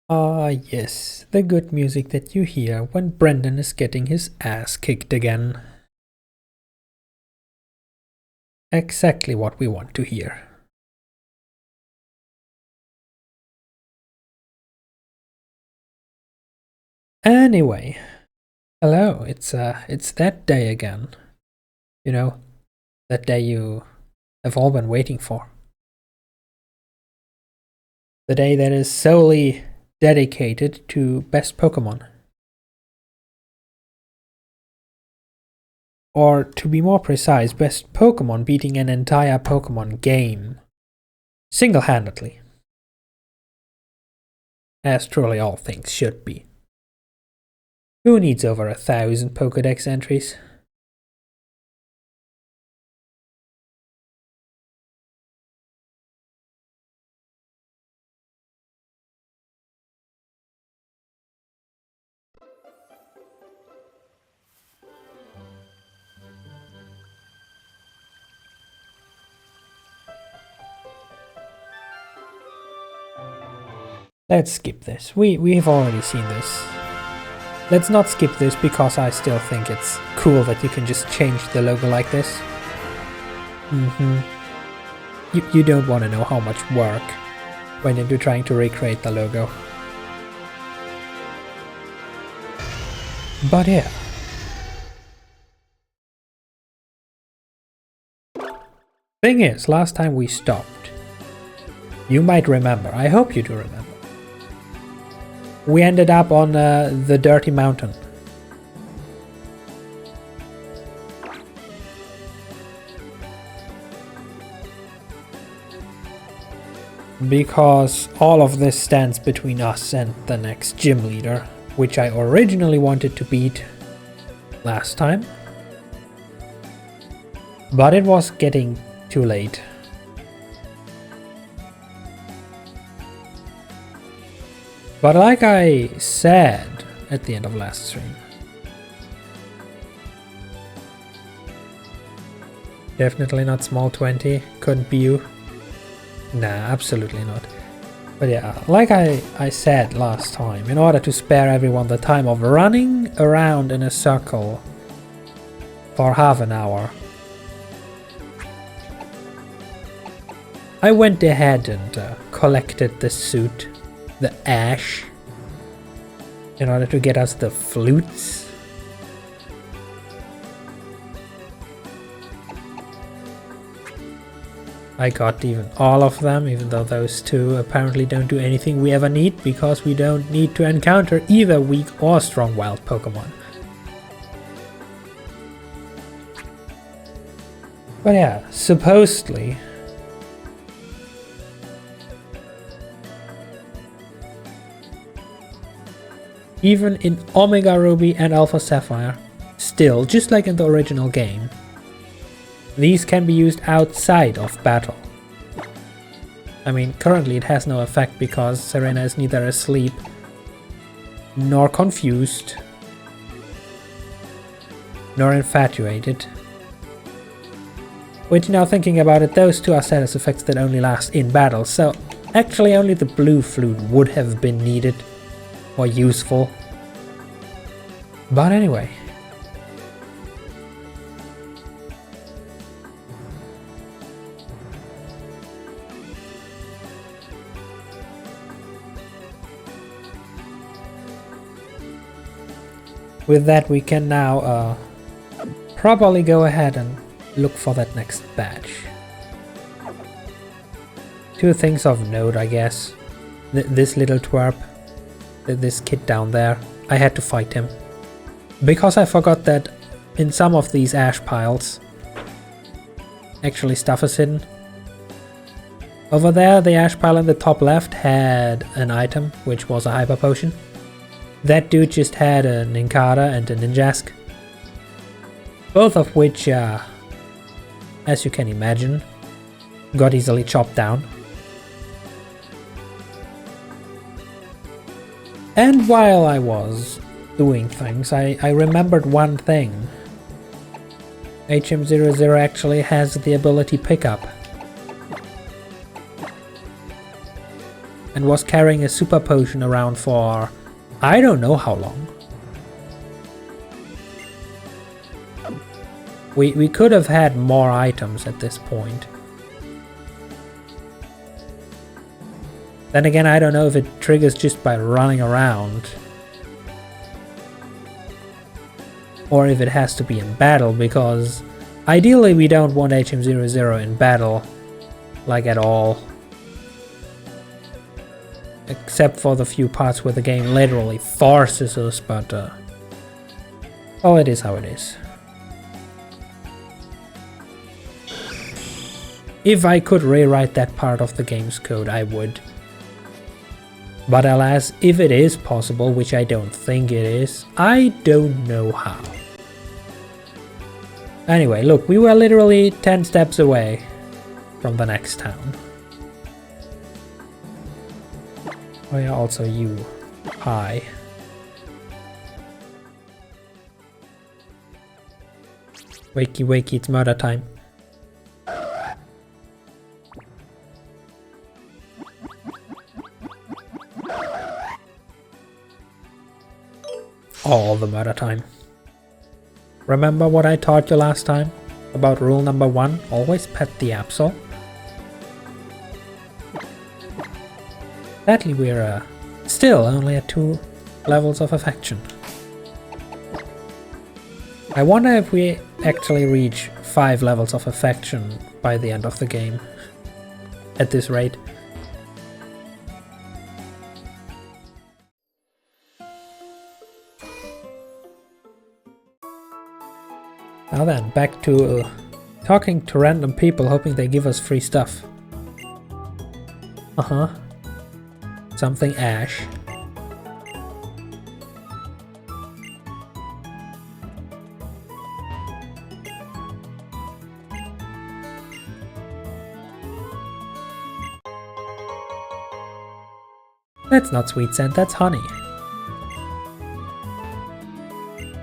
Ah, yes, the good music that you hear when Brendan is getting his ass kicked again. Exactly what we want to hear. Anyway, hello, it's that day again. You know, that day you have all been waiting for. The day that is solely dedicated to best Pokemon. Or to be more precise, best Pokemon beating an entire Pokemon game. Single-handedly. As truly all things should be. Who needs over 1,000 Pokédex entries? Let's skip this. We've already seen this. Let's not skip this because I still think it's cool that you can just change the logo like this. You don't want to know how much work went into trying to recreate the logo. But yeah. Thing is, last time we stopped, you might remember, I hope you do remember, we ended up on the Dirty Mountain. Because all of this stands between us and the next gym leader, which I originally wanted to beat last time. But it was getting too late. But like I said at the end of last stream, definitely not small 20, couldn't be you. Nah, absolutely not. But yeah, like I said last time, in order to spare everyone the time of running around in a circle for half an hour, I went ahead and collected the suit, the ash, in order to get us the flutes. I got even all of them, even though those two apparently don't do anything we ever need, because we don't need to encounter either weak or strong wild Pokemon. But yeah, supposedly even in Omega Ruby and Alpha Sapphire, still, just like in the original game, these can be used outside of battle. I mean, currently it has no effect because Serena is neither asleep nor confused nor infatuated. Which, now thinking about it, those two are status effects that only last in battle, so actually only the blue flute would have been needed or useful. But anyway. With that, we can now probably go ahead and look for that next badge. Two things of note, I guess. This little twerp, this kid down there, I had to fight him. Because I forgot that in some of these ash piles, actually stuff is hidden. Over there, the ash pile in the top left had an item, which was a hyper potion. That dude just had a Ninkata and a Ninjask. Both of which, as you can imagine, got easily chopped down. And while I was doing things, I remembered one thing. HM00 actually has the ability pickup. and was carrying a super potion around for I don't know how long. We could have had more items at this point. Then again, I don't know if it triggers just by running around, or if it has to be in battle, because ideally we don't want HM00 in battle, like at all. Except for the few parts where the game literally forces us, but well, it is how it is. If I could rewrite that part of the game's code, I would. But alas, if it is possible, which I don't think it is, I don't know how. Anyway, look, we were literally 10 steps away from the next town. Oh yeah, also you. Hi. Wakey wakey, it's murder time. All the murder time. Remember what I taught you last time about rule number 1? Always pet the Absol. Sadly, we're still only at 2 levels of affection. I wonder if we actually reach 5 levels of affection by the end of the game. At this rate. Now then, back to talking to random people hoping they give us free stuff. Uh-huh. Something ash. That's not sweet scent, that's honey.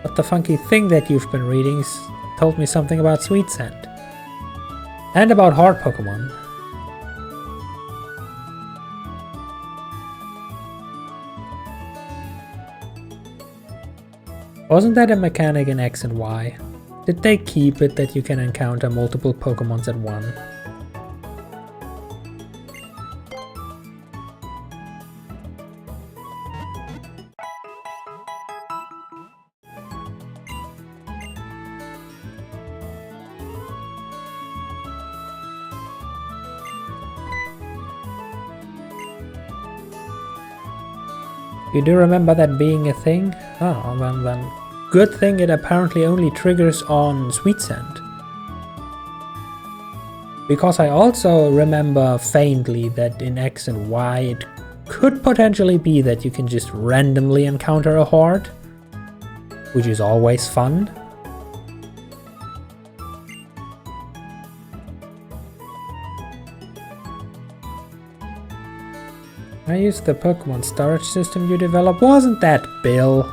But the funky thing that you've been reading told me something about sweet scent. And about hard Pokemon. Wasn't that a mechanic in X and Y? Did they keep it that you can encounter multiple Pokemons at once? You do remember that being a thing? Oh, then good thing it apparently only triggers on sweet scent. Because I also remember faintly that in X and Y it could potentially be that you can just randomly encounter a horde, which is always fun. I used the Pokemon storage system you developed. Wasn't that Bill?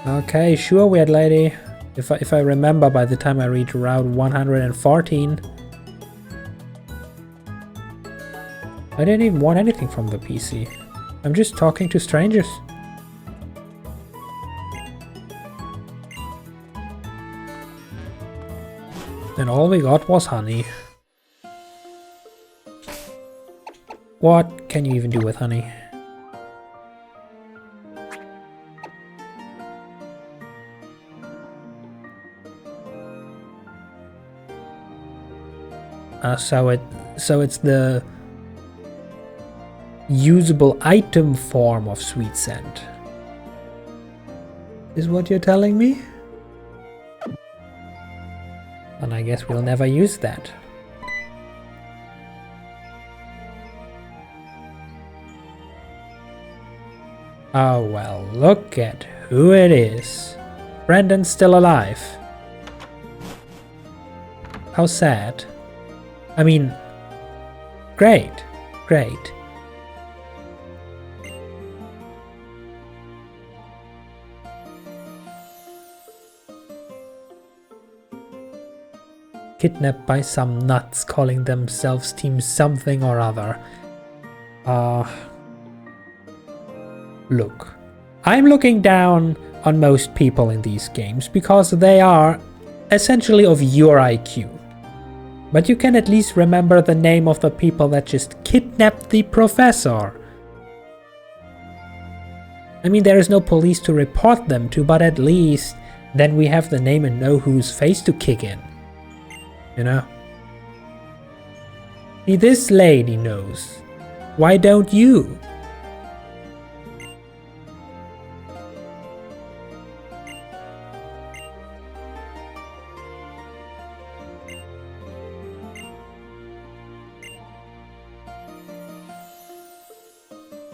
Okay, sure, weird lady. If I remember by the time I reach Route 114. I didn't even want anything from the PC. I'm just talking to strangers. And all we got was honey. What can you even do with honey? So it's the usable item form of sweet scent. Is what you're telling me? And I guess we'll never use that. Oh well, look at who it is. Brandon's still alive. How sad. I mean, great, great. kidnapped by some nuts calling themselves Team something or other. Look, I'm looking down on most people in these games because they are essentially of your IQ. But you can at least remember the name of the people that just kidnapped the professor. I mean, there is no police to report them to, but at least then we have the name and know whose face to kick in. You know? See, this lady knows. Why don't you?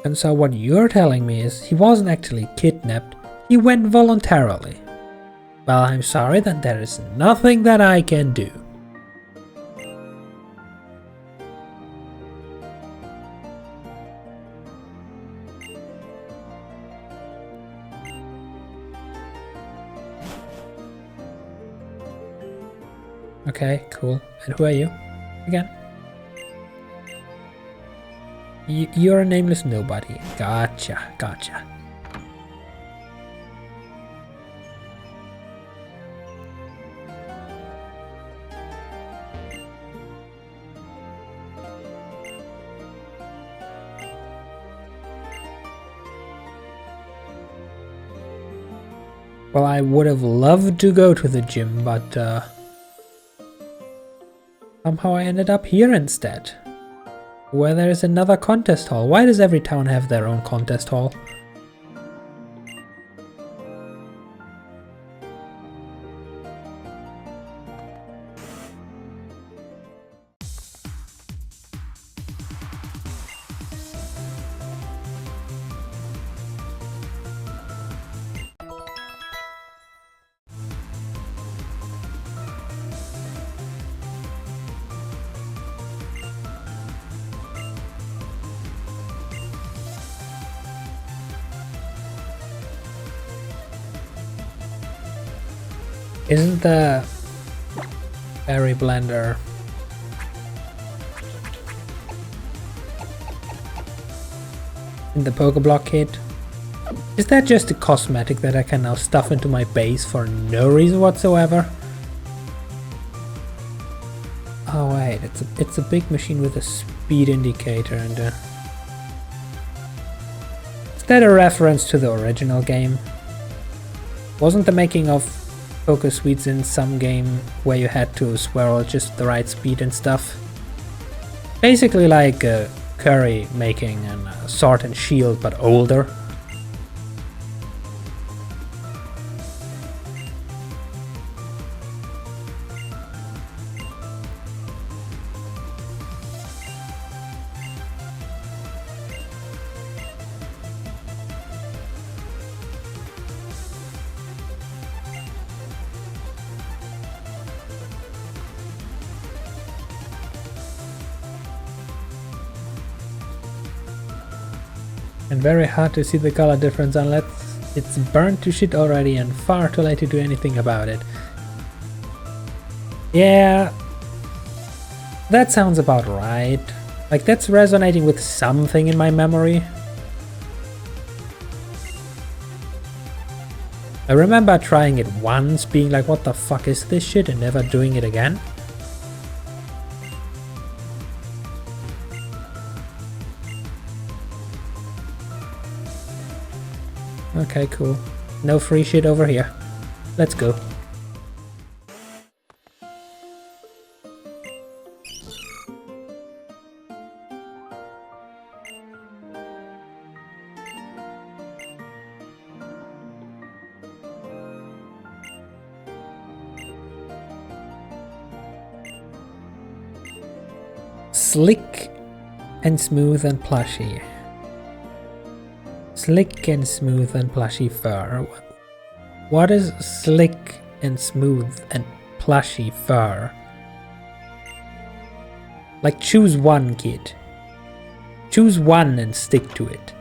And so what you're telling me is he wasn't actually kidnapped, he went voluntarily. Well, I'm sorry, then there is nothing that I can do. Okay, cool. And who are you? Again? You're a nameless nobody. Gotcha, gotcha. Well, I would have loved to go to the gym, but somehow I ended up here instead. Where there is another contest hall. Why does every town have their own contest hall? Isn't the berry blender in the Pokeblock kit? Is that just a cosmetic that I can now stuff into my base for no reason whatsoever? Oh wait, it's a big machine with a speed indicator and is that a reference to the original game? Wasn't the making of Poké Sweets in some game where you had to swirl just the right speed and stuff? Basically like Curry making a Sword and Shield but older. And very hard to see the color difference unless it's burnt to shit already and far too late to do anything about it. Yeah, that sounds about right. Like that's resonating with something in my memory. I remember trying it once, being like, what the fuck is this shit, and never doing it again. Okay, cool. No free shit over here. Let's go. Slick and smooth and plushy. Slick and smooth and plushy fur. What is slick and smooth and plushy fur? Like choose one, kid. Choose one and stick to it.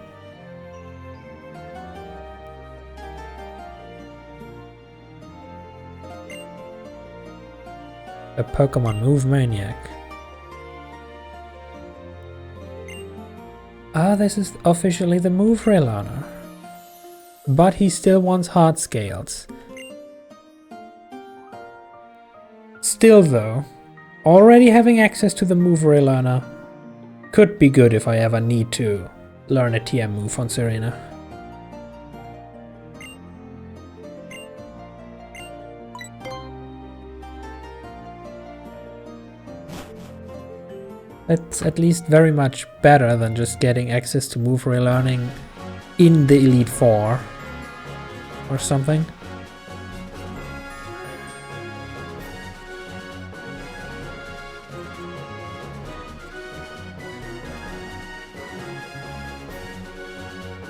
A Pokemon Move Maniac. Ah, this is officially the move relearner. But he still wants hard scales. Still though, already having access to the move relearner could be good if I ever need to learn a TM move on Serena. That's at least very much better than just getting access to move relearning in the Elite Four or something.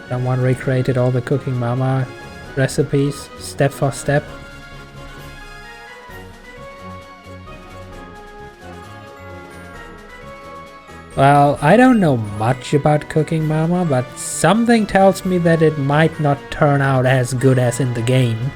Someone recreated all the Cooking Mama recipes step for step. Well, I don't know much about Cooking Mama, but something tells me that it might not turn out as good as in the game.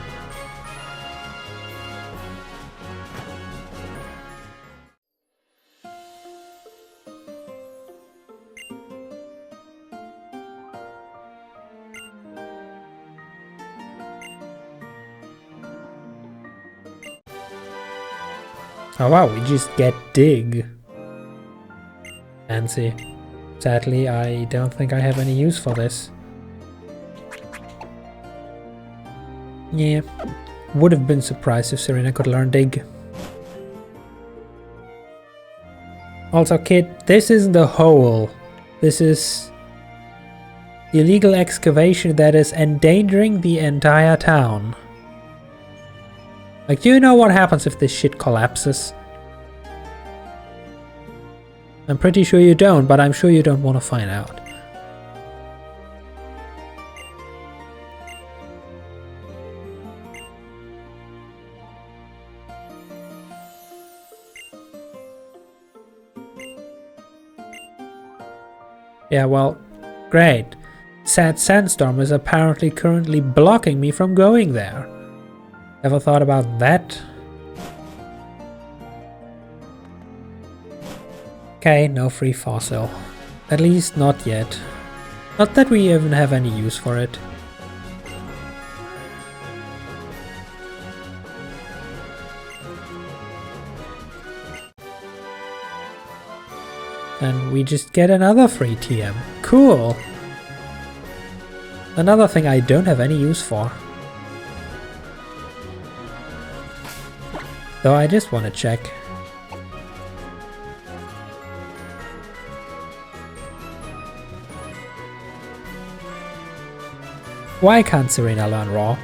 Oh wow, we just get Dig. Fancy. Sadly, I don't think I have any use for this. Yeah, would have been surprised if Serena could learn Dig. Also, kid, this isn't a hole. This is illegal excavation that is endangering the entire town. Like, do you know what happens if this shit collapses? I'm pretty sure you don't, but I'm sure you don't want to find out. Yeah, well, great. Sad Sandstorm is apparently currently blocking me from going there. Ever thought about that? Okay, no free fossil. At least not yet. Not that we even have any use for it. And we just get another free TM. Cool! Another thing I don't have any use for. Though I just want to check. Why can't Serena learn Raw?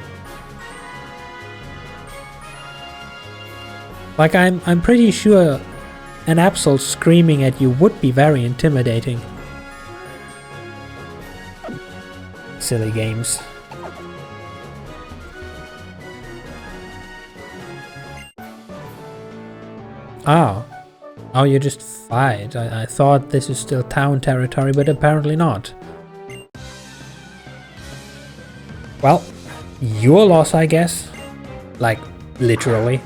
Like, I'm pretty sure an Absol screaming at you would be very intimidating. Silly games. Oh. Oh, you just fight. I thought this is still town territory, but apparently not. Well, your loss, I guess. Like, literally.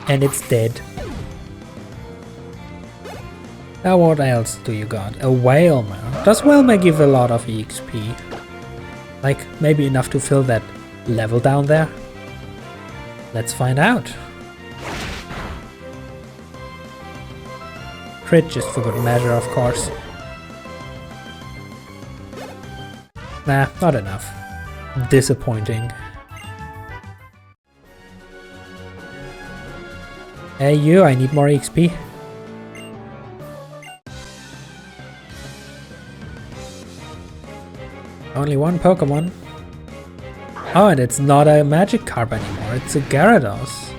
And it's dead. Now what else do you got? A Whalmer. Does Whalmer give a lot of EXP? Like, maybe enough to fill that level down there? Let's find out. Crit just for good measure, of course. Nah, not enough. Disappointing. Hey you, I need more XP. Only one Pokemon. Oh, and it's not a Magikarp anymore, it's a Gyarados.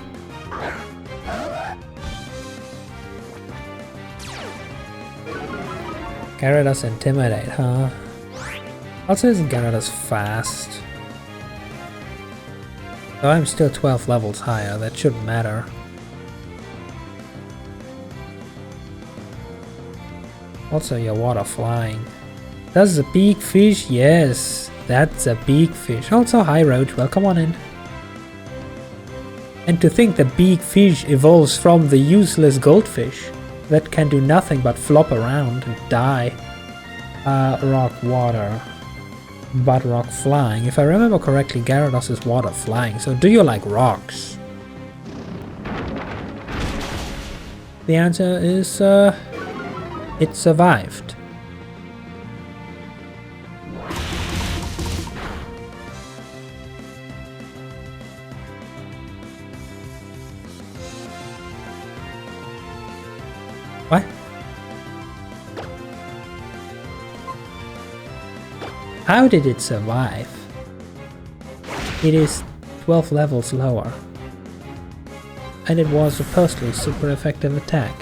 Gyarados Intimidate, huh? Also, isn't Gyarados fast? So I'm still 12 levels higher, that shouldn't matter. Also, your water flying. That's a big fish, yes, that's a big fish. Also, hi Roach, welcome on in. And to think the big fish evolves from the useless goldfish that can do nothing but flop around and die. Rock, water, but rock flying. If I remember correctly, Gyarados is water flying, so do you like rocks? The answer is, it survived. What? How did it survive? It is 12 levels lower. And it was supposedly a super effective attack.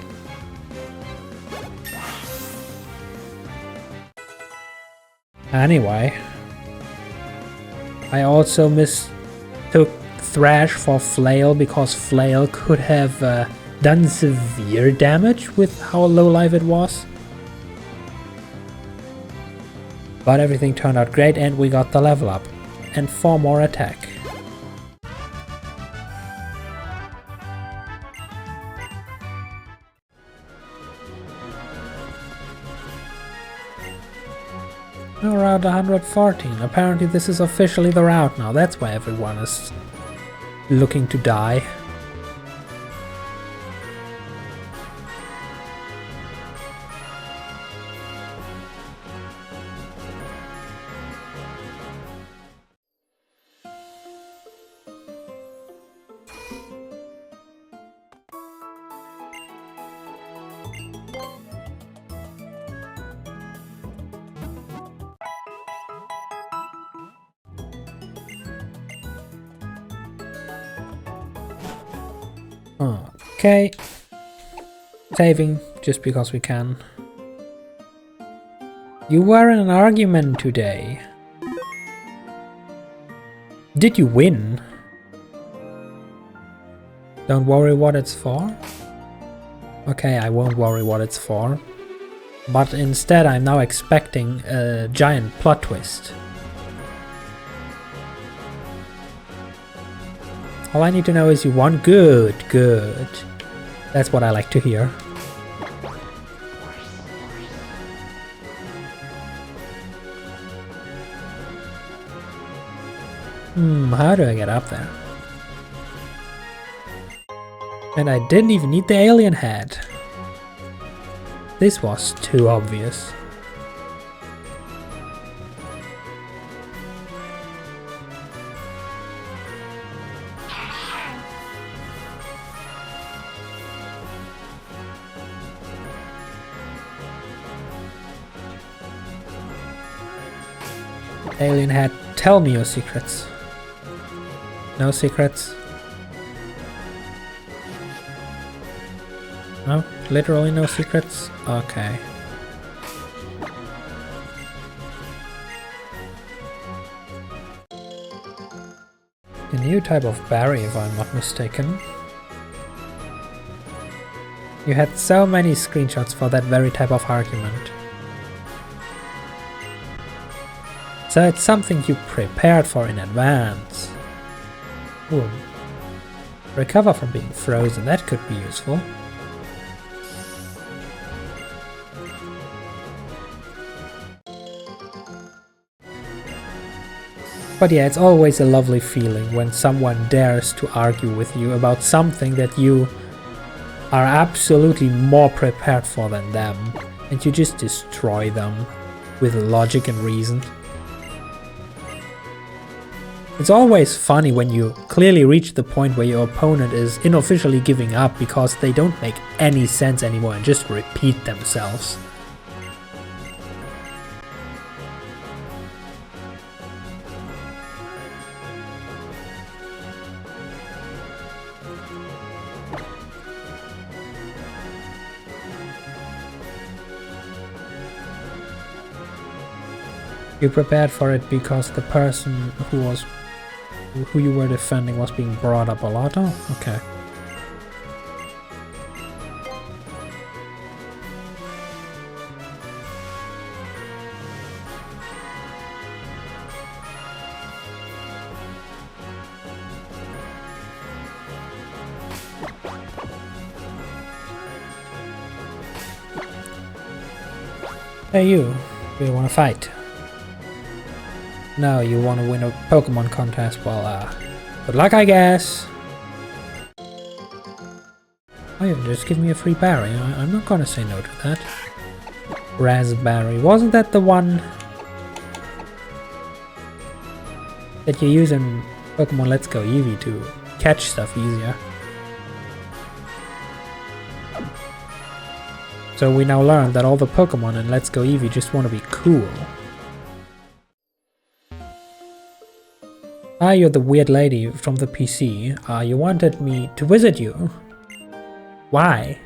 Anyway, I also mistook Thrash for Flail because Flail could have done severe damage with how low life it was. But everything turned out great and we got the level up. And 4 more attack. Around 114. Apparently this is officially the route now. That's why everyone is looking to die. Okay, saving just because we can. You were in an argument today. Did you win? Don't worry what it's for. Okay, I won't worry what it's for. But instead I'm now expecting a giant plot twist. All I need to know is you won. Good, good. That's what I like to hear. How do I get up there? And I didn't even need the alien head. This was too obvious. Alien head, tell me your secrets. No secrets? No? Literally no secrets? Okay. A new type of berry, if I'm not mistaken. You had so many screenshots for that very type of argument. So it's something you prepared for in advance. Ooh. Recover from being frozen, that could be useful. But yeah, it's always a lovely feeling when someone dares to argue with you about something that you are absolutely more prepared for than them, and you just destroy them with logic and reason. It's always funny when you clearly reach the point where your opponent is unofficially giving up because they don't make any sense anymore and just repeat themselves. You prepared for it because the person who was who you were defending was being brought up a lot. Oh, okay. Hey you, do you want to fight? No, you want to win a Pokemon contest? Well, good luck, I guess. Oh, you just give me a free berry. I'm not gonna say no to that. Raspberry. Wasn't that the one that you use in Pokemon Let's Go Eevee to catch stuff easier? So we now learn that all the Pokemon in Let's Go Eevee just want to be cool. Ah, you're the weird lady from the PC. You wanted me to visit you. Why?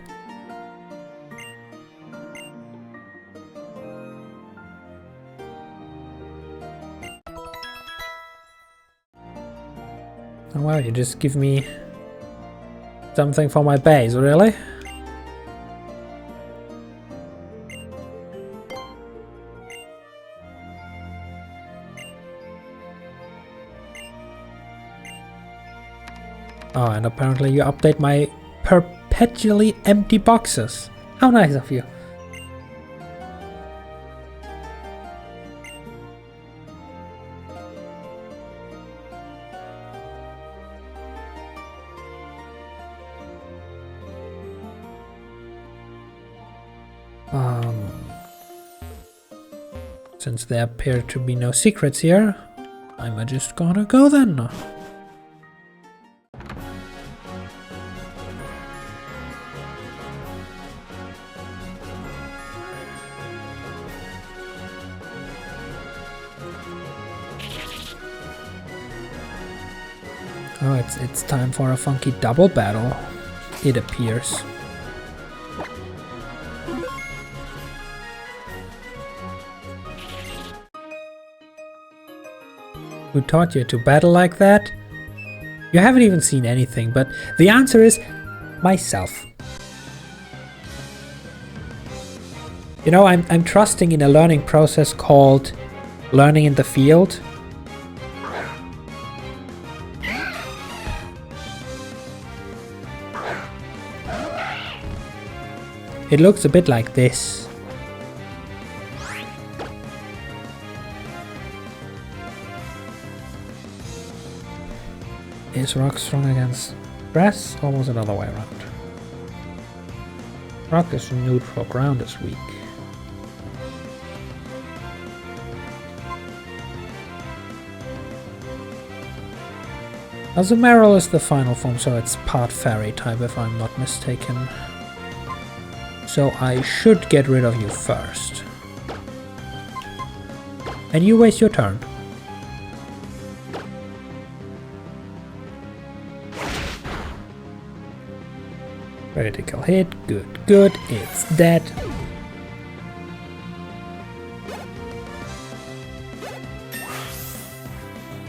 Oh wow, you just give me something for my base, really? Oh, and apparently you update my perpetually empty boxes. How nice of you. Since there appear to be no secrets here, I'm just gonna go then. Oh, it's time for a funky double battle, it appears. Who taught you to battle like that? You haven't even seen anything, but the answer is myself. You know, I'm trusting in a learning process called learning in the field. It looks a bit like this. Is rock strong against grass, or was it another way around? Rock is neutral, ground is weak. Azumarill is the final form, so it's part fairy type if I'm not mistaken. So I should get rid of you first. And you waste your turn. Critical hit, good, it's dead.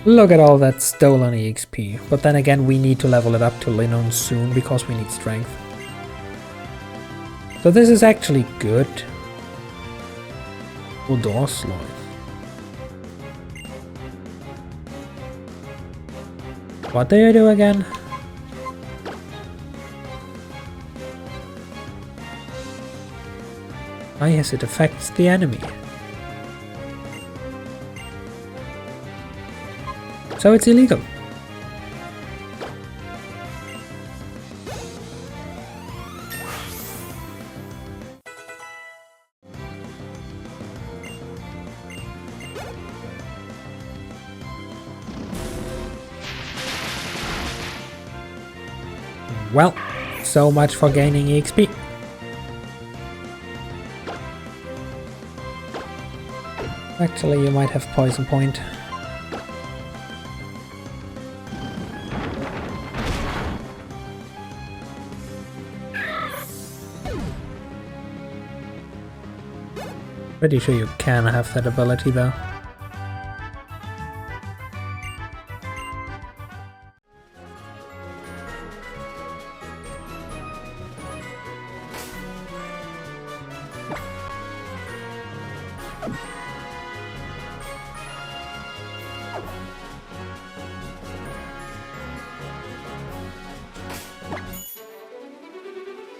Look at all that stolen EXP, but then again we need to level it up to Linoon soon because we need strength. So this is actually good. Odorsloy. What do you do again? Ah yes, it affects the enemy. So it's illegal. Well, so much for gaining EXP. Actually, you might have Poison Point. Pretty sure you can have that ability though.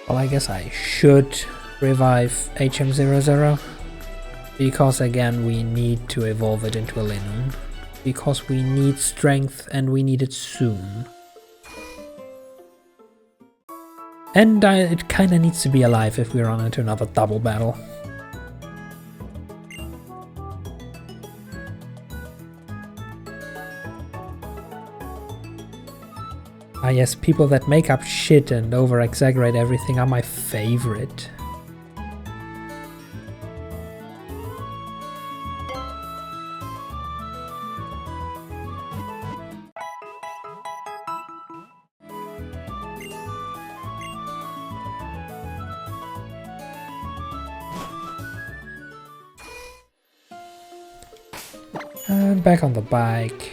Well, I guess I should revive HM00. Because again, we need to evolve it into a Linoon. Because we need strength and we need it soon. And it kinda needs to be alive if we run into another double battle. Ah yes, people that make up shit and over-exaggerate everything are my favorite. And back on the bike.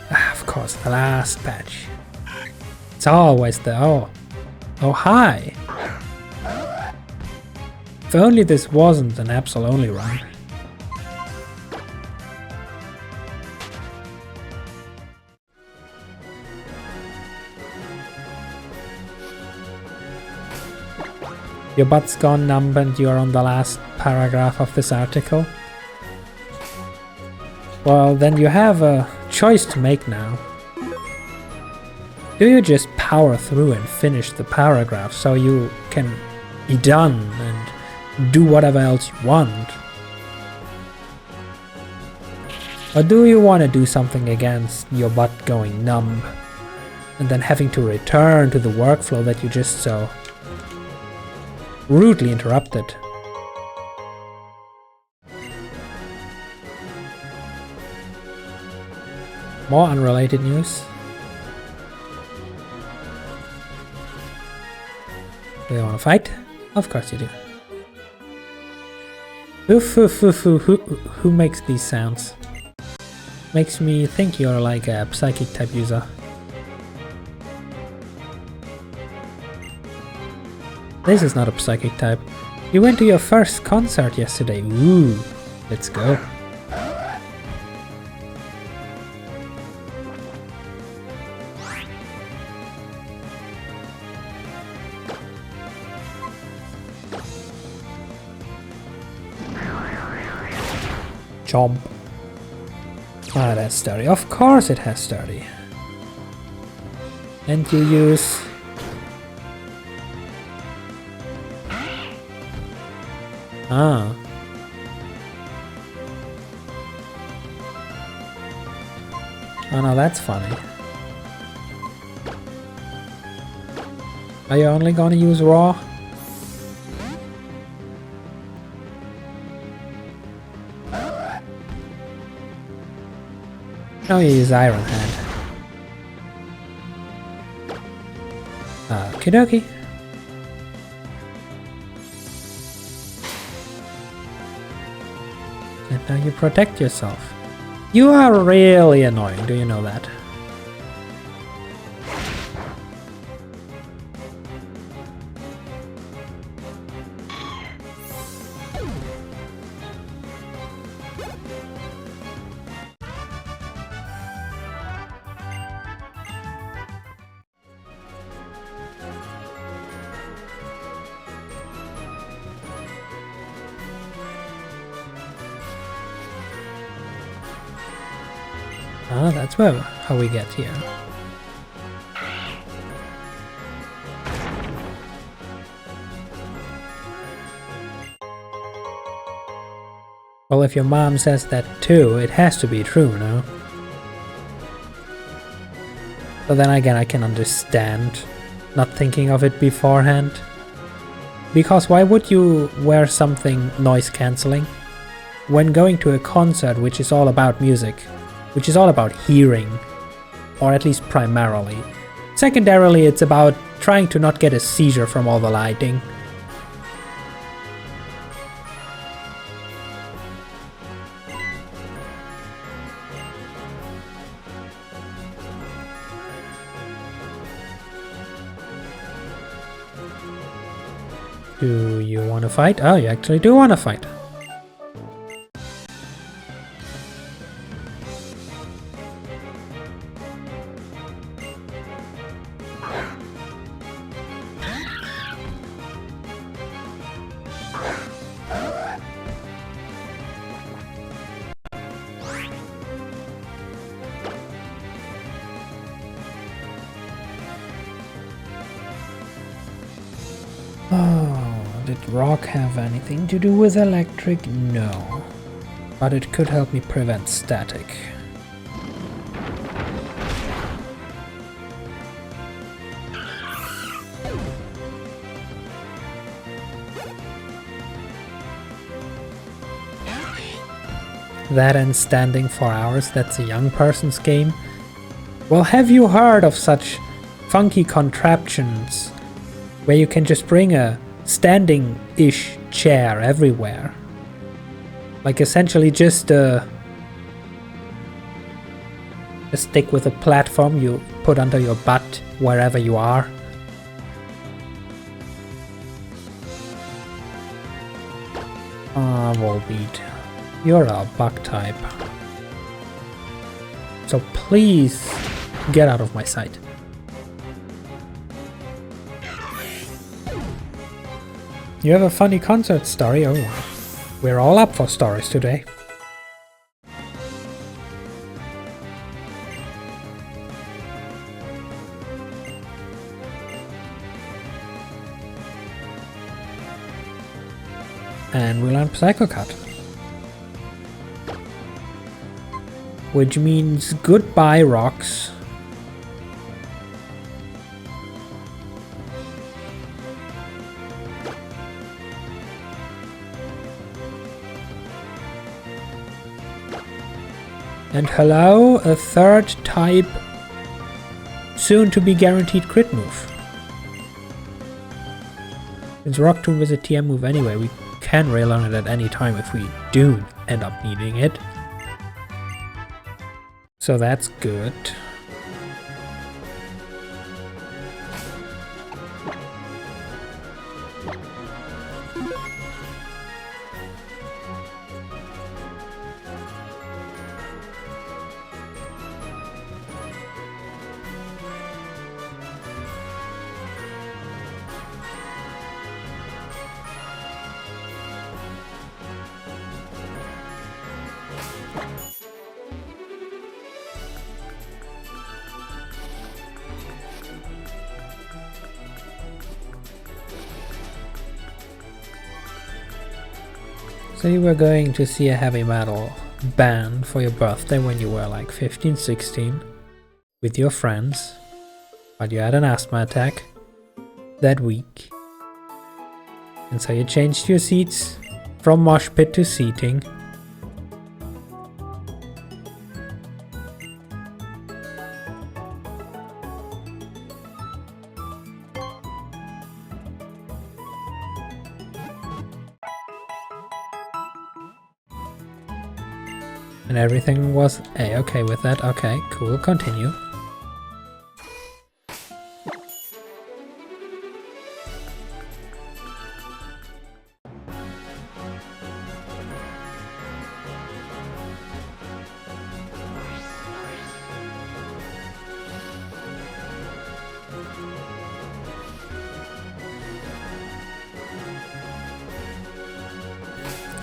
Of course, the last patch. It's always the oh hi. If only this wasn't an Absol only run. Your butt's gone numb and you're on the last paragraph of this article. Well, then you have a choice to make now. Do you just power through and finish the paragraph so you can be done and do whatever else you want? Or do you want to do something against your butt going numb and then having to return to the workflow that you just so rudely interrupted? More unrelated news. Do you want to fight? Of course you do. Oof, oof, oof, oof, who makes these sounds? Makes me think you're like a psychic type user. This is not a psychic type. You went to your first concert yesterday. Ooh, let's go. Chomp. Ah, that's sturdy. Of course it has sturdy. And you use... Ah. Oh no, that's funny. Are you only gonna use raw? No, you use Iron Hand. Okie dokie. And now you protect yourself. You are really annoying, do you know that? Ah, that's how we get here. Well, if your mom says that too, it has to be true, no? But then again, I can understand not thinking of it beforehand. Because why would you wear something noise cancelling when going to a concert which is all about music? Which is all about hearing, or at least primarily. Secondarily, it's about trying to not get a seizure from all the lighting. Do you want to fight? Oh, you actually do want to fight. Oh, did rock have anything to do with electric? No. But it could help me prevent static. That and standing for hours, that's a young person's game. Well, have you heard of such funky contraptions where you can just bring a standing-ish chair everywhere? Like essentially just a stick with a platform you put under your butt wherever you are. Ah, Volbeat, you're a bug type. So please get out of my sight. You have a funny concert story? Oh, we're all up for stories today. And we learn Psycho Cut. Which means goodbye, rocks. And hello, a third type, soon to be guaranteed crit move. Since Rock Tomb is a TM move anyway, we can relearn it at any time if we do end up needing it. So that's good. So you were going to see a heavy metal band for your birthday when you were like 15, 16 with your friends, but you had an asthma attack that week. And so you changed your seats from mosh pit to seating. And everything was A-okay with that. Okay, cool, continue.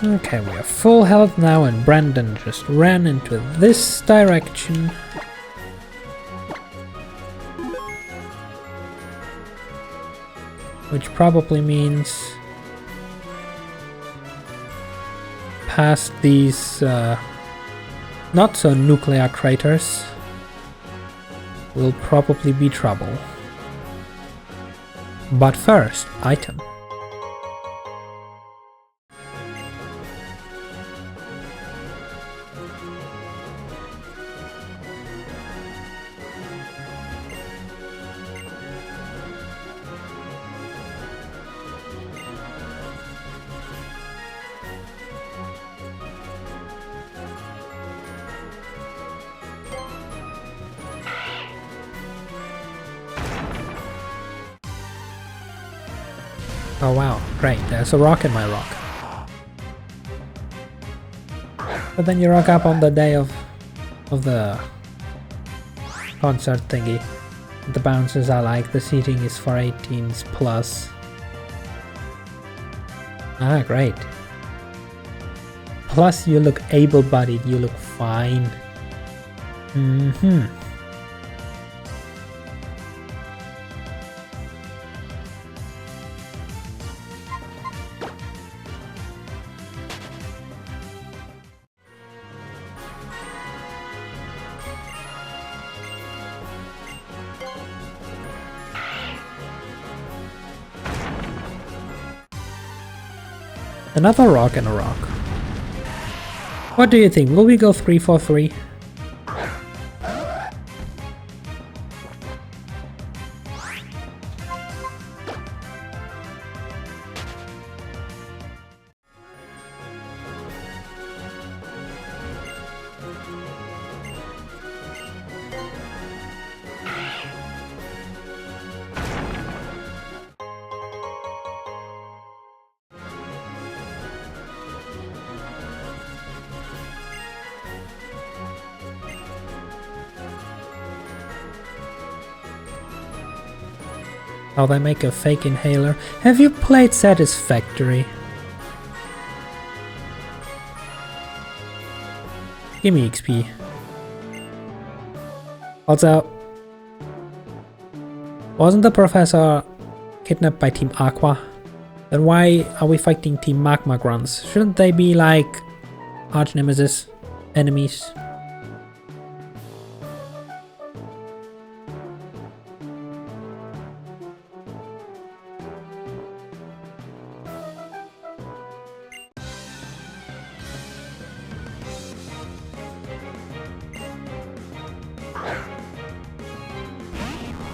Okay, we are full health now, and Brandon just ran into this direction. Which probably means past these not so nuclear craters will probably be trouble. But first, item. Oh wow, great, there's a rock in my rock. But then you rock up on the day of the concert thingy. The bounces are like, the seating is for 18s plus. Ah, great. Plus you look able-bodied, you look fine. Another rock and a rock. What do you think? Will we go 3-4-3? How they make a fake inhaler. Have you played Satisfactory? Gimme XP. Also, wasn't the professor kidnapped by Team Aqua? Then why are we fighting Team Magma Grunts? Shouldn't they be like arch nemesis enemies?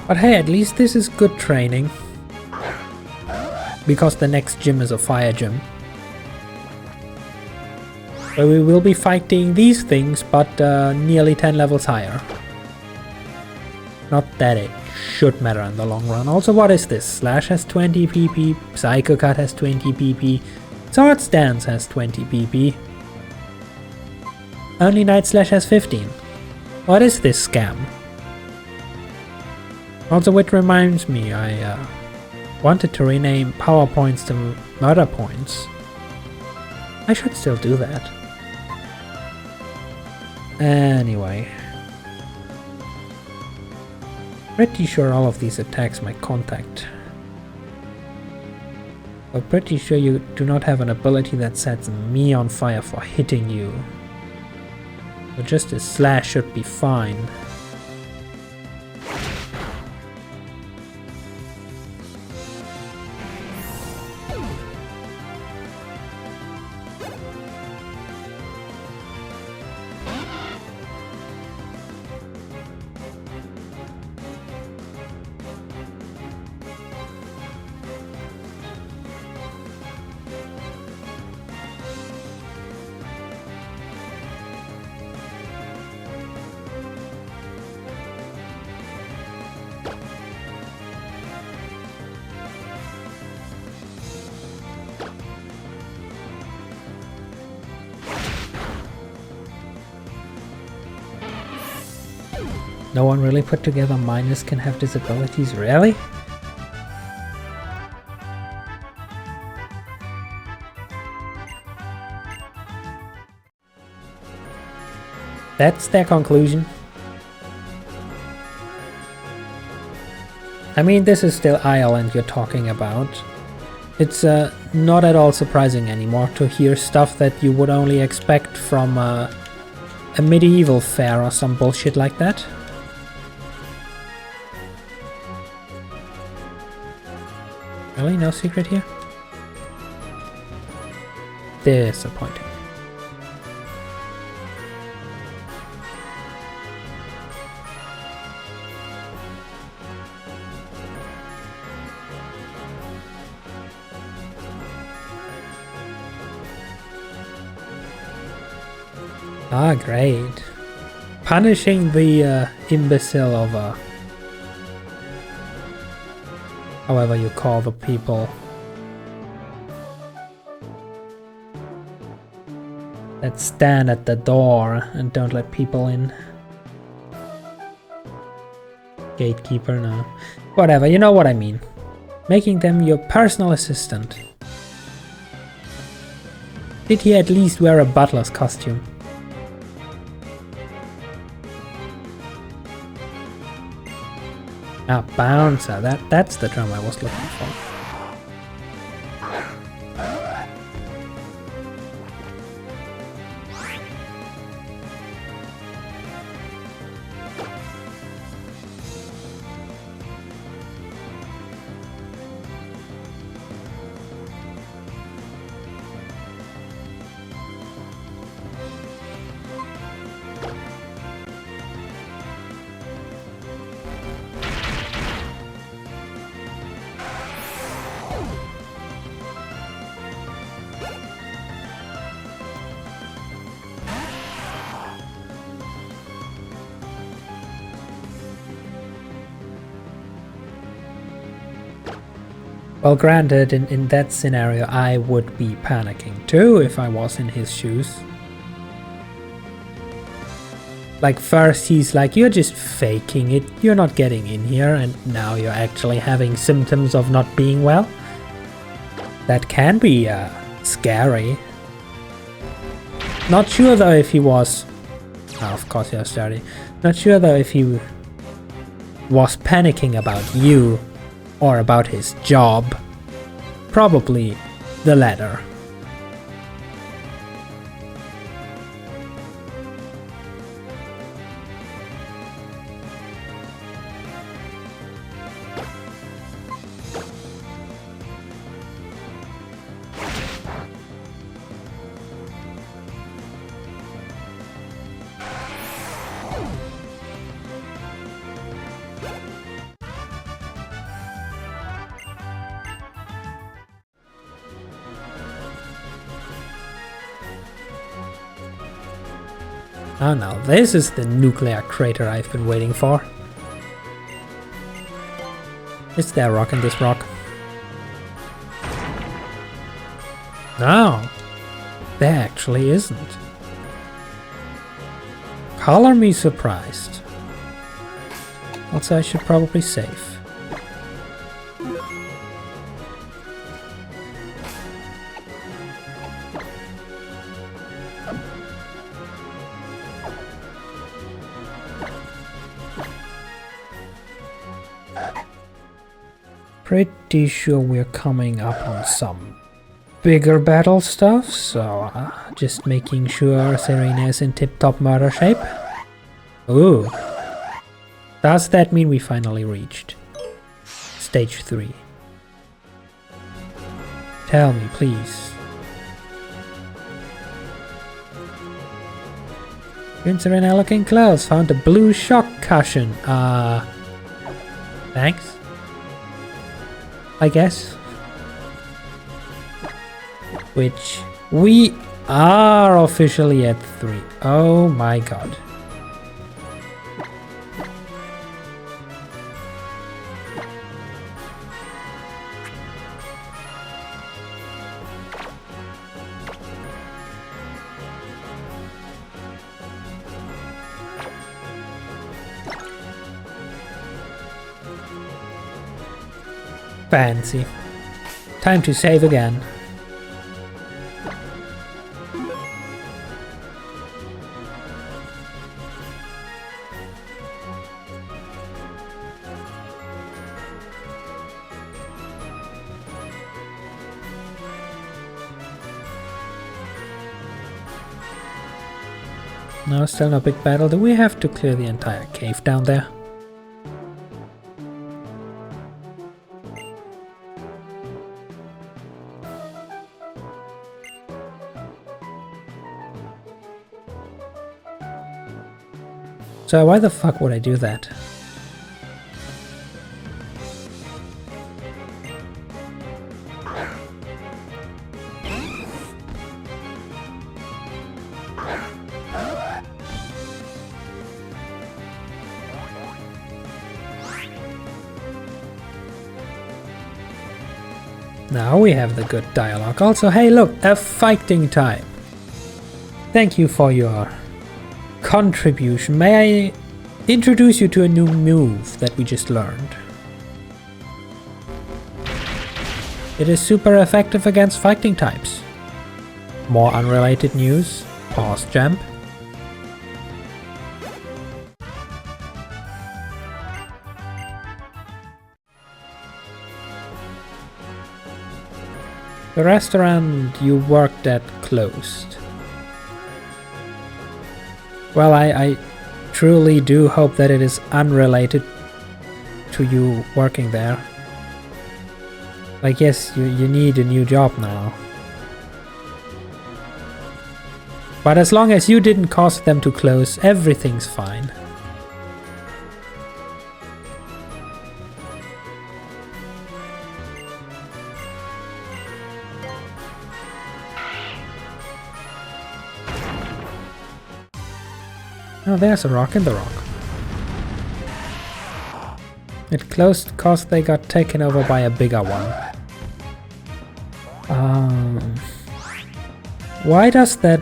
But hey, at least this is good training. Because the next gym is a fire gym. So we will be fighting these things, but nearly 10 levels higher. Not that it should matter in the long run. Also, what is this? Slash has 20 PP, Psycho Cut has 20 PP, Sword Stance has 20 PP. Only Night Slash has 15. What is this scam? Also, which reminds me, I wanted to rename power points to murder points. I should still do that. Anyway. Pretty sure all of these attacks might contact. But pretty sure you do not have an ability that sets me on fire for hitting you. So just a slash should be fine. No one really put together miners can have disabilities, really? That's their conclusion. I mean, this is still Ireland you're talking about. It's not at all surprising anymore to hear stuff that you would only expect from a medieval fair or some bullshit like that. Really? No secret here? Disappointing. Ah, great. Punishing the imbecile of however you call the people that stand at the door and don't let people in. Gatekeeper, no. Whatever, you know what I mean. Making them your personal assistant. Did he at least wear a butler's costume? Ah, bouncer, that's the term I was looking for. Well, granted, in that scenario, I would be panicking too if I was in his shoes. Like, first he's like, you're just faking it, you're not getting in here, and now you're actually having symptoms of not being well. That can be scary. Not sure though if he was... Oh, of course he was dirty. Not sure though if he was panicking about you or about his job. Probably the latter. Oh no, this is the nuclear crater I've been waiting for. Is there a rock in this rock? No, there actually isn't. Color me surprised. Also, I should probably save. Pretty sure we're coming up on some bigger battle stuff, so just making sure Serena is in tip-top murder shape. Ooh. Does that mean we finally reached stage 3? Tell me, please. Prince Serena looking close. Found a blue shock cushion. Thanks. I guess. Which we are officially at 3. Oh my god. Fancy. Time to save again. No, still no big battle. Do we have to clear the entire cave down there? So why the fuck would I do that? Now we have the good dialogue. Also, hey look, a fighting type. Thank you for your contribution. May I introduce you to a new move that we just learned? It is super effective against fighting types. More unrelated news. Pause jump. The restaurant you worked at closed. Well, I truly do hope that it is unrelated to you working there. Like, yes, you need a new job now. But as long as you didn't cause them to close, everything's fine. Oh, there's a rock in the rock. It closed because they got taken over by a bigger one. Why does that...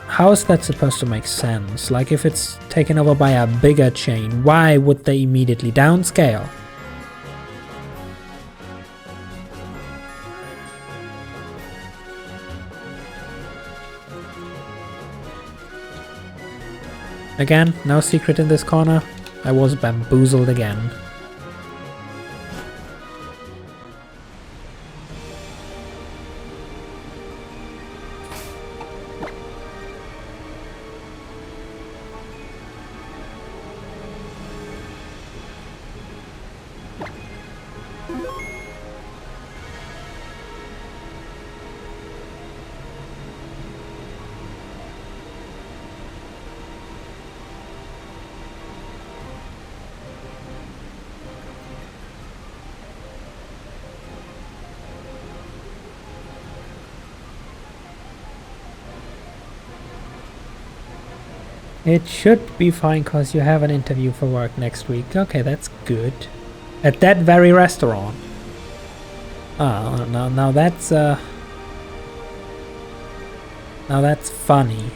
How is that supposed to make sense? Like, if it's taken over by a bigger chain, why would they immediately downscale? Again, no secret in this corner. I was bamboozled again. It should be fine because you have an interview for work next week. Okay, that's good. At that very restaurant. Oh, now that's now that's funny.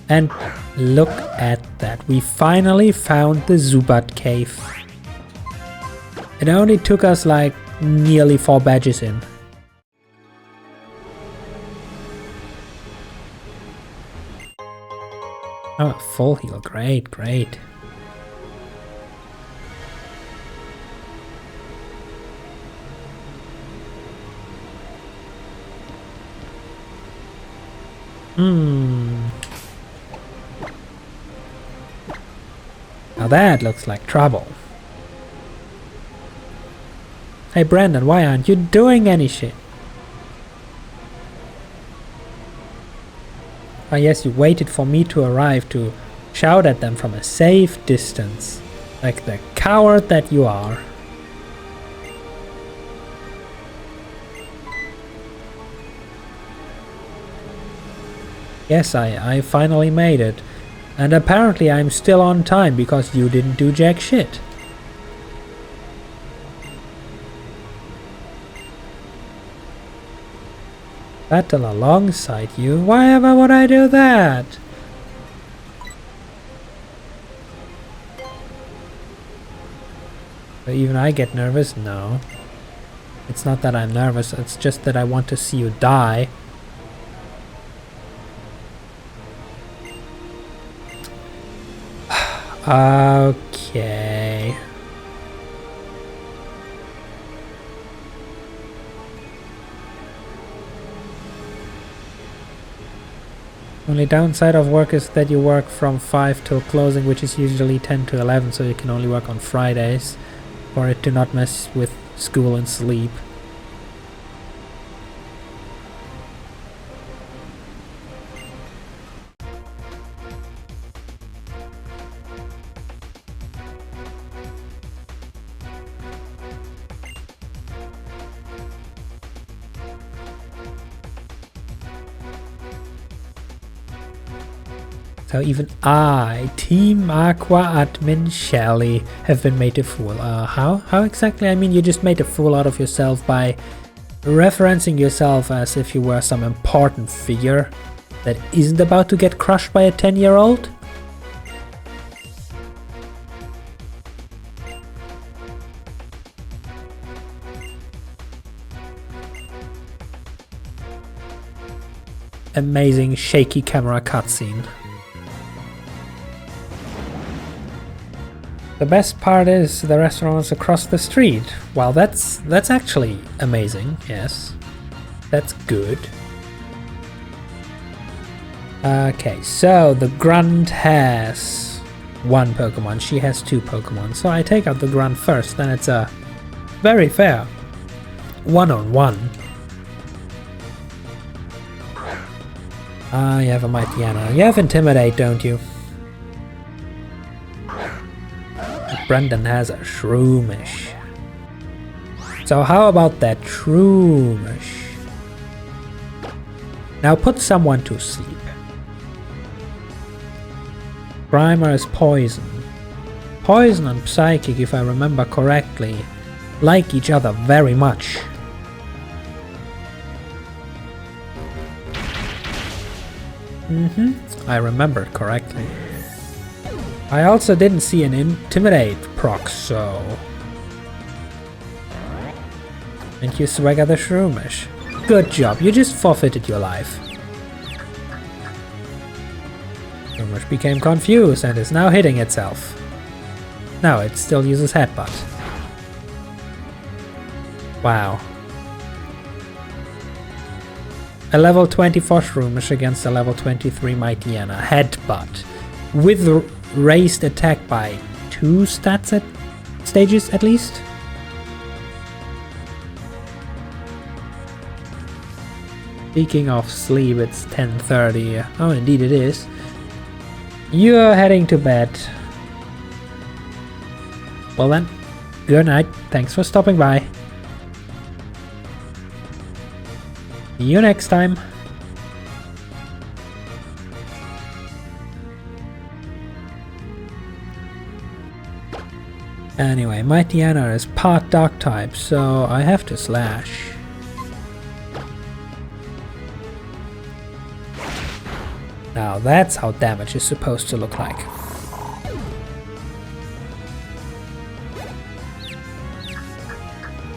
And look at that. We finally found the Zubat cave. It only took us like nearly 4 badges in. Oh, full heal. Great, great. Now that looks like trouble. Hey Brandon, why aren't you doing any shit? Oh yes, you waited for me to arrive to shout at them from a safe distance. Like the coward that you are. Yes, I finally made it. And apparently I'm still on time because you didn't do jack shit. Battle alongside you? Why ever would I do that? But even I get nervous? No. It's not that I'm nervous, it's just that I want to see you die. Okay. Only downside of work is that you work from 5 till closing, which is usually 10 to 11, so you can only work on Fridays for it to not mess with school and sleep. So even I, Team Aqua Admin Shelly, have been made a fool. How exactly? I mean, you just made a fool out of yourself by referencing yourself as if you were some important figure that isn't about to get crushed by a 10-year-old? Amazing shaky camera cutscene. The best part is the restaurant's across the street. Well, that's actually amazing, yes. That's good. Okay, so the Grunt has 1 Pokemon, she has 2 Pokemon. So I take out the Grunt first, then it's a very fair 1-on-1. You have a Mightyena. You have Intimidate, don't you? Brendan has a Shroomish. So how about that Shroomish? Now put someone to sleep. Primer is Poison. Poison and Psychic, if I remember correctly, like each other very much. I remember correctly. I also didn't see an Intimidate proc, so... And you swagger the Shroomish. Good job, you just forfeited your life. Shroomish became confused and is now hitting itself. No, it still uses Headbutt. Wow. A level 24 Shroomish against a level 23 Mightyena. Headbutt. With raised attack by 2 stages at least. Speaking of sleep, it's 10:30. Oh, indeed it is. You're heading to bed. Well then, good night. Thanks for stopping by. See you next time. Anyway, Mightyena is part Dark type, so I have to slash. Now that's how damage is supposed to look like.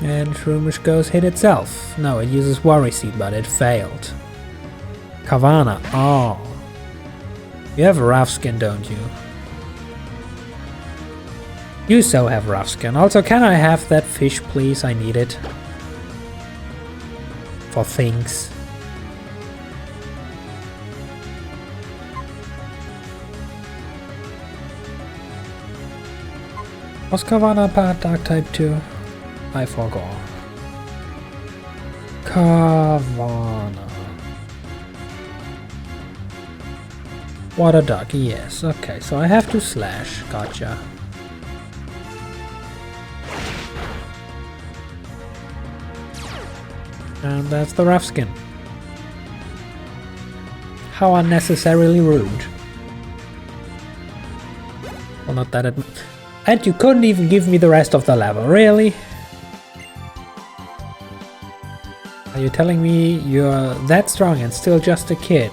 And Shroomish goes hit itself. No, it uses Worry Seed, but it failed. Kavana, oh. You have a rough skin, don't you? You so have rough skin. Also, can I have that fish, please? I need it. For things. Was Kavana part Dark type too? I forgot. Kavana. Water Duck, yes. Okay, so I have to slash. Gotcha. And that's the rough skin. How unnecessarily rude. Well, not that it... And you couldn't even give me the rest of the level, really? Are you telling me you're that strong and still just a kid?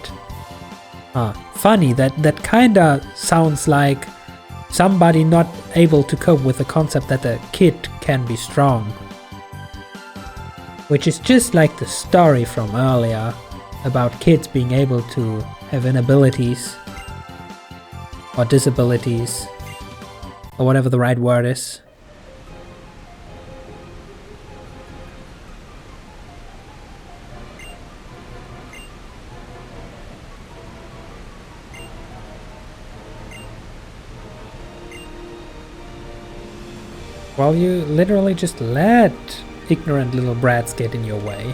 Funny, that kinda sounds like somebody not able to cope with the concept that a kid can be strong. Which is just like the story from earlier about kids being able to have inabilities or disabilities or whatever the right word is. Well, you literally just let ignorant little brats get in your way.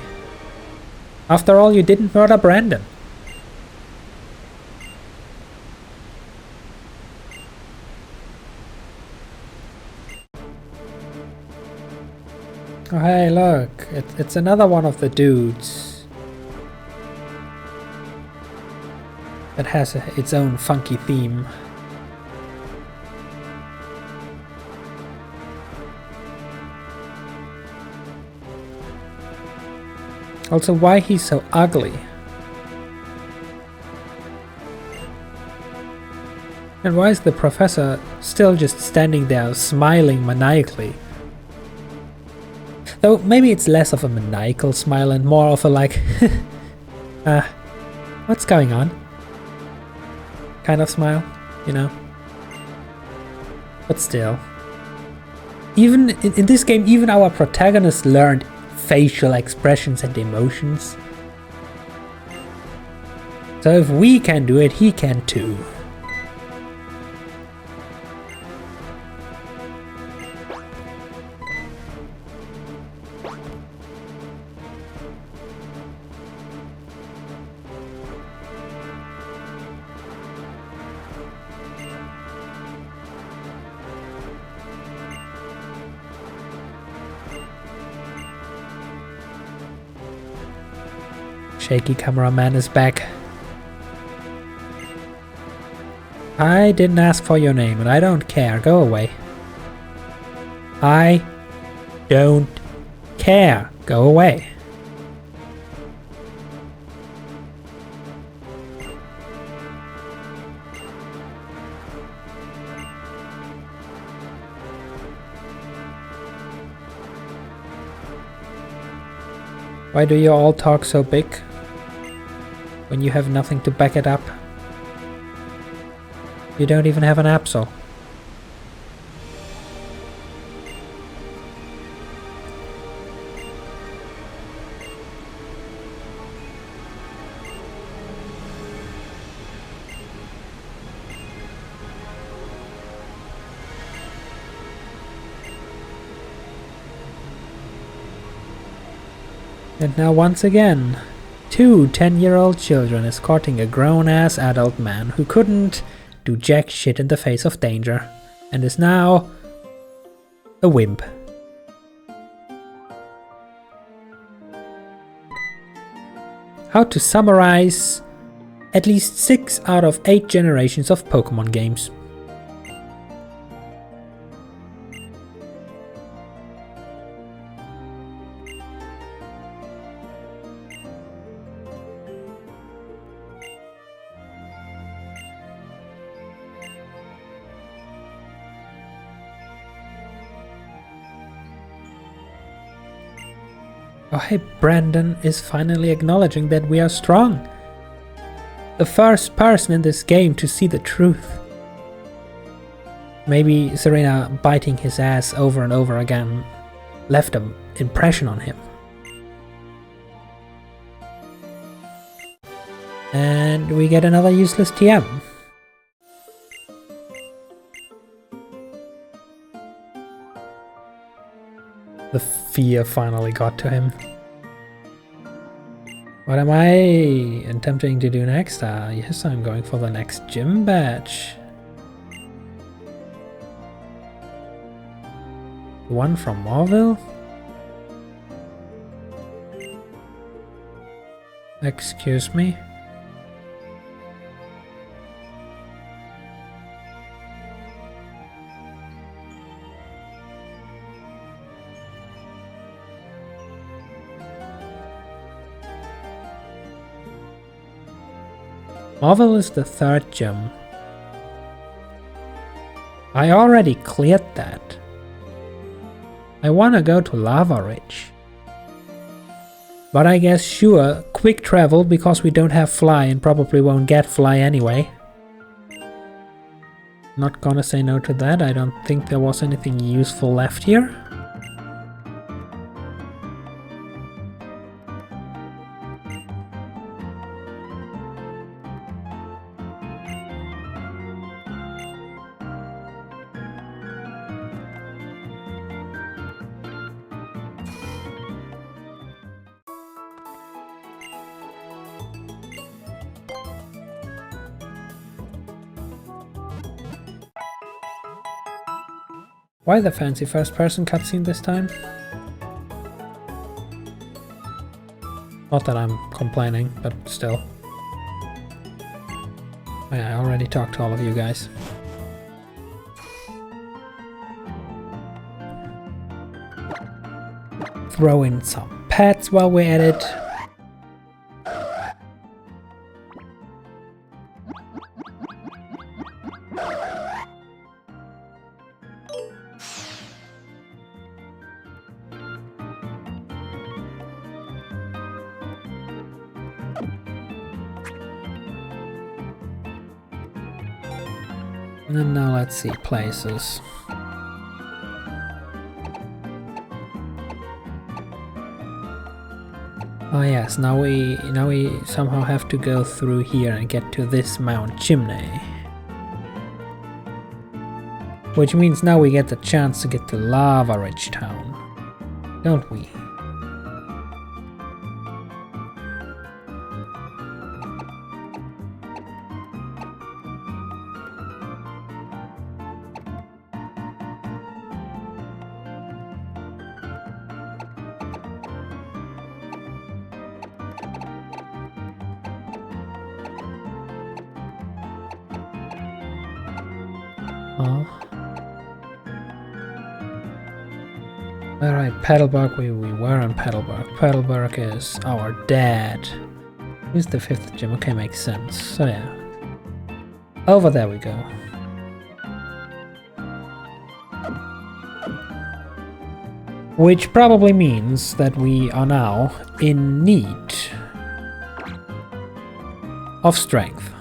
After all, you didn't murder Brandon. Oh hey, look, it's another one of the dudes. that has its own funky theme. Also, why he's so ugly. And why is the professor still just standing there smiling maniacally? Though maybe it's less of a maniacal smile and more of a like, what's going on? Kind of smile, you know? But still. Even in this game, even our protagonist learned facial expressions and emotions. So if we can do it, he can too. Shaky cameraman is back. I didn't ask for your name and I don't care. Go away. I don't care. Go away. Why do you all talk so big when you have nothing to back it up? You don't even have an Absol. And now once again, two 10-year-old children escorting a grown-ass adult man who couldn't do jack shit in the face of danger and is now a wimp. How to summarize at least 6 out of 8 generations of Pokemon games. Oh hey, Brandon is finally acknowledging that we are strong. The first person in this game to see the truth. Maybe Serena biting his ass over and over again left an impression on him. And we get another useless TM. The fear finally got to him. What am I attempting to do next? Yes, I'm going for the next gym badge. The one from Marvel? Excuse me? Marvel is the 3rd gym. I already cleared that. I wanna go to Lava Ridge. But I guess sure, quick travel because we don't have fly and probably won't get fly anyway. Not gonna say no to that, I don't think there was anything useful left here. Why the fancy first-person cutscene this time? Not that I'm complaining, but still. I already talked to all of you guys. Throw in some pets while we're at it. And now let's see places. Oh yes, now we somehow have to go through here and get to this Mount Chimney. Which means now we get the chance to get to Lava Ridge Town, don't we? Alright, Petalburg, we were in Petalburg. Petalburg is our dad. Who's the 5th gym? Okay, makes sense. So yeah. Over there we go. Which probably means that we are now in need of strength.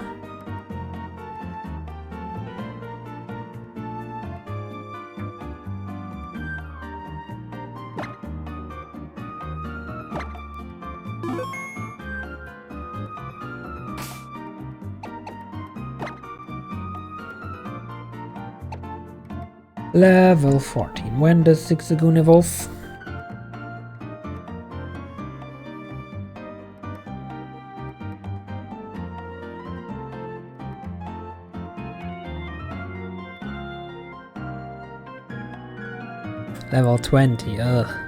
Level 14. When does Zigzagoon evolve? Level 20, ugh.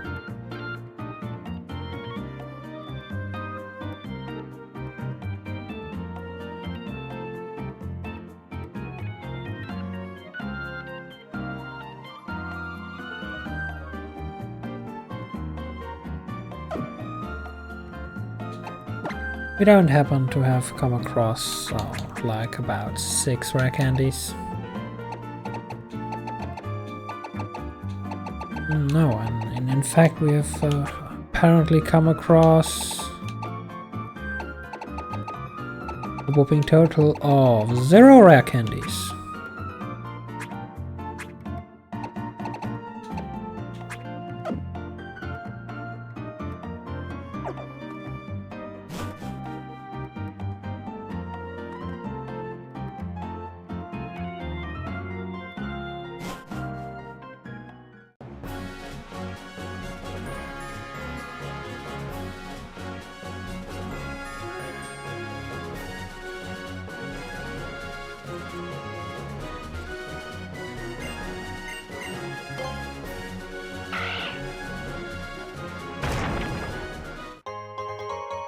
We don't happen to have come across like about 6 rare candies. No, and in fact we have apparently come across a whopping total of 0 rare candies.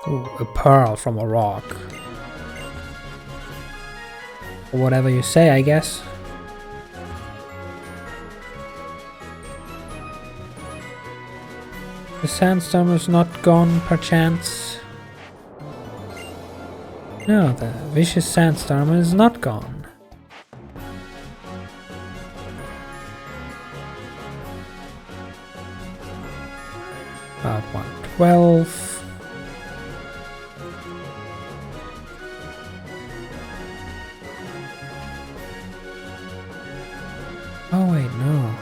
Ooh, a pearl from a rock. Or whatever you say, I guess. The sandstorm is not gone, perchance. No, the vicious sandstorm is not gone. About 112. Oh wait, no.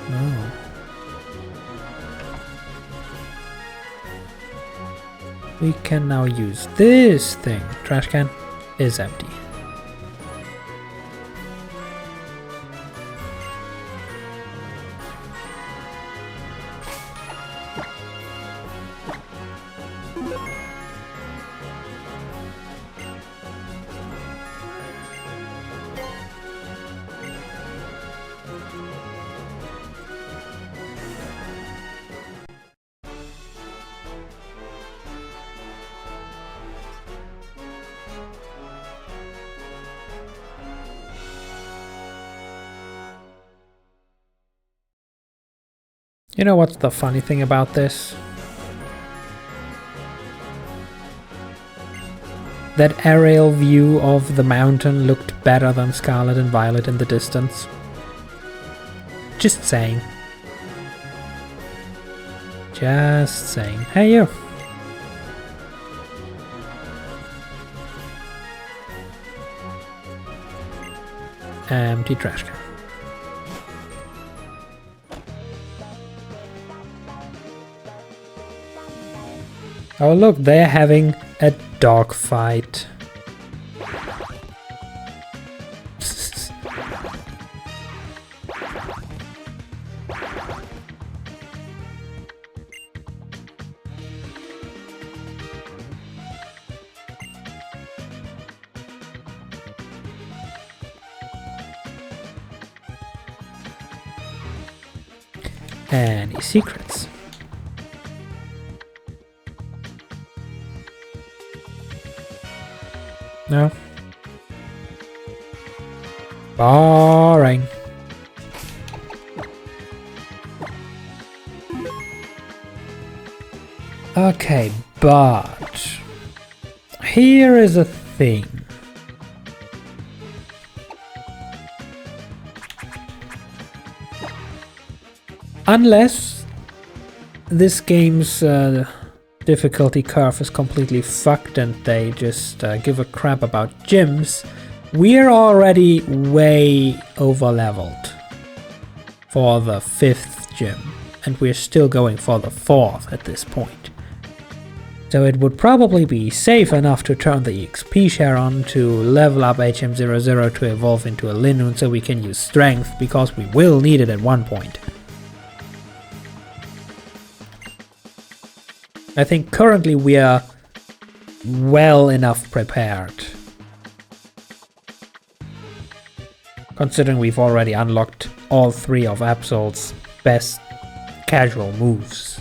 We can now use this thing. Trash can is empty. You know what's the funny thing about this? That aerial view of the mountain looked better than Scarlet and Violet in the distance. Just saying. Just saying. Hey you! Empty trash can. Oh look, they're having a dogfight. Any secrets? No. Boring. Okay, but here is a thing. Unless this game's difficulty curve is completely fucked and they just give a crap about gyms, we're already way over leveled for the 5th gym, and we're still going for the 4th at this point. So it would probably be safe enough to turn the XP share on to level up HM00 to evolve into a Linoon so we can use strength, because we will need it at one point. I think currently we are well enough prepared, considering we've already unlocked all 3 of Absol's best casual moves.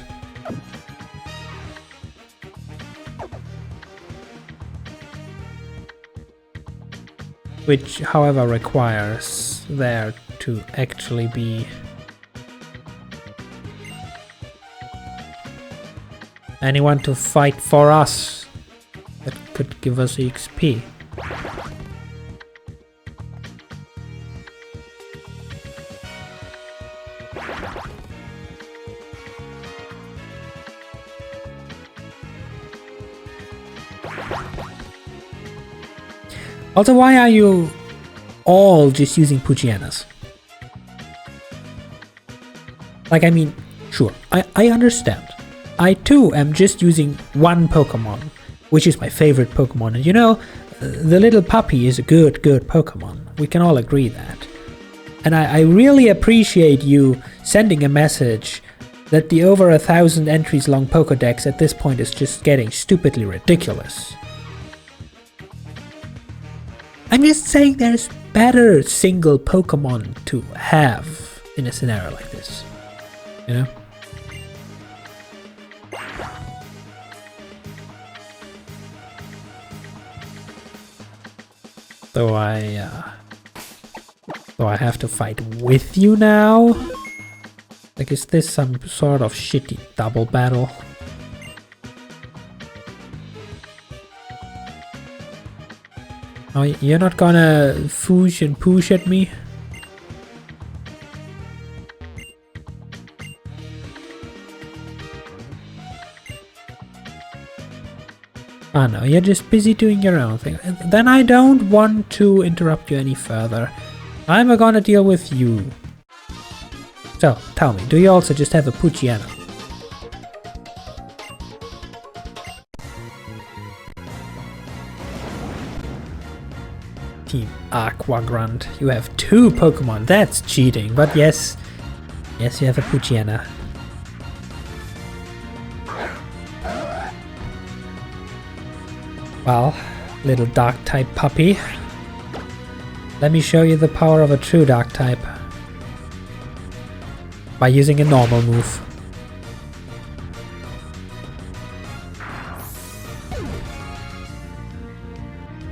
Which, however, requires there to actually be anyone to fight for us that could give us XP. Also, why are you all just using Puchianas? Like, I mean, sure, I understand. I too am just using one Pokemon, which is my favorite Pokemon, and you know, the little puppy is a good Pokemon. We can all agree that. And I really appreciate you sending a message that the over 1,000 entries long Pokédex at this point is just getting stupidly ridiculous. I'm just saying there's better single Pokemon to have in a scenario like this, you know? So I have to fight with you now? Like, is this some sort of shitty double battle? Oh, you're not gonna foosh and poosh at me? Oh no, you're just busy doing your own thing. Then I don't want to interrupt you any further. I'm gonna deal with you. So, tell me, do you also just have a Puchiana? Team Aquagrunt, you have 2 Pokemon, that's cheating, but yes, you have a Puchiana. Well, little dark type puppy, let me show you the power of a true dark type by using a normal move.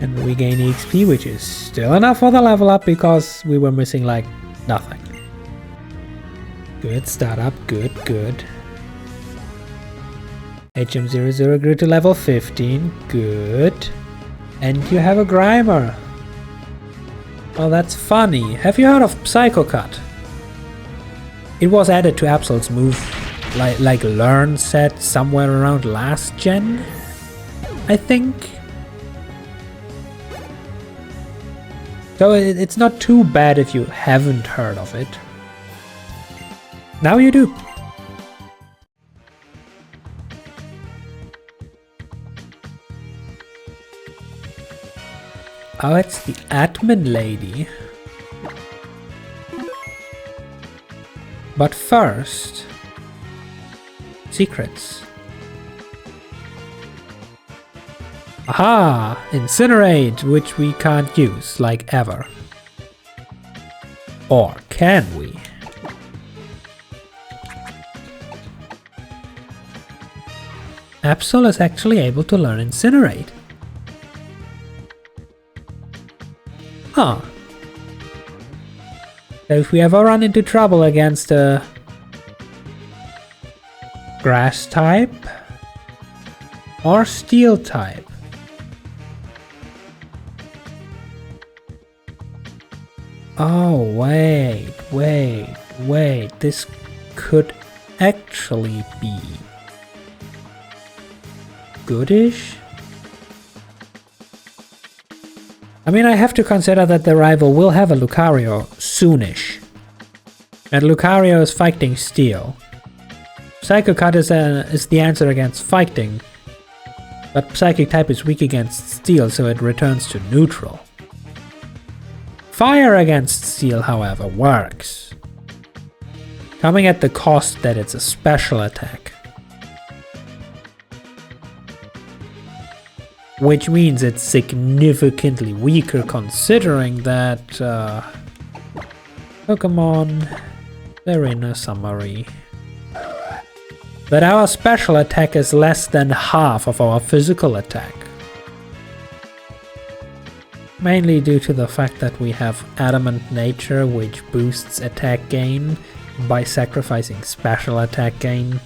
And we gain XP, which is still enough for the level up because we were missing like nothing. Good startup, good, good. HM00 grew to level 15, good. And you have a Grimer. Oh, that's funny. Have you heard of Psycho Cut? It was added to Absol's move, like Learn set somewhere around last gen, I think. So it's not too bad if you haven't heard of it. Now you do. Oh, it's the admin lady. But first, secrets. Aha! Incinerate, which we can't use, like ever. Or can we? Absol is actually able to learn Incinerate. Huh. So if we ever run into trouble against a grass type or steel type, oh wait, this could actually be goodish? I mean, I have to consider that the rival will have a Lucario soonish. And Lucario is fighting steel. Psycho Cut is the answer against fighting, but Psychic type is weak against steel, so it returns to neutral. Fire against steel, however, works, coming at the cost that it's a special attack. Which means it's significantly weaker considering that Pokemon, they're in a summary. That our special attack is less than half of our physical attack. Mainly due to the fact that we have Adamant Nature, which boosts attack gain by sacrificing special attack gain.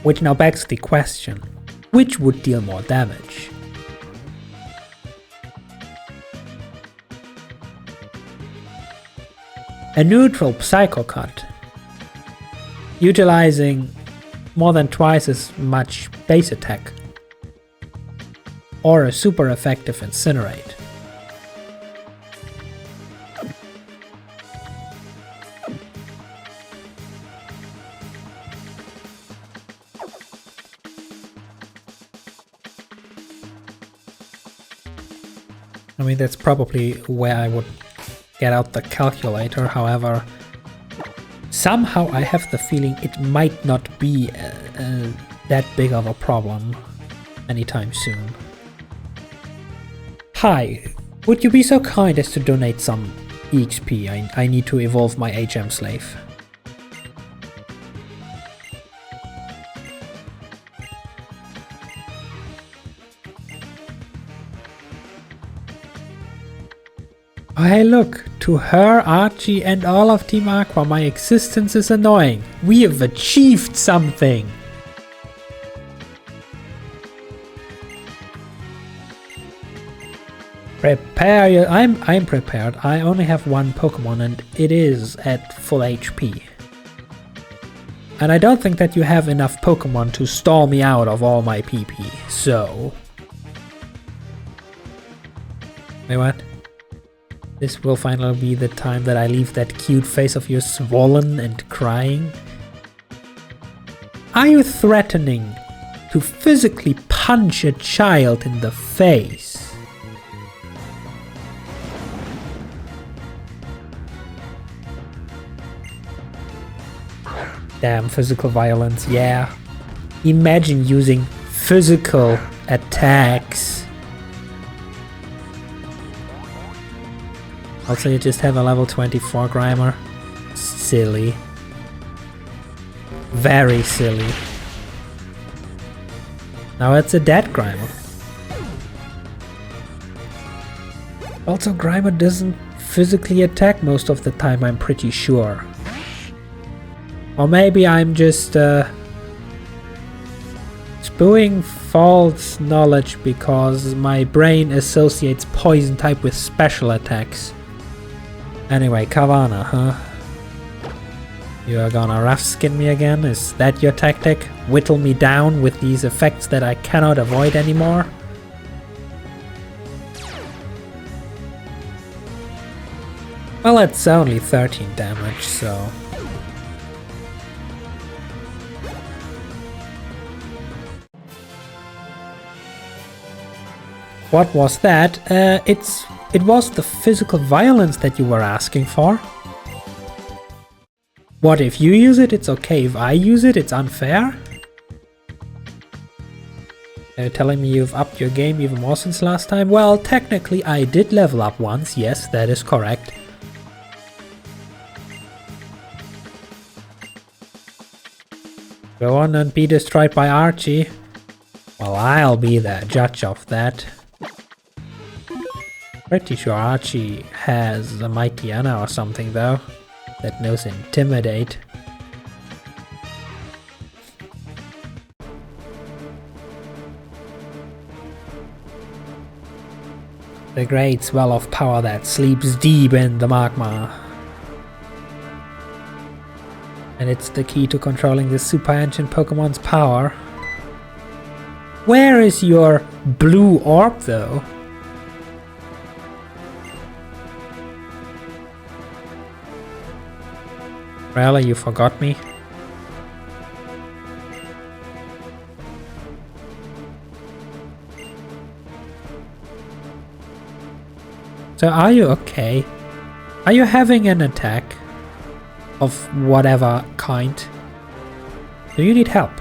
Which now begs the question, which would deal more damage? A neutral Psycho Cut, utilizing more than twice as much base attack, or a super effective Incinerate. I mean, that's probably where I would get out the calculator, however, somehow I have the feeling it might not be that big of a problem anytime soon. Hi, would you be so kind as to donate some EXP? I need to evolve my HM slave. Oh hey look, to her, Archie and all of Team Aqua, my existence is annoying. We have achieved something! Prepare you. I'm prepared. I only have one Pokemon and it is at full HP. And I don't think that you have enough Pokemon to stall me out of all my PP, so... Wait, what? This will finally be the time that I leave that cute face of yours swollen and crying. Are you threatening to physically punch a child in the face? Damn, physical violence, yeah. Imagine using physical attacks. Also, you just have a level 24 Grimer. Silly. Very silly. Now it's a dead Grimer. Also, Grimer doesn't physically attack most of the time, I'm pretty sure. Or maybe I'm just spewing false knowledge because my brain associates poison type with special attacks. Anyway, Kavana, huh? You are gonna rough skin me again? Is that your tactic? Whittle me down with these effects that I cannot avoid anymore? Well, it's only 13 damage, so... What was that? It was the physical violence that you were asking for. What, if you use it, it's okay. If I use it, it's unfair? Are you telling me you've upped your game even more since last time? Well, technically I did level up once, yes, that is correct. Go on and be destroyed by Archie. Well, I'll be the judge of that. Pretty sure Archie has a Mighty Anna or something though, that knows Intimidate. The great swell of power that sleeps deep in the magma. And it's the key to controlling the super ancient Pokemon's power. Where is your blue orb though? Really, you forgot me? So are you okay? Are you having an attack? Of whatever kind? Do you need help?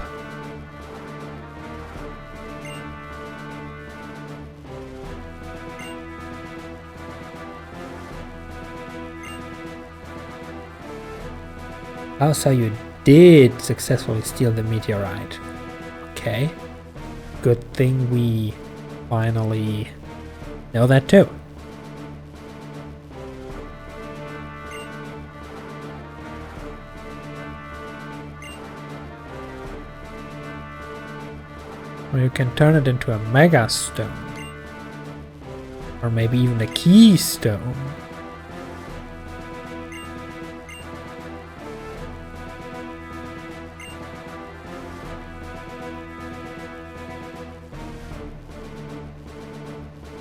Oh, so you did successfully steal the meteorite. Okay. Good thing we finally know that too. Or you can turn it into a Mega Stone. Or maybe even a Keystone.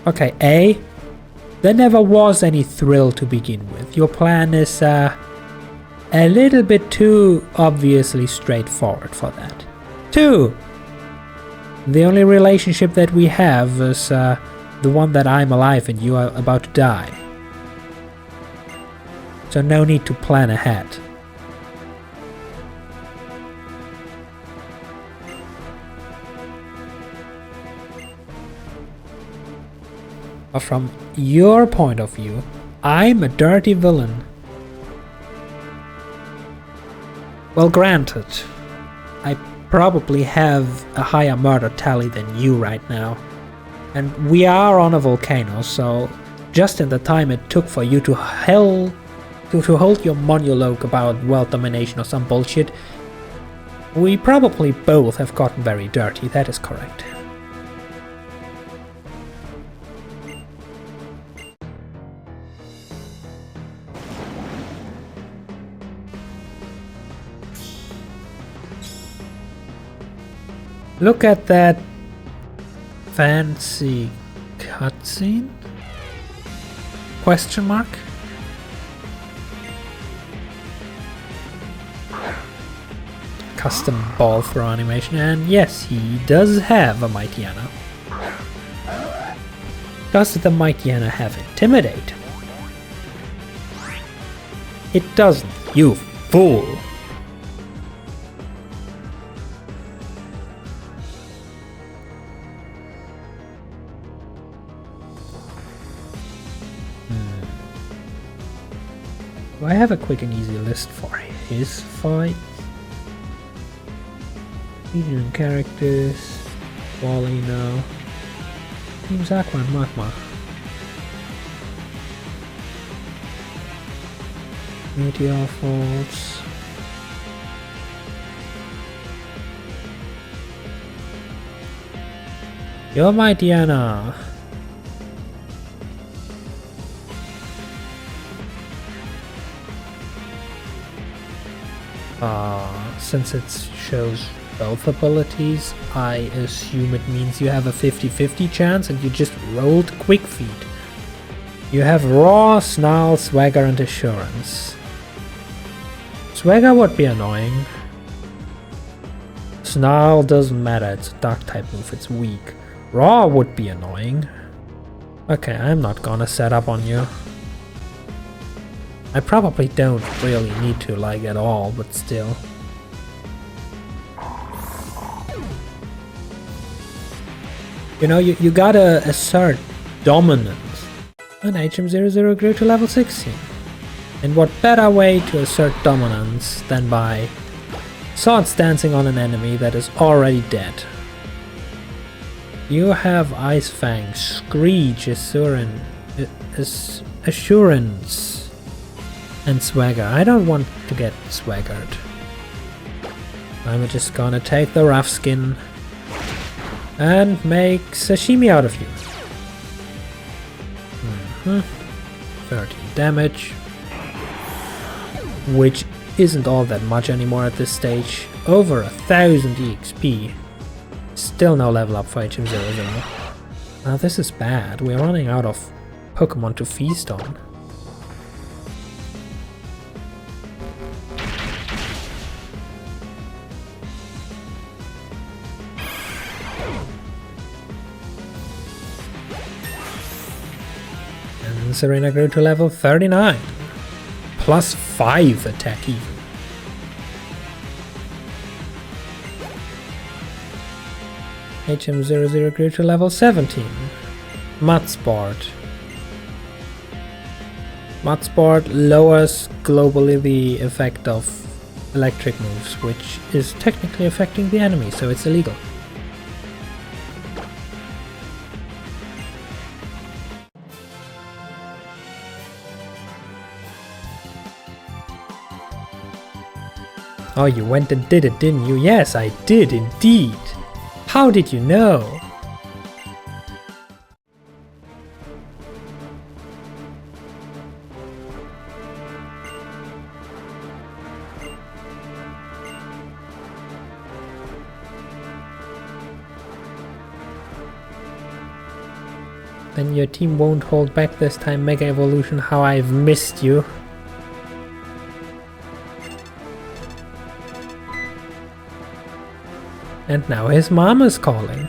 Okay, A. There never was any thrill to begin with. Your plan is a little bit too obviously straightforward for that. 2. The only relationship that we have is the one that I'm alive and you are about to die. So no need to plan ahead. But from your point of view, I'm a dirty villain. Well, granted, I probably have a higher murder tally than you right now. And we are on a volcano, so just in the time it took for you to hold your monologue about world domination or some bullshit, we probably both have gotten very dirty, that is correct. Look at that fancy cutscene? Question mark? Custom ball throw animation, and yes, he does have a Mighty Anna. Does the Mighty Anna have Intimidate? It doesn't, you fool! I have a quick and easy list for his fight. Medium characters. Wally, no. Teams Aqua and Magma. Meteor Falls. You're my Diana. Since it shows both abilities, I assume it means you have a 50-50 chance and you just rolled Quick Feet. You have Raw, Snarl, Swagger and Assurance. Swagger would be annoying. Snarl doesn't matter, it's a dark type move, it's weak. Raw would be annoying. Okay, I'm not gonna set up on you. I probably don't really need to like at all, but still. You know, you gotta assert dominance. And HM00 grew to level 16. And what better way to assert dominance than by swords dancing on an enemy that is already dead. You have Ice Fang, Screech, Assurance, and Swagger. I don't want to get swaggered. I'm just gonna take the rough skin and make sashimi out of you. 13 damage, which isn't all that much anymore at this stage. Over 1000 EXP. Still no level up for HM00. Now this is bad, we're running out of Pokemon to feast on. And Serena grew to level 39. Plus 5 attack even. HM00 grew to level 17. Mudsport. Mudsport lowers globally the effect of electric moves, which is technically affecting the enemy, so it's illegal. Oh, you went and did it, didn't you? Yes, I did indeed. How did you know? Then your team won't hold back this time, Mega Evolution. How I've missed you. And now his mom is calling.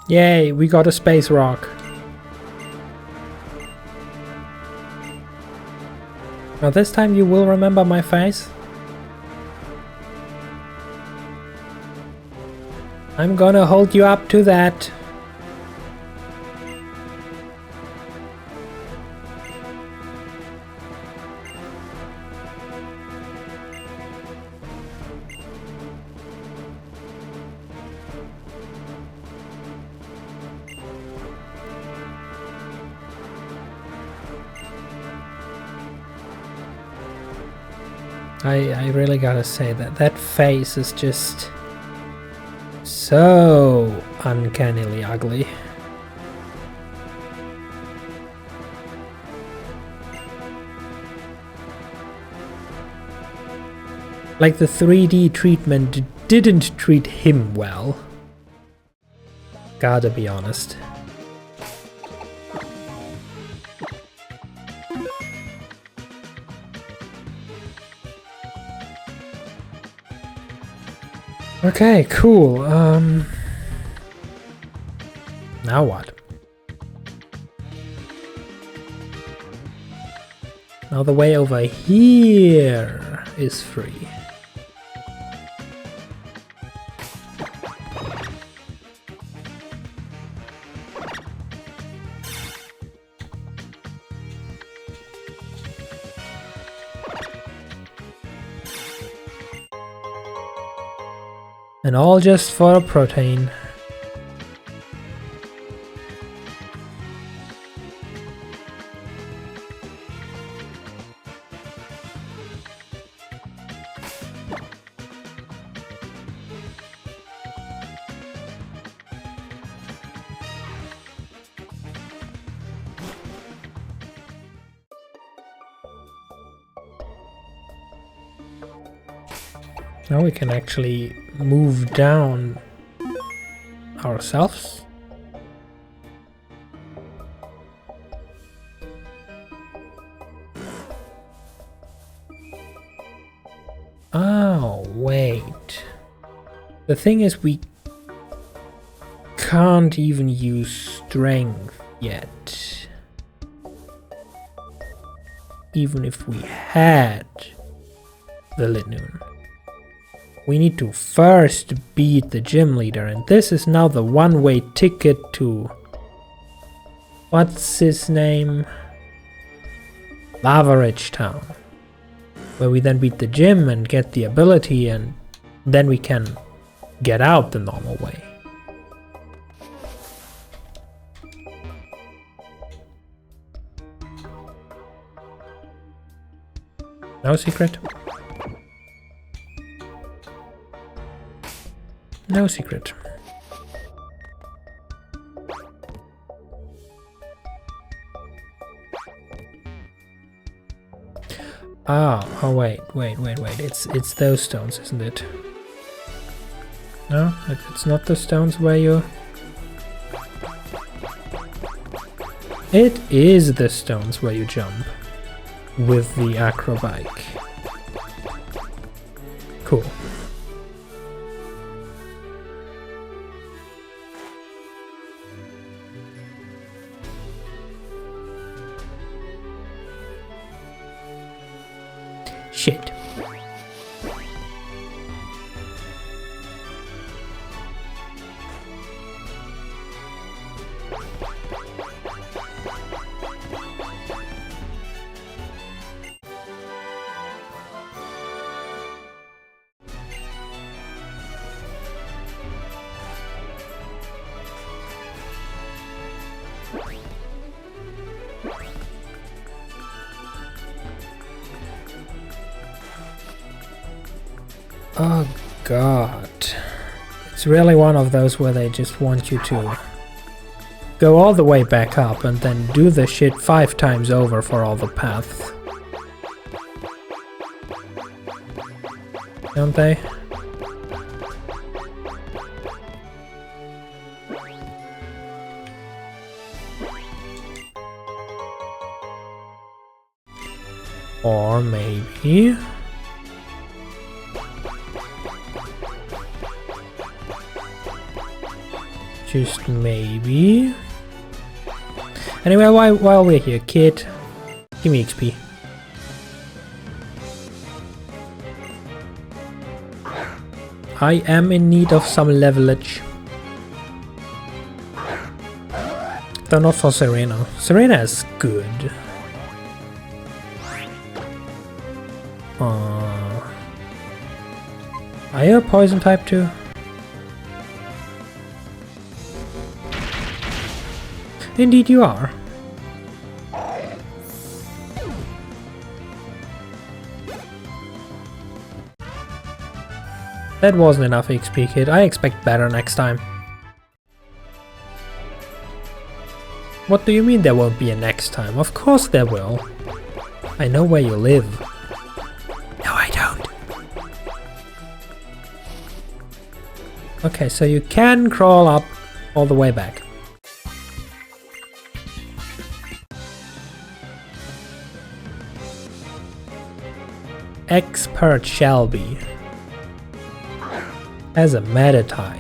Yay, we got a space rock. Now this time you will remember my face. I'm gonna hold you up to that. I really gotta say that face is just so uncannily ugly. Like the 3D treatment didn't treat him well. Gotta be honest. Okay, cool. Now what? Now the way over here is free. And all just for a protein. Now we can actually move down ourselves. Oh, wait. The thing is, we can't even use strength yet. Even if we had the Lidnoon. We need to first beat the gym leader, and this is now the one-way ticket to... what's his name? Lava Ridge Town. Where we then beat the gym and get the ability, and then we can get out the normal way. No secret? No secret. Oh wait. It's those stones, isn't it? No, it's not the stones where you... It is the stones where you jump with the acro bike. Cool. Shit. Oh god. It's really one of those where they just want you to go all the way back up and then do the shit 5 times over for all the paths. Don't they? Or maybe... just maybe... Anyway, while we're here, kid, give me XP. I am in need of some levelage. Though not for Serena. Serena is good. Are you a poison type too? Indeed you are. That wasn't enough XP, kid. I expect better next time. What do you mean there won't be a next time? Of course there will. I know where you live. No, I don't. Okay, so you can crawl up all the way back. Expert Shelby. As a metatite.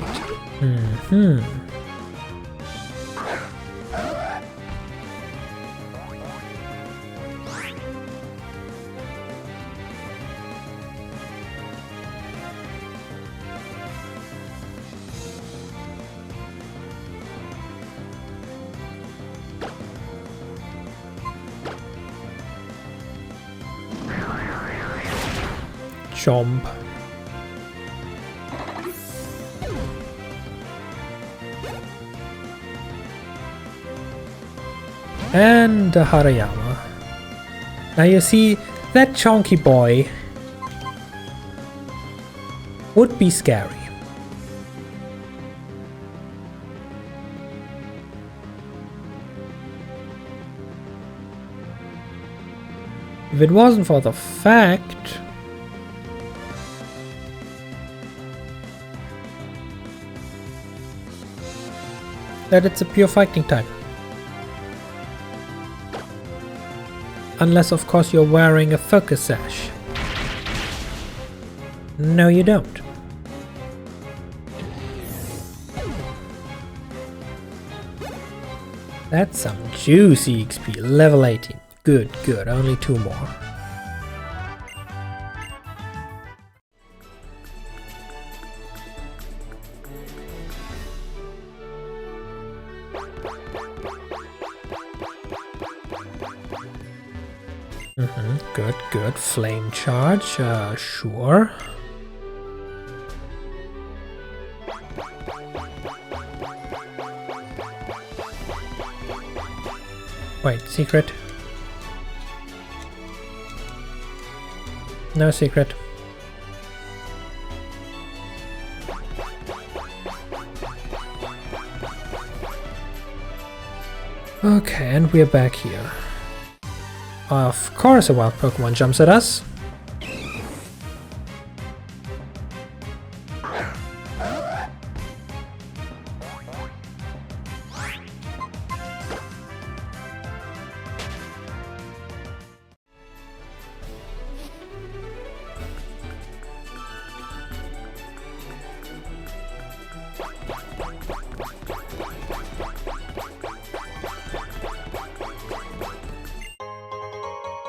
Chomp. And a Harayama. Now you see, that chunky boy would be scary. If it wasn't for the fact that it's a pure fighting type. Unless of course you're wearing a focus sash. No you don't. That's some juicy XP, level 18. Good, good, only 2 more. Good, good. Flame charge, sure. Wait, secret? No secret. Okay, and we're back here. Of course a wild Pokemon jumps at us.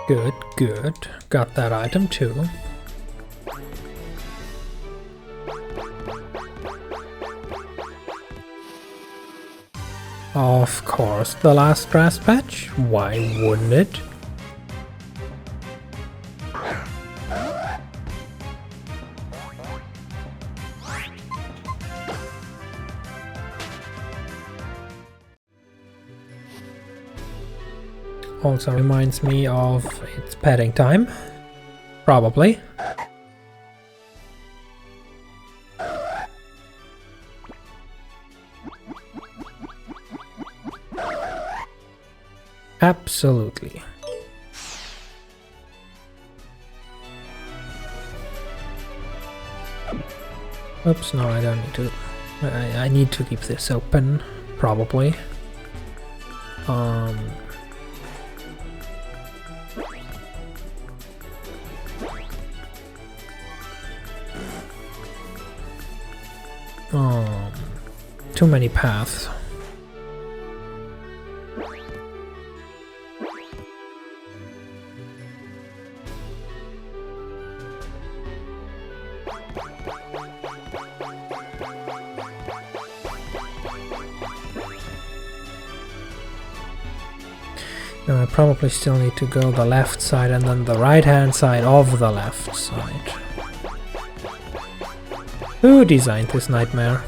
Good, good. Got that item too. Of course, the last grass patch. Why wouldn't it? Also reminds me of its petting time. Probably. Absolutely. Oops, no, I don't need to. I need to keep this open, probably. Too many paths. Now I probably still need to go the left side and then the right hand side of the left side. Who designed this nightmare?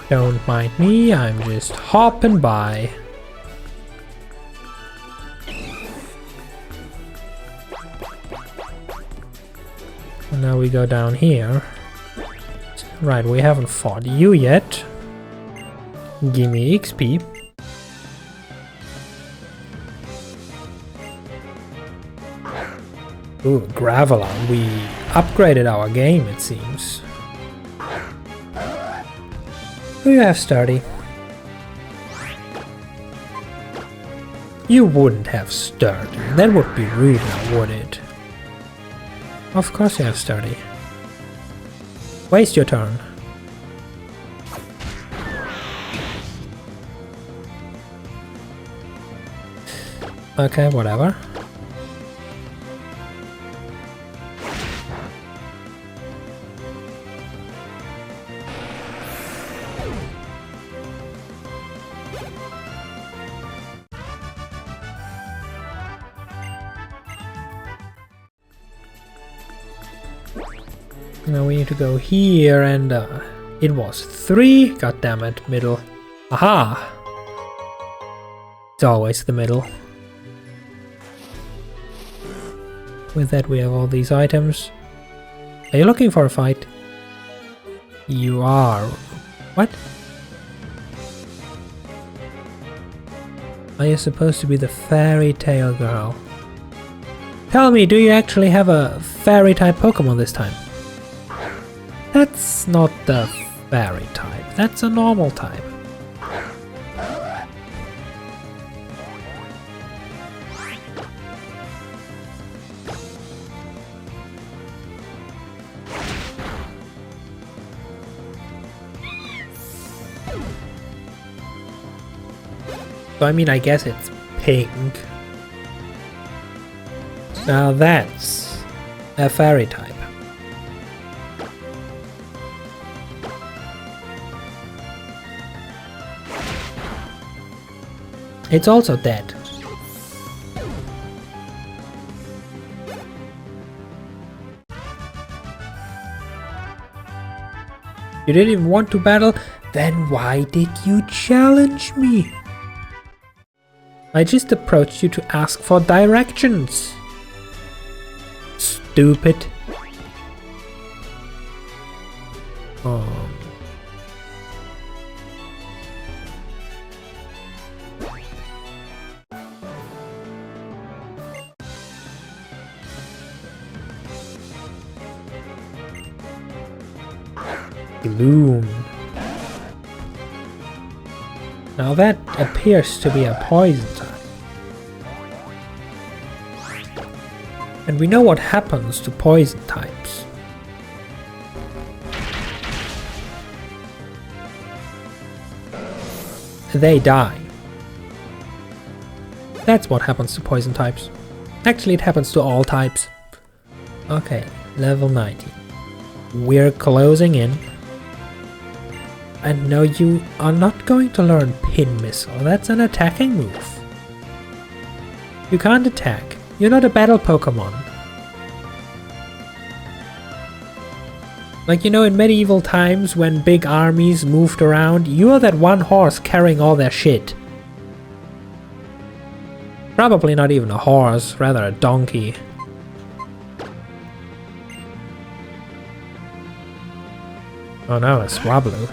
Don't mind me, I'm just hopping by. And now we go down here. Right, we haven't fought you yet. Gimme XP. Ooh, Gravelon. We upgraded our game, it seems. Who you have, Sturdy? You wouldn't have Sturdy. That would be rude now, would it? Of course you have sturdy. Waste your turn. Okay, whatever. Now we need to go here and it was 3. God damn it, middle. Aha! It's always the middle. With that we have all these items. Are you looking for a fight? You are. What? Are you supposed to be the fairy tale girl? Tell me, do you actually have a fairy type Pokemon this time? That's not the fairy type, that's a normal type. So I mean, I guess it's pink. Now that's a fairy type. It's also dead. You didn't even want to battle? Then why did you challenge me? I just approached you to ask for directions. Stupid. Gloom. Now that appears to be a poison type. And we know what happens to poison types. They die. That's what happens to poison types. Actually, it happens to all types. Okay, level 19. We're closing in. And no, you are not going to learn Pin Missile. That's an attacking move. You can't attack. You're not a battle Pokemon. Like, you know, in medieval times when big armies moved around, you are that one horse carrying all their shit. Probably not even a horse, rather a donkey. Oh no, a Swablu.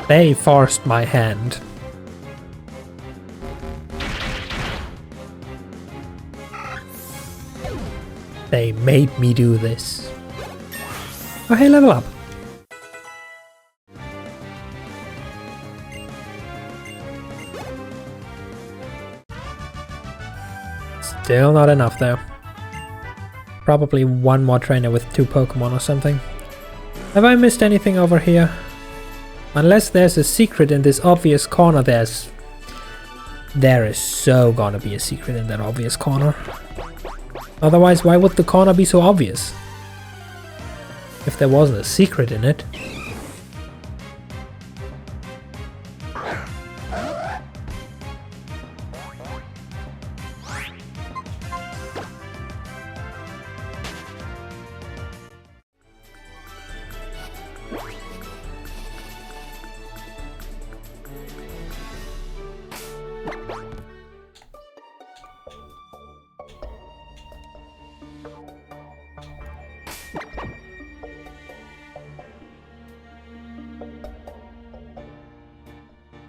They forced my hand. They made me do this. Oh hey, level up. Still not enough though. Probably one more trainer with 2 Pokemon or something. Have I missed anything over here? Unless there's a secret in this obvious corner, there is so gonna be a secret in that obvious corner. Otherwise, why would the corner be so obvious? If there wasn't a secret in it.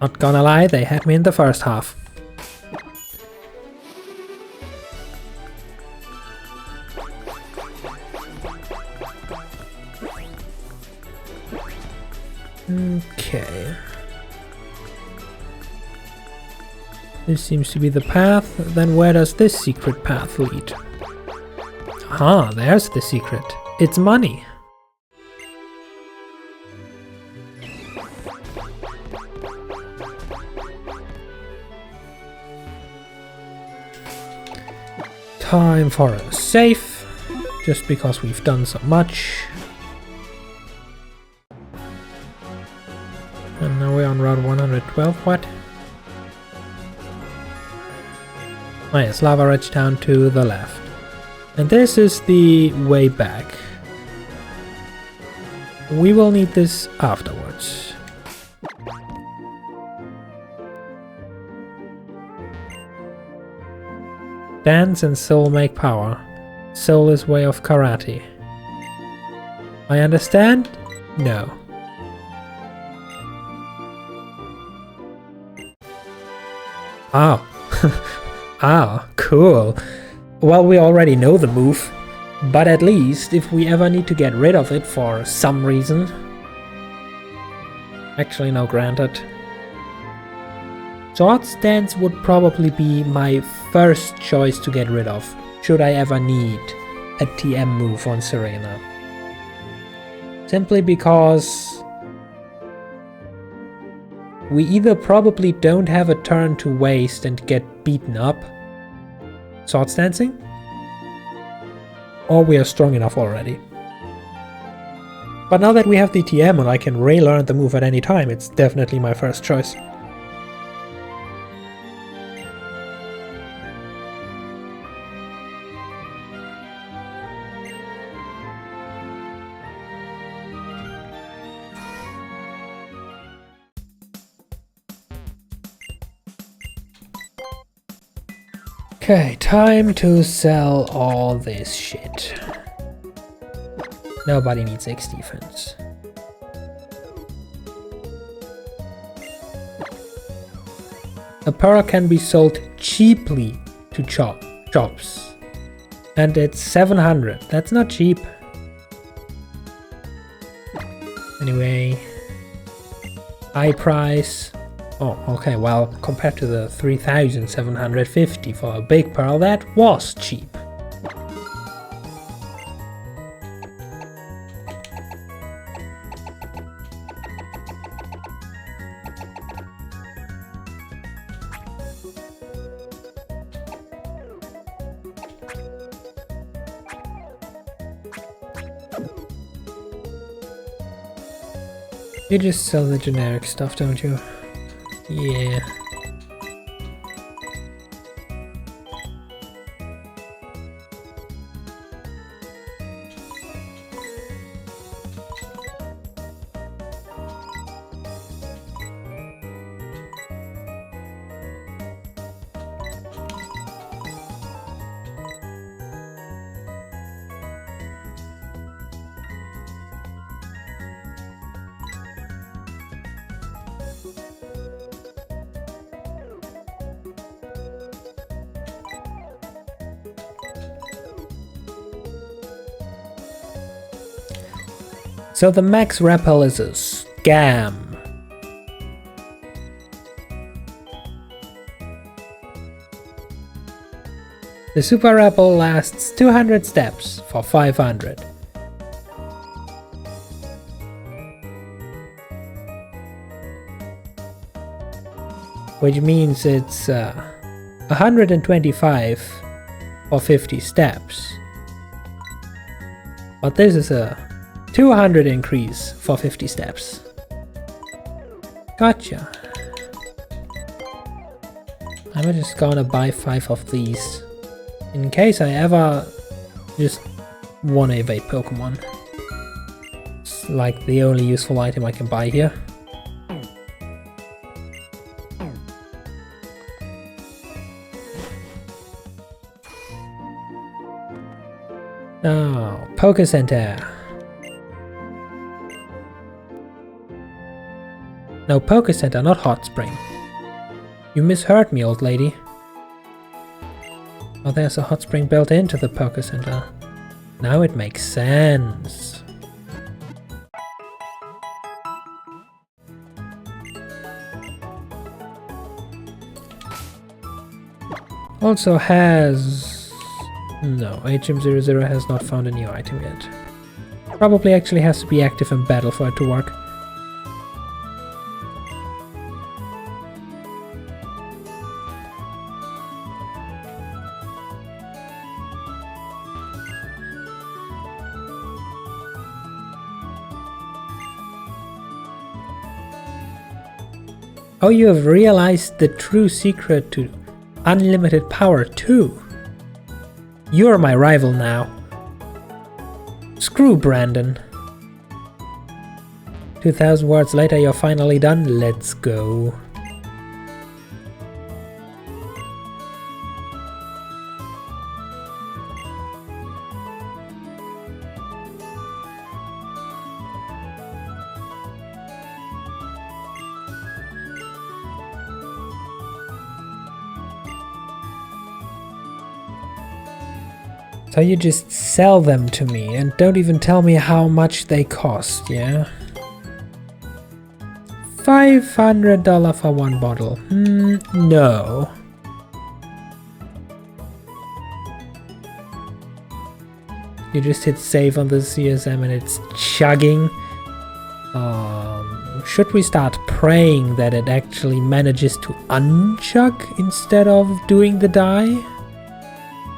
Not gonna lie, they had me in the first half. Okay. This seems to be the path. Then where does this secret path lead? Ah, there's the secret. It's money. Time for a save, just because we've done so much. And now we're on route 112, what? Oh yes, Lava Ridge Town to the left. And this is the way back. We will need this afterwards. Dance and soul make power. Soul is way of karate. I understand? No. Oh. Ah, cool. Well, we already know the move, but at least if we ever need to get rid of it for some reason... Actually, no, granted. Sword Stance would probably be my first choice to get rid of, should I ever need a TM move on Serena. Simply because we either probably don't have a turn to waste and get beaten up, Sword Stancing, or we are strong enough already. But now that we have the TM and I can relearn the move at any time, it's definitely my first choice. Okay, time to sell all this shit. Nobody needs X defense. A pearl can be sold cheaply to shops. And it's 700. That's not cheap. Anyway, high price. Oh, okay, well, compared to the 3,750 for a big pearl, that was cheap. You just sell the generic stuff, don't you? Yeah. So the max rappel is a scam. The super rappel lasts 200 steps for 500. Which means it's 125 for 50 steps. But this is a 200 increase for 50 steps. Gotcha. I'm just gonna buy 5 of these in case I ever just want to evade Pokemon. It's like the only useful item I can buy here. Oh, Poke Center. No, Poke Center, not Hot Spring. You misheard me, old lady. Oh, there's a hot spring built into the Poke Center. Now it makes sense. Also has... No, HM00 has not found a new item yet. Probably actually has to be active in battle for it to work. Oh, you have realized the true secret to unlimited power too. You're my rival now. Screw Brandon. 2000 words later, you're finally done. Let's go. So you just sell them to me and don't even tell me how much they cost, yeah? $500 for one bottle. No. You just hit save on the CSM and it's chugging. Should we start praying that it actually manages to unchug instead of doing the die?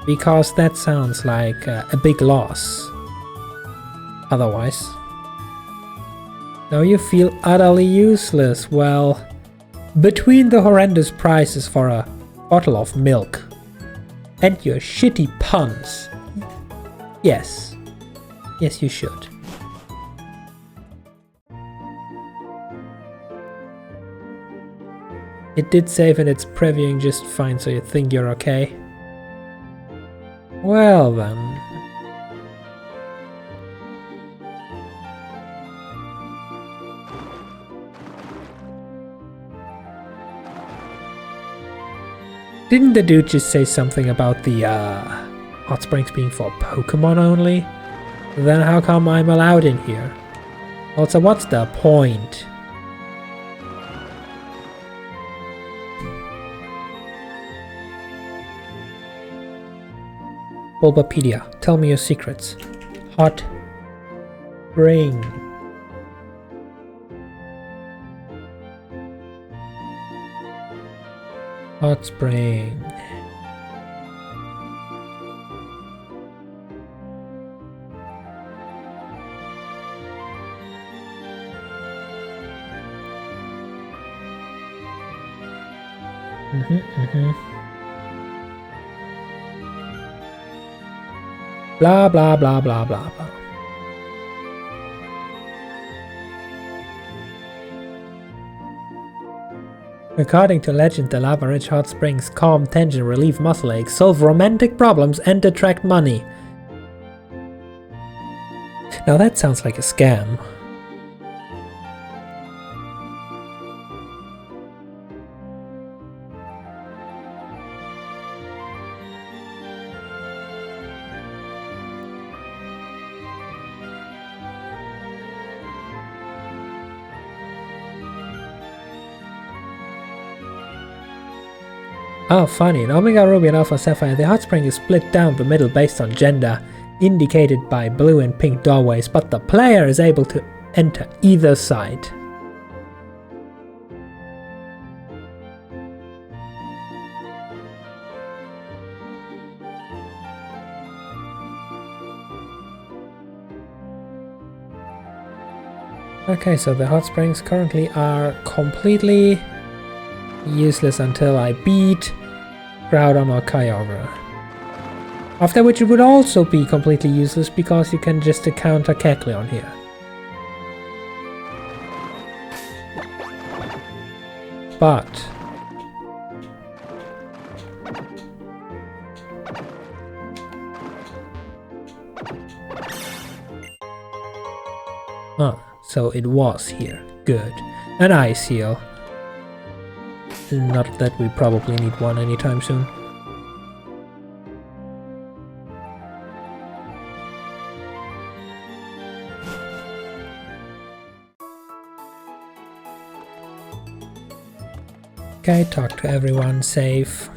Because that sounds like a big loss. Otherwise. Now you feel utterly useless. Well, between the horrendous prices for a bottle of milk and your shitty puns, yes. Yes, you should. It did save and it's previewing just fine, so you think you're okay? Well then. Didn't the dude just say something about the hot springs being for Pokemon only? Then how come I'm allowed in here? Also, what's the point? Bulbapedia, tell me your secrets. Hot spring. Hot spring. Blah blah blah blah blah blah. According to legend, the lava-rich hot springs calm tension, relieve muscle aches, solve romantic problems, and attract money. Now that sounds like a scam. Oh, funny, in Omega Ruby and Alpha Sapphire, the hot spring is split down the middle based on gender, indicated by blue and pink doorways, but the player is able to enter either side. Okay, so the hot springs currently are completely useless until I beat Groudon or Kyogre. After which it would also be completely useless because you can just counter Kecleon here. But so it was here. Good. An Ice Heal. Not that we probably need one anytime soon. Okay, talk to everyone, save.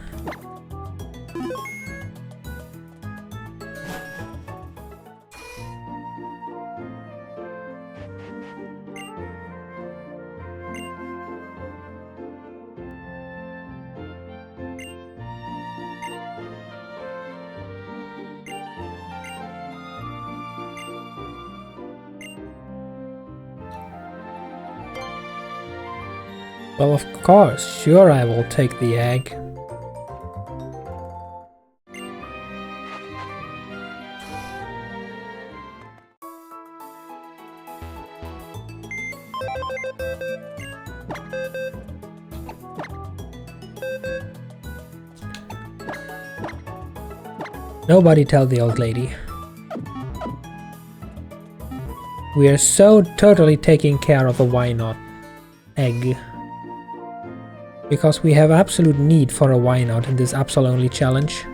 Well, of course, sure I will take the egg. Nobody tell the old lady. We are so totally taking care of the why not egg. Because we have absolute need for a why not in this Absol only challenge.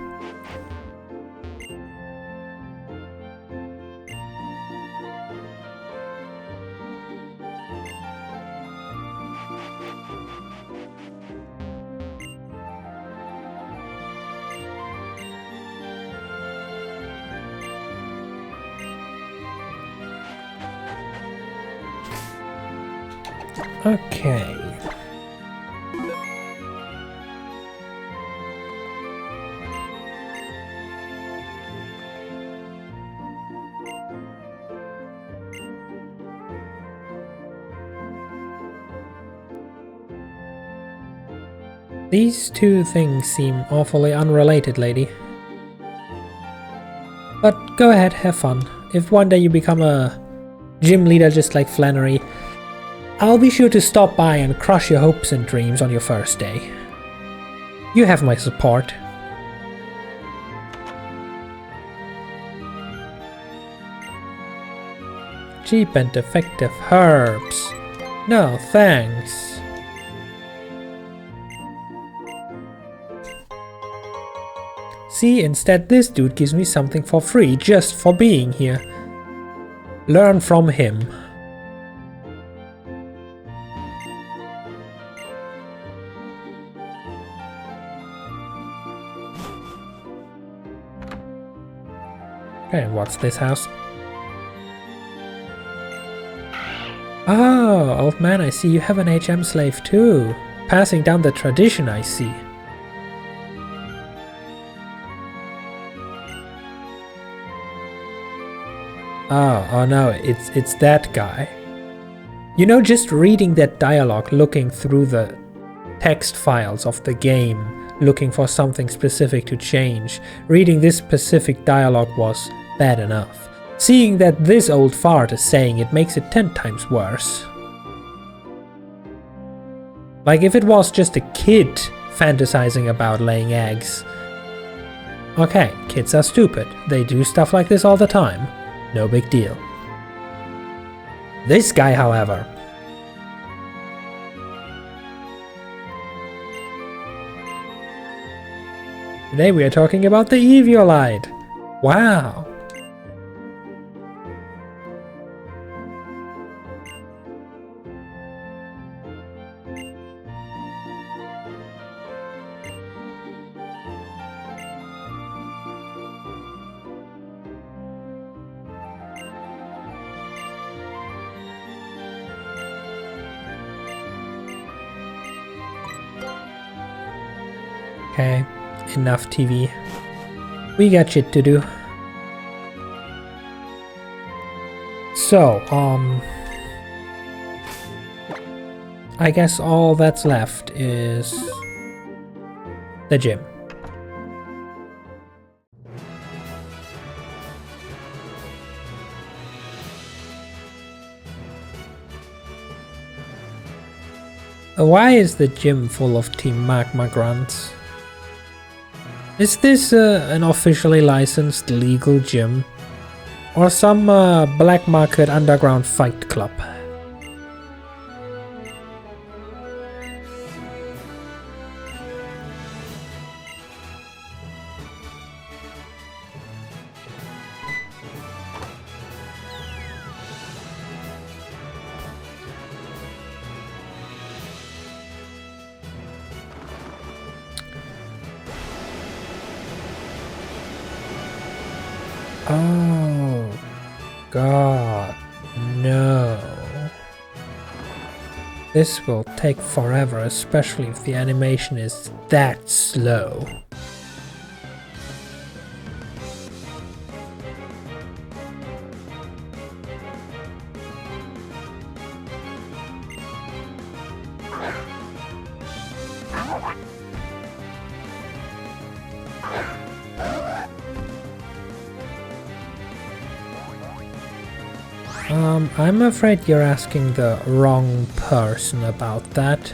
Okay. These two things seem awfully unrelated, lady. But go ahead, have fun. If one day you become a gym leader just like Flannery, I'll be sure to stop by and crush your hopes and dreams on your first day. You have my support. Cheap and effective herbs. No, thanks. See, instead this dude gives me something for free just for being here. Learn from him. Okay, what's this house? Oh, old man, I see you have an HM slave too. Passing down the tradition, I see. Oh no, it's that guy. You know, just reading that dialogue, looking through the text files of the game, looking for something specific to change, reading this specific dialogue was bad enough. Seeing that this old fart is saying it makes it 10 times worse. Like if it was just a kid fantasizing about laying eggs. Okay, kids are stupid. They do stuff like this all the time. No big deal. This guy, however. Today we are talking about the Eviolite. Wow. Okay, enough TV. We got shit to do. So, I guess all that's left is the gym. Why is the gym full of Team Magma grunts? Is this an officially licensed legal gym? Or some black market underground fight club? Oh, God, no. This will take forever, especially if the animation is that slow. I'm afraid you're asking the wrong person about that.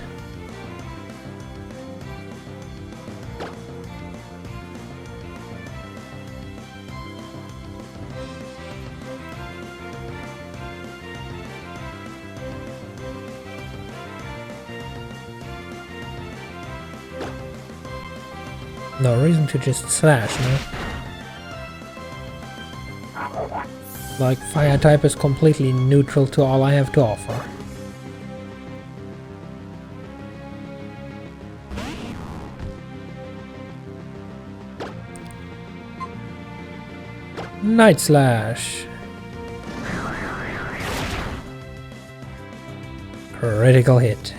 No reason to just slash, no? Like, fire type is completely neutral to all I have to offer. Night slash. Critical hit.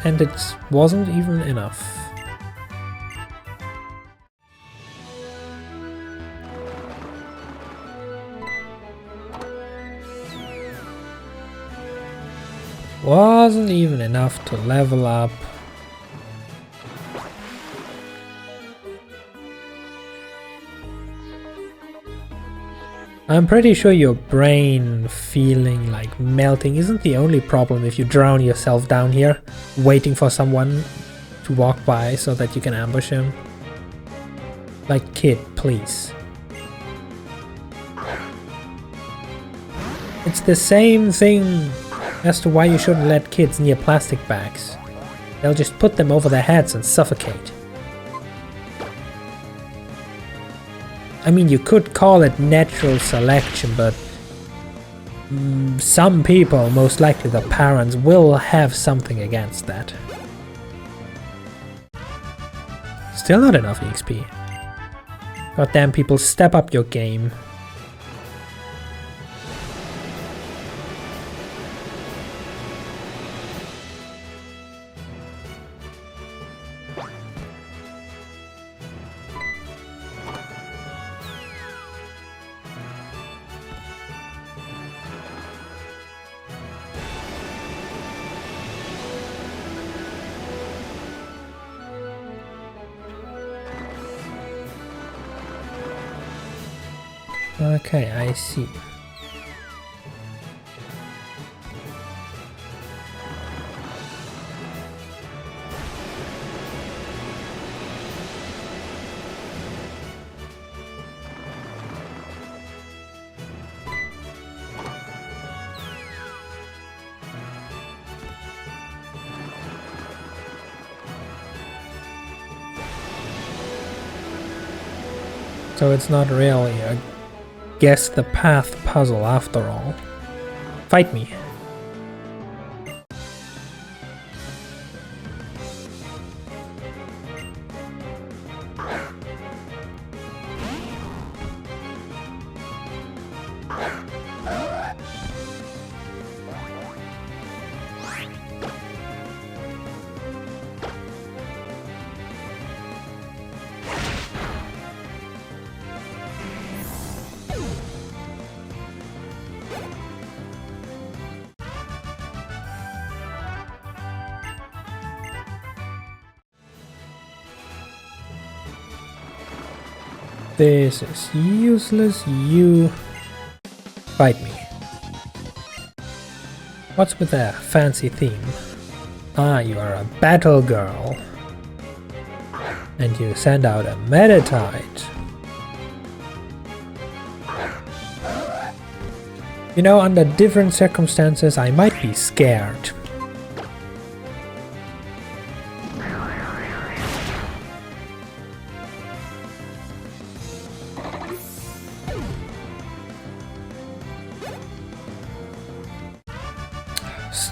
And it wasn't even enough. Wasn't even enough to level up. I'm pretty sure your brain feeling like melting isn't the only problem if you drown yourself down here, waiting for someone to walk by so that you can ambush him. Like, kid, please. It's the same thing as to why you shouldn't let kids near plastic bags. They'll just put them over their heads and suffocate. I mean, you could call it natural selection, but some people, most likely the parents, will have something against that. Still not enough EXP. Goddamn people, step up your game. Okay, I see. So it's not really a guess the path puzzle after all. Fight me. This is useless, you fight me. What's with that fancy theme? Ah, you are a battle girl. And you send out a Meditite. You know, under different circumstances I might be scared.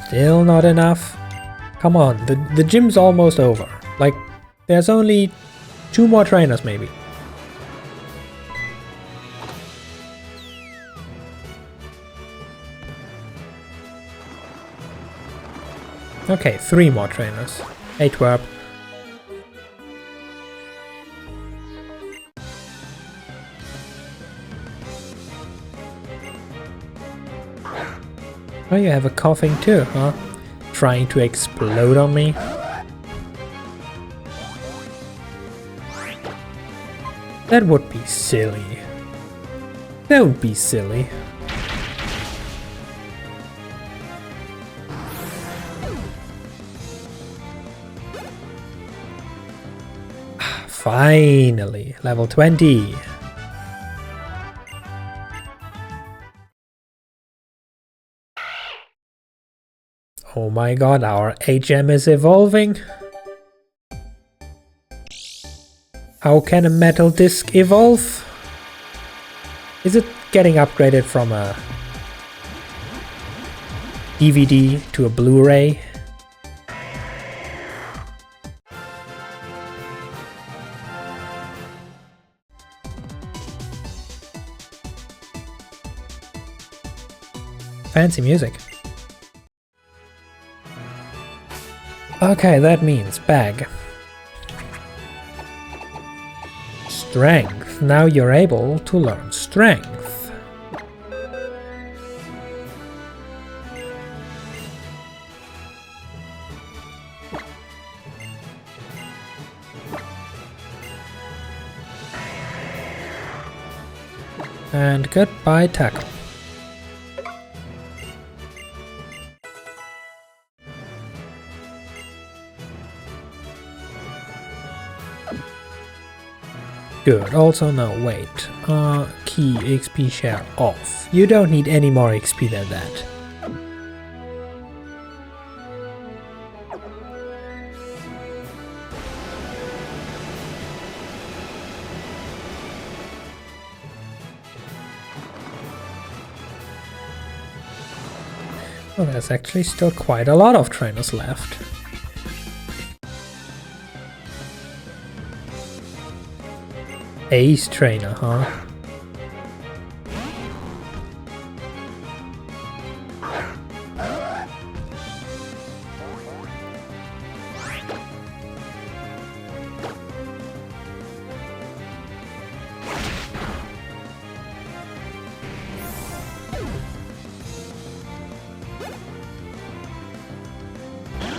Still not enough? Come on, the gym's almost over. Like, there's only 2 more trainers maybe. Okay, 3 more trainers. Hey twerp. Oh, you have a coughing too, huh? Trying to explode on me? That would be silly. Don't be silly. Finally, level 20. Oh my god, our HM is evolving. How can a metal disc evolve? Is it getting upgraded from a DVD to a Blu-ray? Fancy music. Okay, that means bag. Strength. Now you're able to learn strength. And goodbye, tackle. Good. Also, no, wait. Key XP share off. You don't need any more XP than that. Well, there's actually still quite a lot of trainers left. Ace trainer, huh?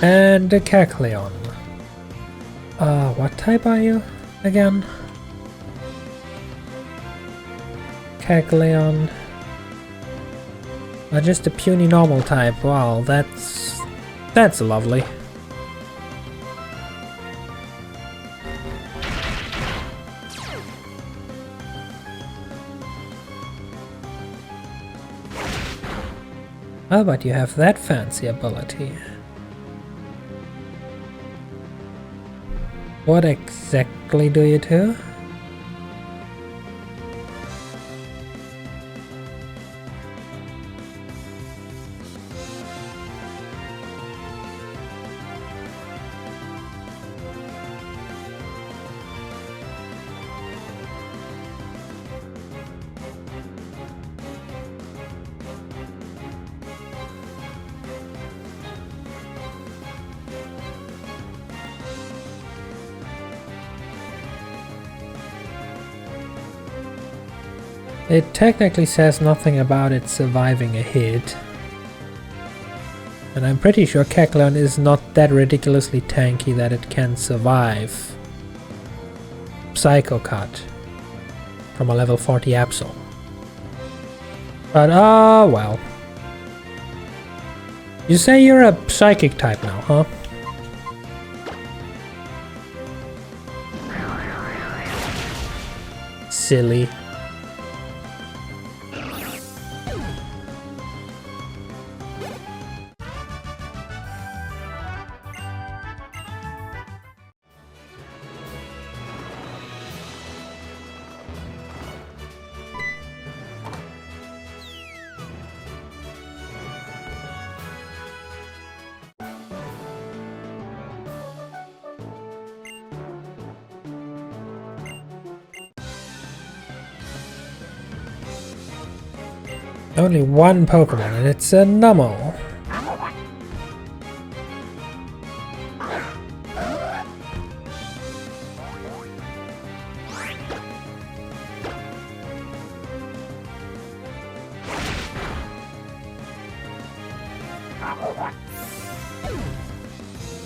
And the Kecleon. What type are you again? Kecleon. Just a puny normal type. Wow, that's lovely. Oh, but you have that fancy ability. What exactly do you do? It technically says nothing about it surviving a hit. And I'm pretty sure Kecleon is not that ridiculously tanky that it can survive Psycho Cut from a level 40 Absol. But well. You say you're a psychic type now, huh? Silly. Only one Pokemon, and it's a Nummo.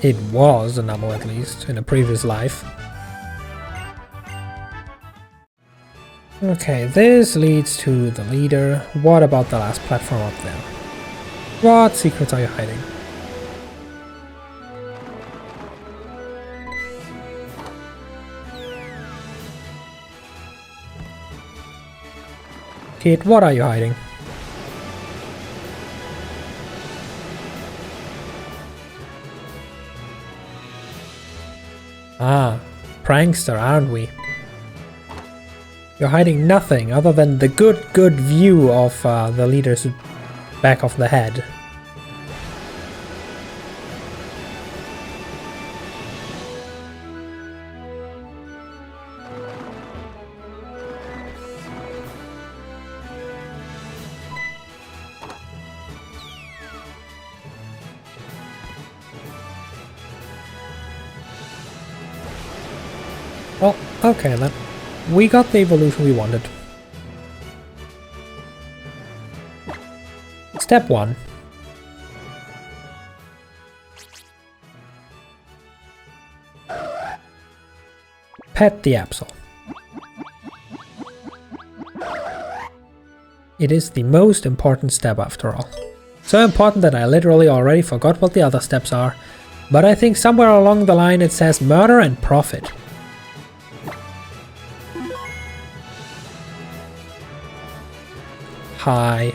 It was a Nummo, at least, in a previous life. Okay, this leads to the leader. What about the last platform up there? What secrets are you hiding? Kid, what are you hiding? Ah, prankster, aren't we? You're hiding nothing other than the good view of the leader's back of the head. Well, okay then. We got the evolution we wanted. Step 1. Pet the Absol. It is the most important step after all. So important that I literally already forgot what the other steps are, but I think somewhere along the line it says murder and profit. Hi.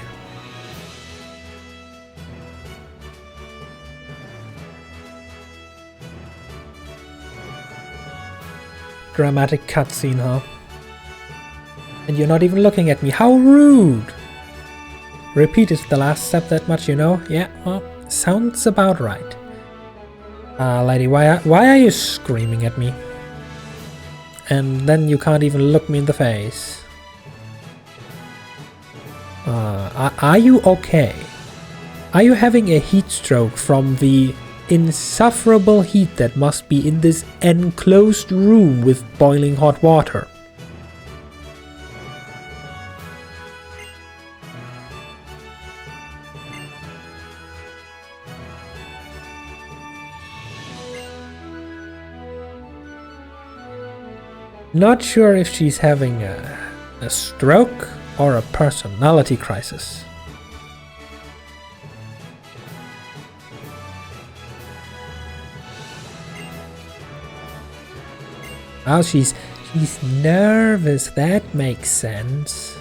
Dramatic cutscene, huh? And you're not even looking at me. How rude! Repeat is the last step, that much you know? Yeah, well, sounds about right. Lady, why are you screaming at me? And then you can't even look me in the face. Are you okay? Are you having a heat stroke from the insufferable heat that must be in this enclosed room with boiling hot water? Not sure if she's having a stroke or a personality crisis. Oh, she's nervous, that makes sense.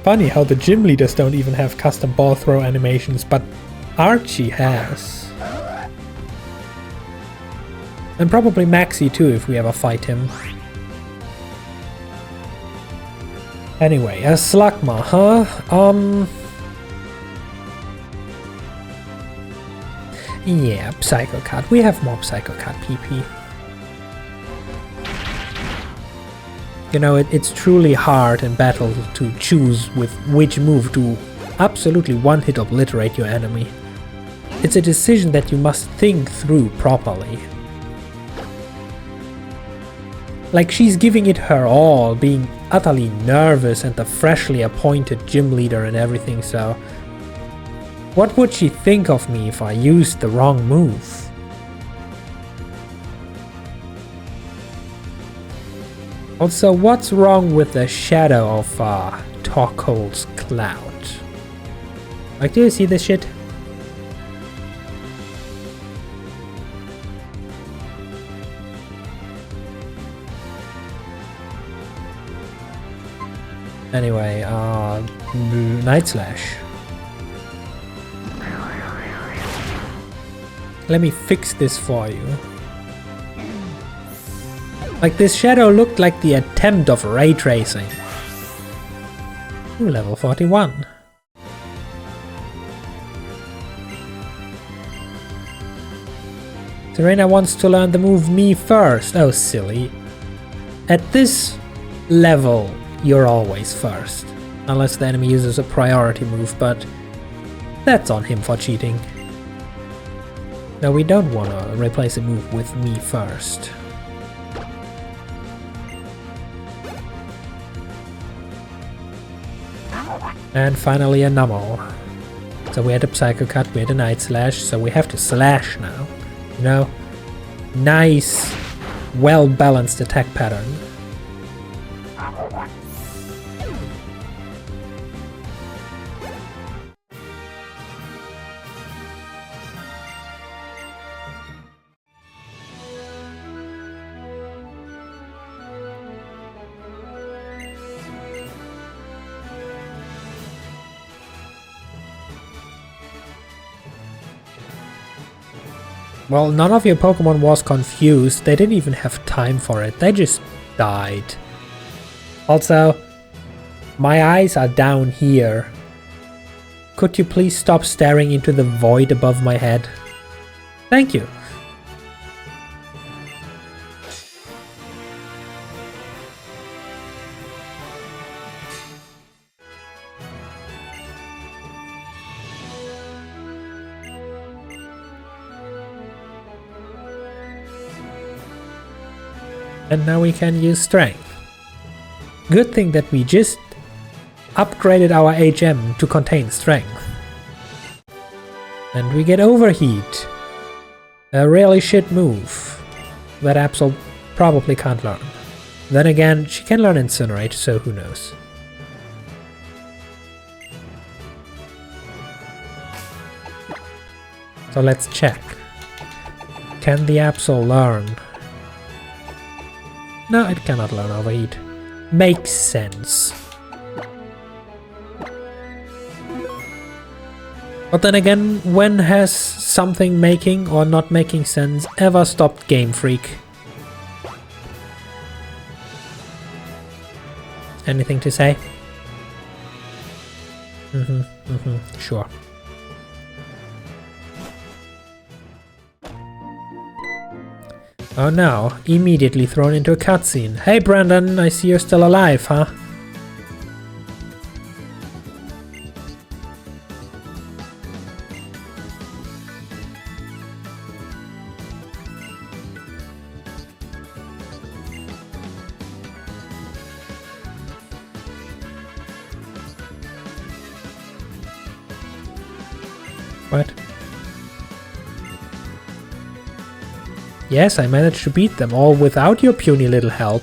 Funny how the gym leaders don't even have custom ball throw animations, but Archie has. And probably Maxi too, if we ever fight him. Anyway, a Slugma, huh? Yeah, Psycho Cut. We have more Psycho Cut PP. You know, it's truly hard in battle to choose with which move to absolutely one-hit obliterate your enemy. It's a decision that you must think through properly. Like, she's giving it her all, being utterly nervous and the freshly appointed gym leader and everything, so what would she think of me if I used the wrong move? Also, what's wrong with the shadow of Torkoal's cloud? Like, do you see this shit? Anyway, Night Slash. Let me fix this for you. Like, this shadow looked like the attempt of ray tracing. Ooh, level 41. Serena wants to learn the move Me first. Oh, silly. At this level, you're always first. Unless the enemy uses a priority move, but that's on him for cheating. No, we don't want to replace a move with me first. And finally a normal. So we had a Psycho Cut, we had a Night Slash, so we have to slash now. You know? Nice, well-balanced attack pattern. Well, none of your Pokemon was confused. They didn't even have time for it. They just died. Also, my eyes are down here. Could you please stop staring into the void above my head? Thank you. And now we can use Strength. Good thing that we just upgraded our HM to contain Strength. And we get Overheat. A really shit move that Absol probably can't learn. Then again, she can learn Incinerate, so who knows. So let's check. Can the Absol learn? No, it cannot learn Overheat. Makes sense. But then again, when has something making or not making sense ever stopped Game Freak? Anything to say? Sure. Oh no, immediately thrown into a cutscene. Hey Brandon, I see you're still alive, huh? What? Yes, I managed to beat them all without your puny little help.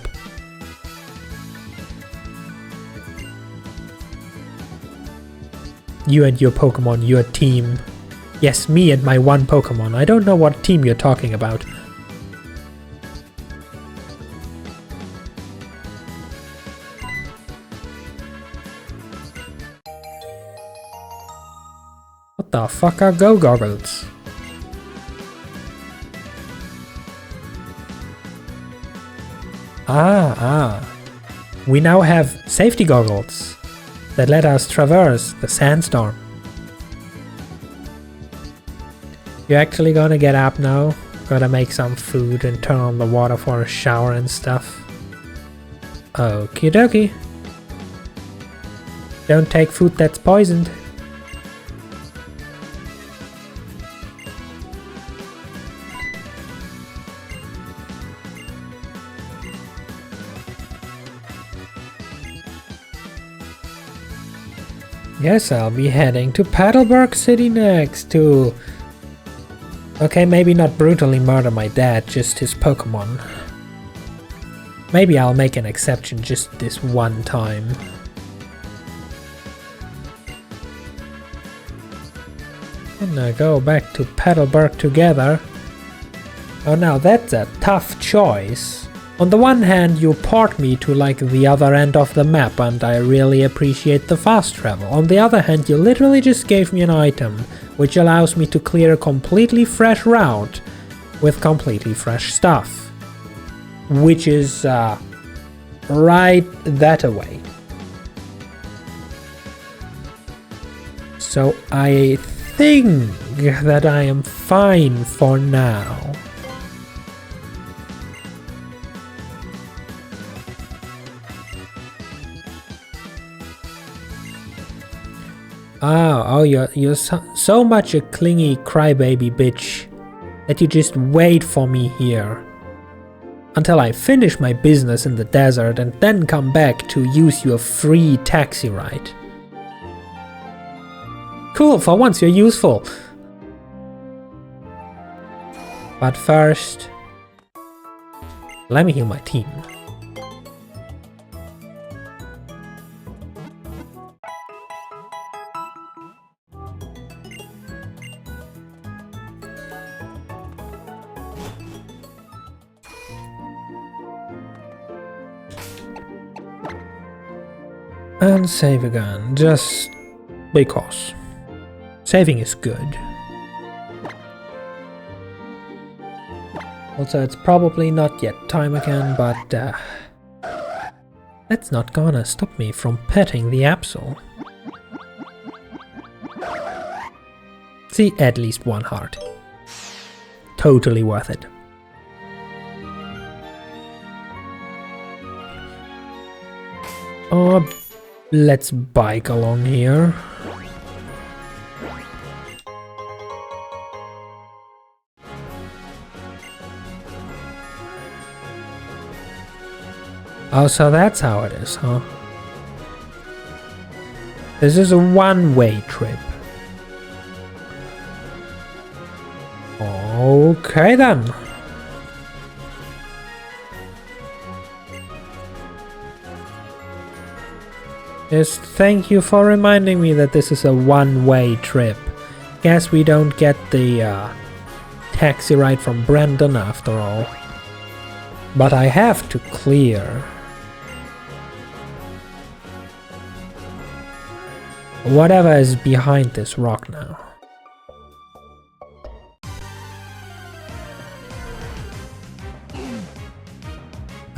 You and your Pokemon, your team. Yes, me and my one Pokemon. I don't know what team you're talking about. What the fuck are Go Goggles? We now have safety goggles that let us traverse the sandstorm. You're actually gonna get up now? Gotta make some food and turn on the water for a shower and stuff. Okie dokie. Don't take food that's poisoned. Yes, I'll be heading to Paddleburg City next to... Okay, maybe not brutally murder my dad, just his Pokemon. Maybe I'll make an exception just this one time. Gonna go back to Paddleburg together. Oh, now that's a tough choice. On the one hand, you port me to like the other end of the map and I really appreciate the fast travel. On the other hand, you literally just gave me an item, which allows me to clear a completely fresh route with completely fresh stuff. Which is right that away. So I think that I am fine for now. Oh, you're so much a clingy crybaby bitch. that you just wait for me here until I finish my business in the desert and then come back to use your free taxi ride. Cool, for once you're useful. But first, let me heal my team. And save again, just because. Saving is good. Also, it's probably not yet time again, but that's not gonna stop me from petting the Absol. See, at least one heart. Totally worth it. Let's bike along here. Oh, so that's how it is, huh? This is a one-way trip. Okay then. Yes, thank you for reminding me that this is a one-way trip. Guess we don't get the taxi ride from Brandon after all. But I have to clear whatever is behind this rock now.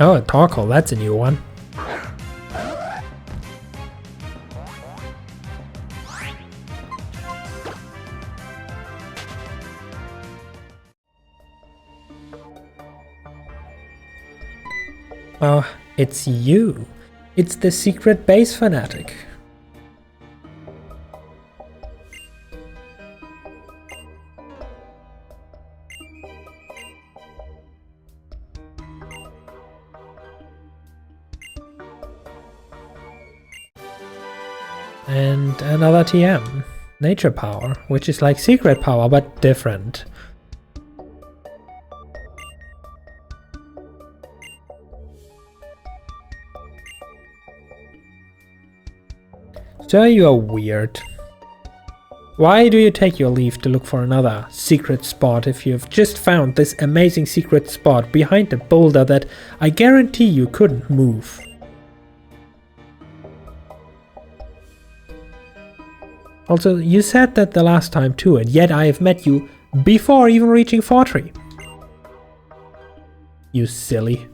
Oh, a Torkoal, that's a new one. Oh, it's you. It's the secret base fanatic. And another TM. Nature power, which is like secret power, but different. So you are weird. Why do you take your leave to look for another secret spot if you've just found this amazing secret spot behind a boulder that I guarantee you couldn't move? Also, you said that the last time too, and yet I have met you before even reaching Fortree. You silly.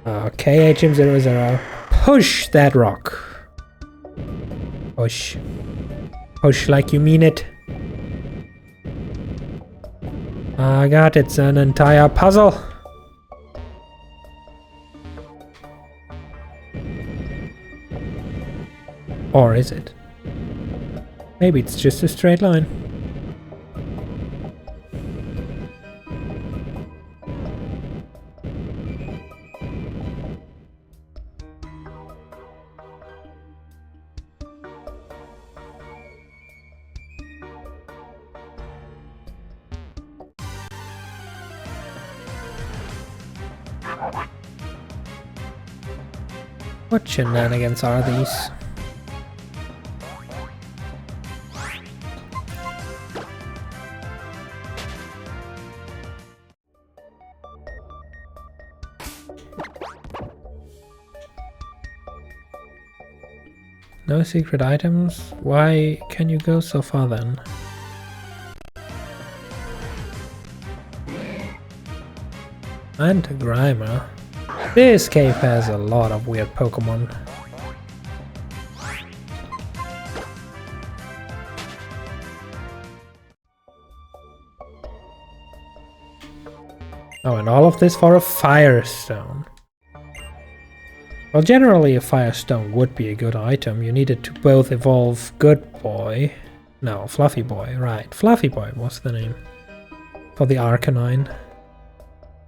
Okay, HM00. Push that rock. Push. Push like you mean it. I got it, it's an entire puzzle. Or is it? Maybe it's just a straight line. What shenanigans are these? No secret items? Why can you go so far then? And a Grimer. This cave has a lot of weird Pokemon. Oh, and all of this for a Firestone. Well, generally a Firestone would be a good item. You needed to both evolve Good Boy No, Fluffy Boy, right. Fluffy Boy was the name for the Arcanine.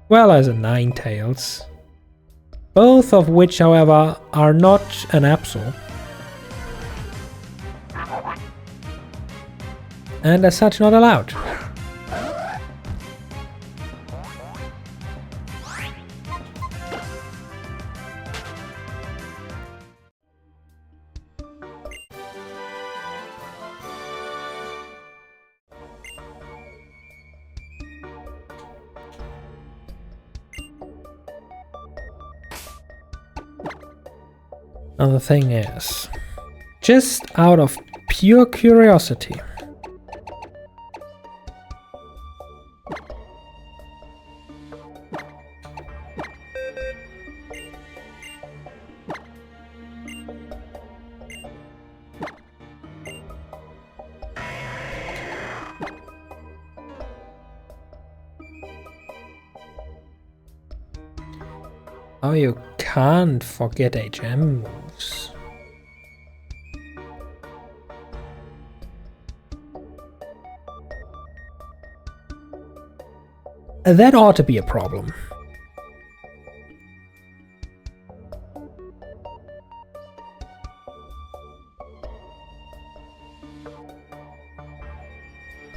Well as a Ninetales. Both of which, however, are not an Absol. And as such not allowed. Now the thing is, just out of pure curiosity, oh, you can't forget HM moves. That ought to be a problem.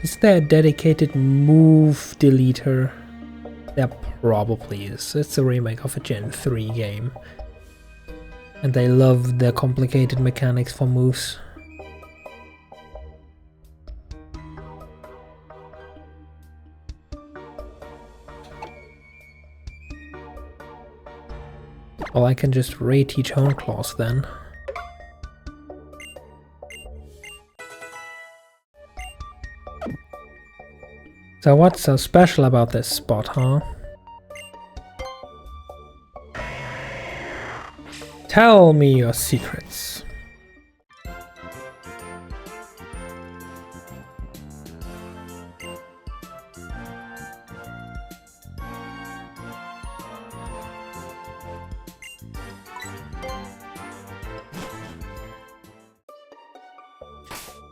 Is there a dedicated move deleter? There probably is. It's a remake of a Gen 3 game. And they love the complicated mechanics for moves. Well, I can just reteach Hornclaws then. So what's so special about this spot, huh? Tell me your secrets.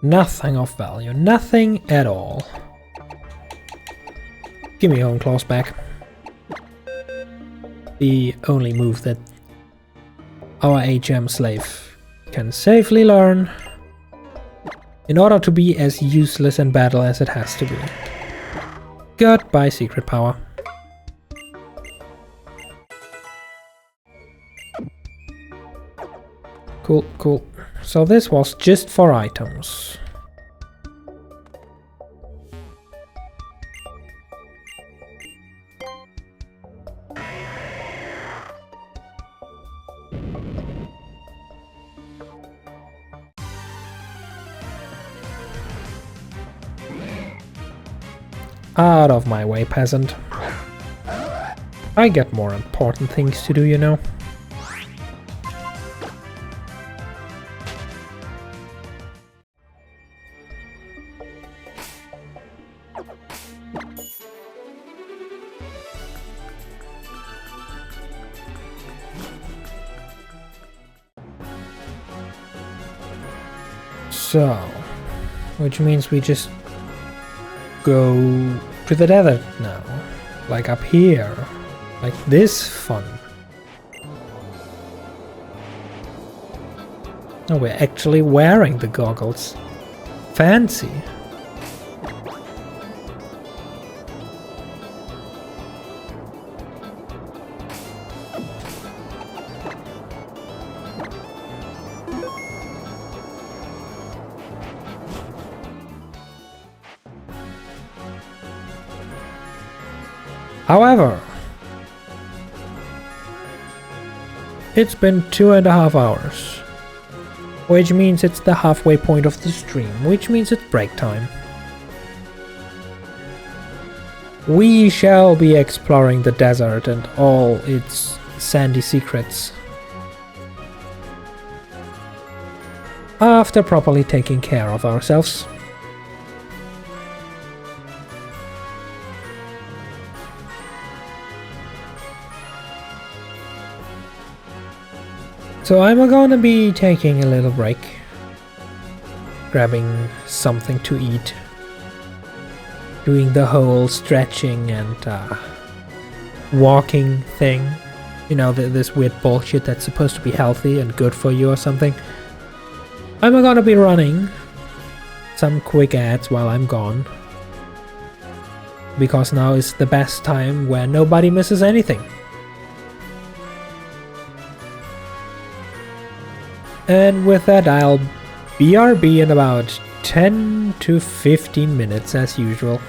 Nothing of value, nothing at all. Give me Hornclaws back. The only move that our HM slave can safely learn in order to be as useless in battle as it has to be. Goodbye, secret power. Cool, cool. So this was just for items. Out of my way, peasant. I got more important things to do, you know. So, which means we just go to the desert now, like up here, like this fun. Oh, we're actually wearing the goggles. Fancy. However, it's been 2.5 hours, which means it's the halfway point of the stream, which means it's break time. We shall be exploring the desert and all its sandy secrets after properly taking care of ourselves. So I'm gonna be taking a little break grabbing something to eat, doing the whole stretching and walking thing. You know, this weird bullshit that's supposed to be healthy and good for you or something. I'm gonna be running some quick ads while I'm gone, because now is the best time where nobody misses anything. And with that, I'll BRB in about 10 to 15 minutes as usual.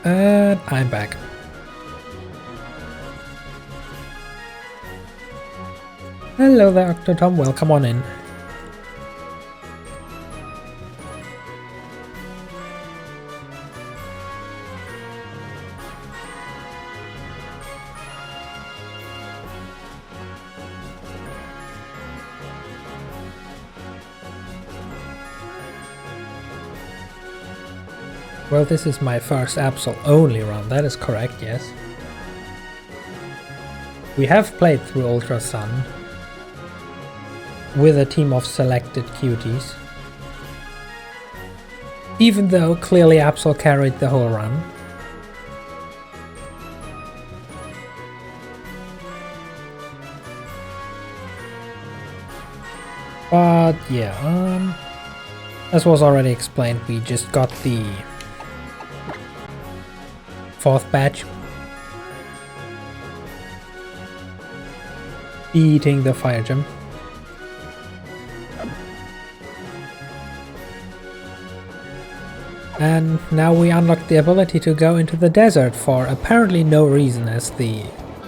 And I'm back. Hello there, Octotom. Welcome on in. Well, this is my first Absol only run, that is correct, yes. We have played through Ultra Sun with a team of selected cuties. Even though clearly Absol carried the whole run. But yeah, as was already explained, we just got the 4th badge. Beating the fire gym. And now we unlock the ability to go into the desert for apparently no reason, as the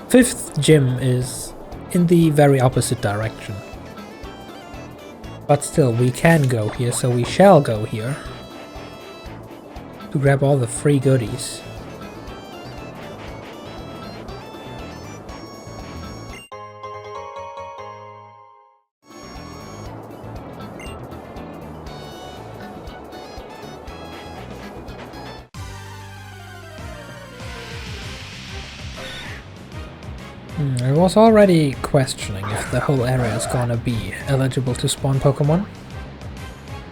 5th gym is in the very opposite direction. But still, we can go here, so we shall go here to grab all the free goodies. I was already questioning if the whole area is gonna be eligible to spawn Pokemon,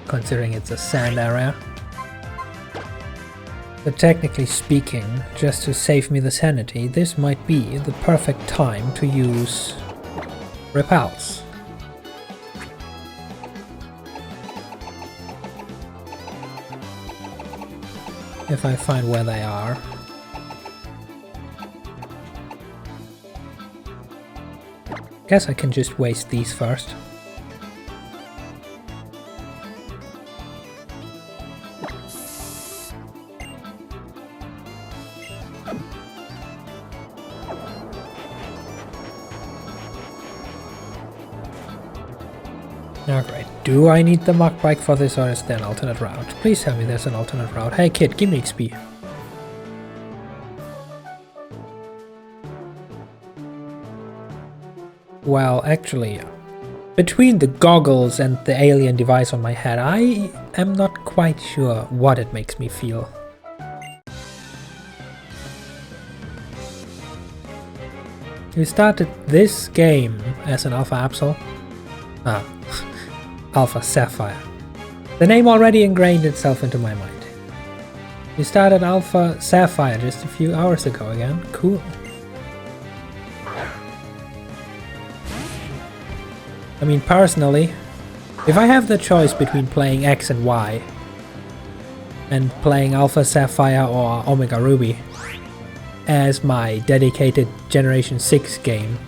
considering it's a sand area. But technically speaking, just to save me the sanity, this might be the perfect time to use repels. If I find where they are. Guess I can just waste these first. Oh great. Do I need the Mach Bike for this, or is there an alternate route? Please tell me there's an alternate route. Hey kid, give me XP. Well, actually, between the goggles and the alien device on my head, I am not quite sure what it makes me feel. We started this game as an Alpha Absol. Alpha Sapphire. The name already ingrained itself into my mind. We started Alpha Sapphire just a few hours ago again. Cool. I mean, personally, if I have the choice between playing X and Y and playing Alpha Sapphire or Omega Ruby as my dedicated Generation 6 game,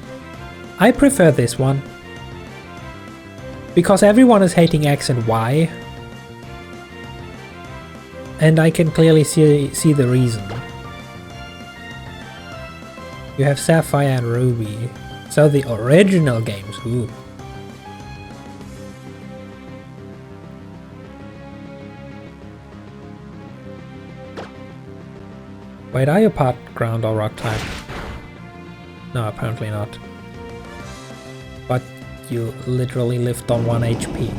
I prefer this one. Because everyone is hating X and Y, and I can clearly see the reason. You have Sapphire and Ruby, so the original games, ooh. Wait, are you part ground or rock type? No, apparently not. But you literally lived on 1 HP.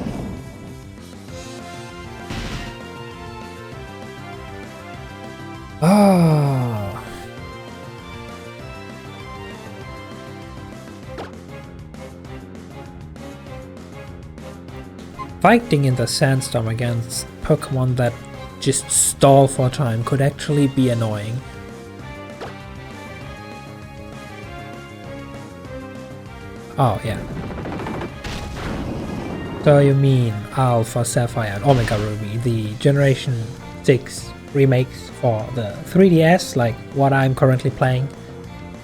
Ah. Fighting in the sandstorm against Pokemon that just stall for time could actually be annoying. Oh yeah. So you mean Alpha Sapphire and Omega Ruby, the Generation 6 remakes for the 3DS, like what I'm currently playing,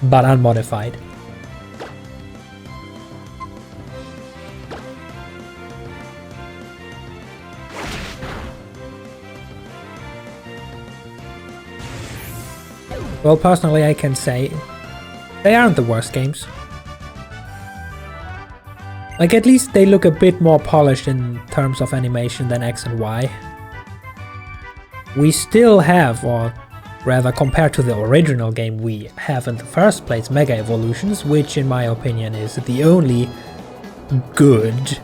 but unmodified. Well, personally I can say they aren't the worst games. Like, at least they look a bit more polished in terms of animation than X and Y. We still have, or rather compared to the original game we have in the first place, Mega Evolutions, which in my opinion is the only good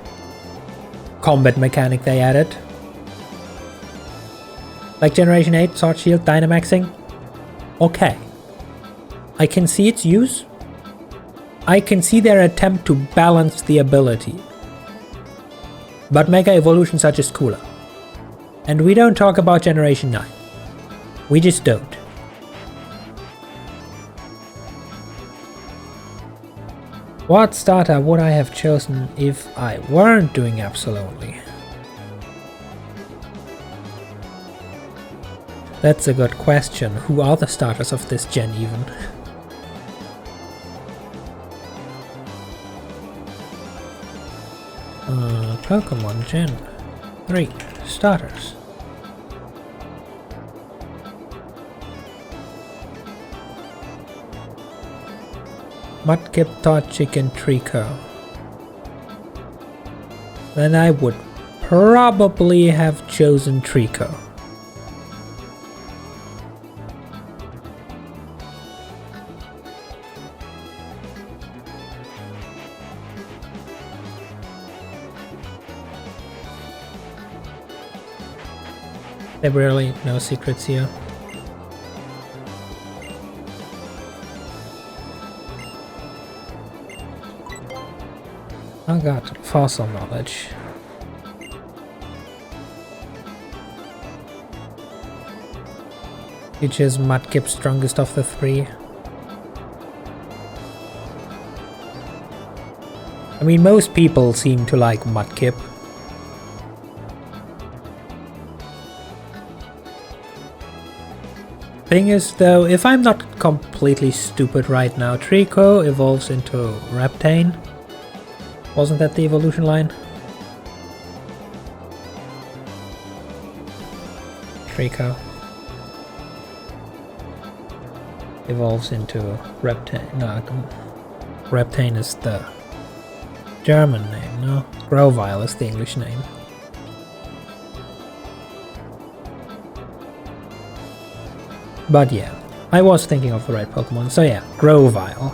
combat mechanic they added. Like Generation 8, Sword Shield, Dynamaxing. Okay. I can see its use. I can see their attempt to balance the ability. But Mega Evolutions are just cooler. And we don't talk about Generation 9. We just don't. What starter would I have chosen if I weren't doing Absol only? That's a good question. Who are the starters of this gen even? Pokemon Gen 3 starters. Mudkip, Torchic and Trico. Then I would probably have chosen Trico. There were really no secrets here. I got fossil knowledge. Which is Mudkip's strongest of the three. I mean, most people seem to like Mudkip. Thing is though, if I'm not completely stupid right now, Trico evolves into Reptane. Wasn't that the evolution line? Trico evolves into Reptane. No, Reptane is the German name, no? Grovyle is the English name. But yeah, I was thinking of the right Pokemon, so yeah, Grovyle.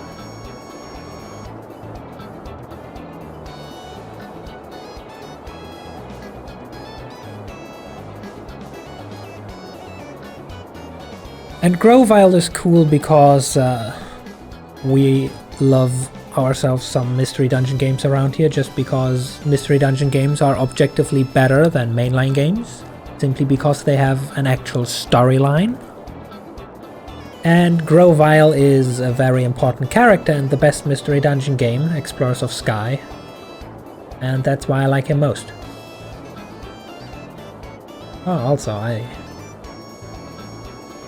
And Grovyle is cool because we love ourselves some Mystery Dungeon games around here, just because Mystery Dungeon games are objectively better than mainline games, simply because they have an actual storyline. And Grovyle is a very important character in the best Mystery Dungeon game, Explorers of Sky, and that's why I like him most. Oh, also,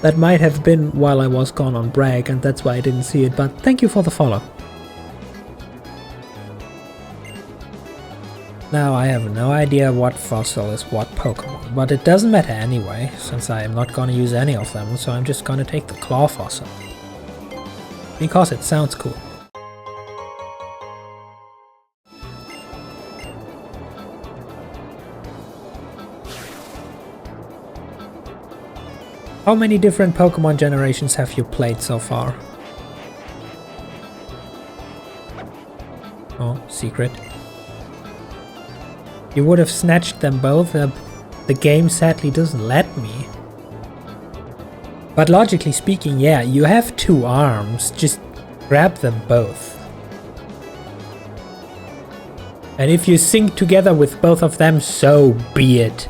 that might have been while I was gone on Bragg, and that's why I didn't see it, but thank you for the follow. Now I have no idea what fossil is what Pokemon, but it doesn't matter anyway, since I am not gonna use any of them, so I'm just gonna take the Claw fossil. Because it sounds cool. How many different Pokemon generations have you played so far? Oh, secret. You would have snatched them both, the game sadly doesn't let me. But logically speaking, yeah, you have two arms, just grab them both. And if you sync together with both of them, so be it.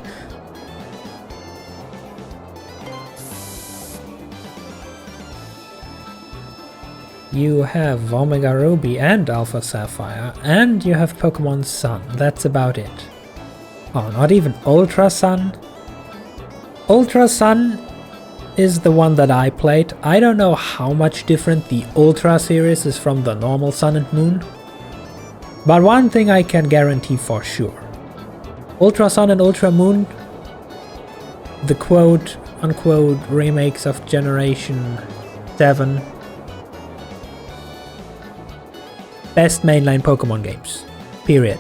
You have Omega Ruby and Alpha Sapphire, and you have Pokemon Sun, that's about it. Oh, not even Ultra Sun? Ultra Sun is the one that I played. I don't know how much different the Ultra series is from the normal Sun and Moon. But one thing I can guarantee for sure. Ultra Sun and Ultra Moon, the quote-unquote remakes of Generation 7 best mainline Pokemon games. Period.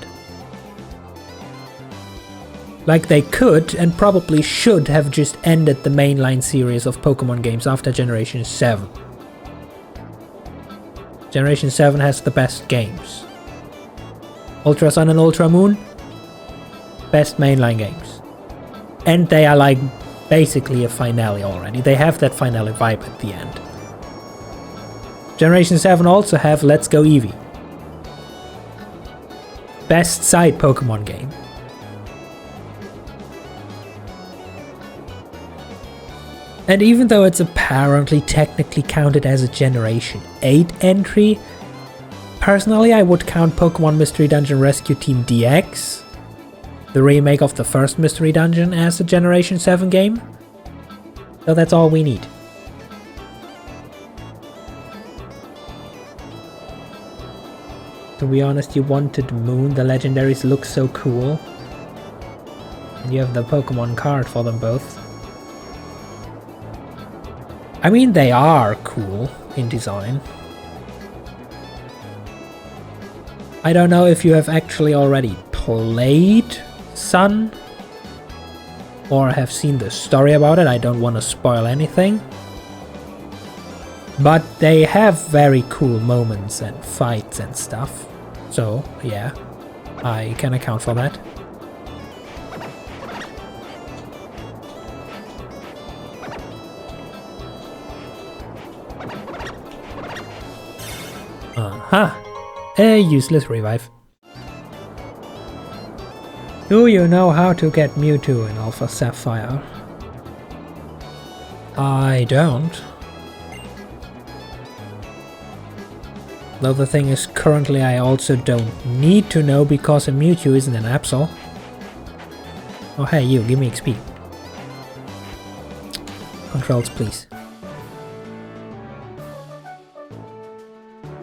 Like, they could and probably should have just ended the mainline series of Pokemon games after Generation 7. Generation 7 has the best games. Ultra Sun and Ultra Moon, best mainline games. And they are like basically a finale already. They have that finale vibe at the end. Generation 7 also have Let's Go Eevee. Best side Pokemon game. And even though it's apparently technically counted as a Generation 8 entry, personally I would count Pokemon Mystery Dungeon Rescue Team DX, the remake of the first Mystery Dungeon, as a Generation 7 game. So that's all we need. To be honest, you wanted Moon, the legendaries look so cool. And you have the Pokemon card for them both. I mean, they are cool in design. I don't know if you have actually already played Sun or have seen the story about it. I don't want to spoil anything. But they have very cool moments and fights and stuff. So, yeah, I can account for that. A useless revive. Do you know how to get Mewtwo in Alpha Sapphire? I don't. Though the thing is, currently I also don't need to know because a Mewtwo isn't an Absol. Oh hey you, give me XP. Controls please.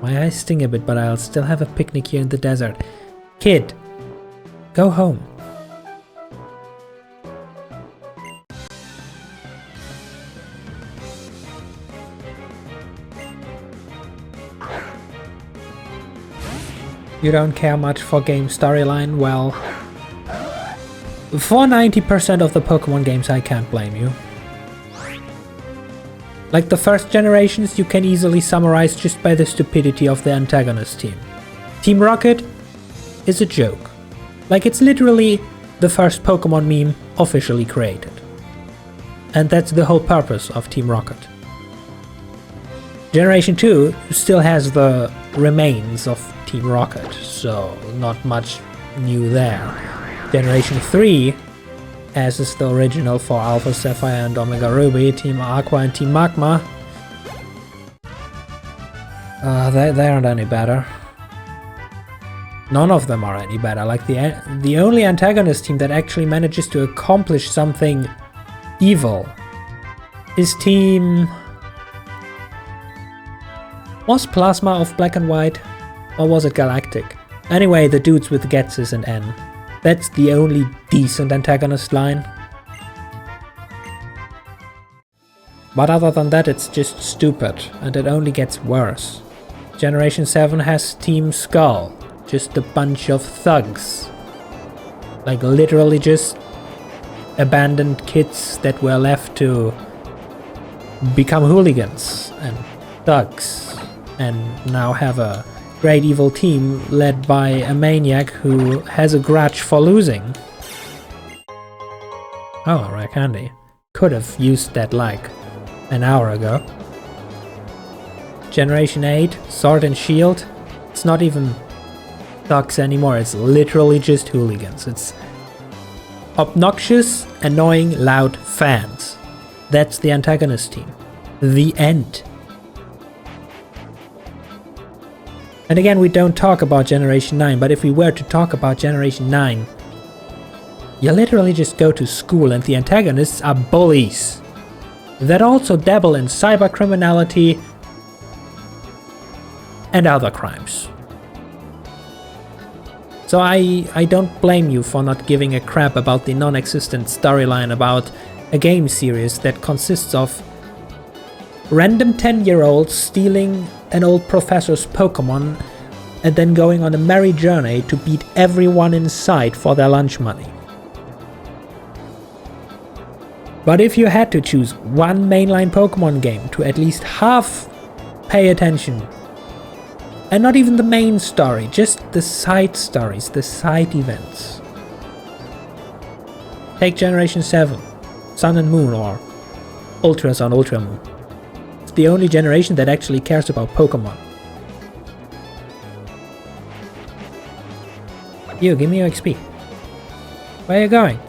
My eyes sting a bit, but I'll still have a picnic here in the desert. Kid, go home. You don't care much for game storyline? Well, for 90% of the Pokemon games I can't blame you. Like the first generations, you can easily summarize just by the stupidity of the antagonist team. Team Rocket is a joke. Like, it's literally the first Pokemon meme officially created. And that's the whole purpose of Team Rocket. Generation 2 still has the remains of Team Rocket, so not much new there. Generation 3, as is the original for Alpha Sapphire and Omega Ruby, Team Aqua and Team Magma. They aren't any better. None of them are any better. Like, the only antagonist team that actually manages to accomplish something evil is Team... Was Plasma of Black and White? Or was it Galactic? Anyway, the dudes with Getsis and N. That's the only decent antagonist line. But other than that, it's just stupid, and it only gets worse. Generation 7 has Team Skull, just a bunch of thugs. Like, literally just abandoned kids that were left to become hooligans and thugs, and now have a great evil team led by a maniac who has a grudge for losing. Oh, rare candy. Could have used that like an hour ago. Generation 8, Sword and Shield. It's not even thugs anymore, it's literally just hooligans. It's obnoxious, annoying, loud fans. That's the antagonist team. The end. And again, we don't talk about Generation 9, but if we were to talk about Generation 9, you literally just go to school and the antagonists are bullies that also dabble in cybercriminality and other crimes. So I don't blame you for not giving a crap about the non-existent storyline about a game series that consists of Random 10-year-olds stealing an old professor's Pokemon and then going on a merry journey to beat everyone in sight for their lunch money. But if you had to choose one mainline Pokemon game to at least half pay attention, and not even the main story, just the side stories, the side events. Take Generation 7, Sun and Moon, or Ultra Sun, Ultra Moon. It's the only generation that actually cares about Pokemon. You, give me your XP. Where are you going?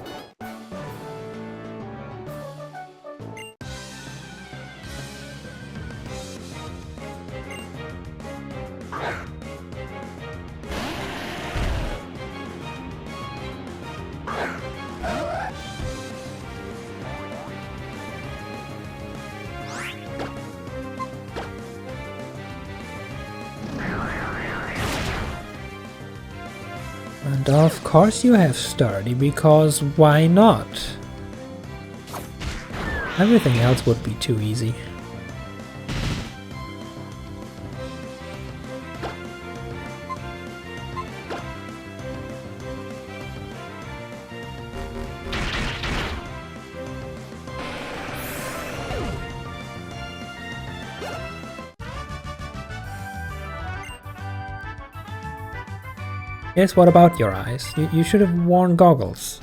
And of course you have Sturdy, because why not? Everything else would be too easy. Yes, what about your eyes? You should have worn goggles.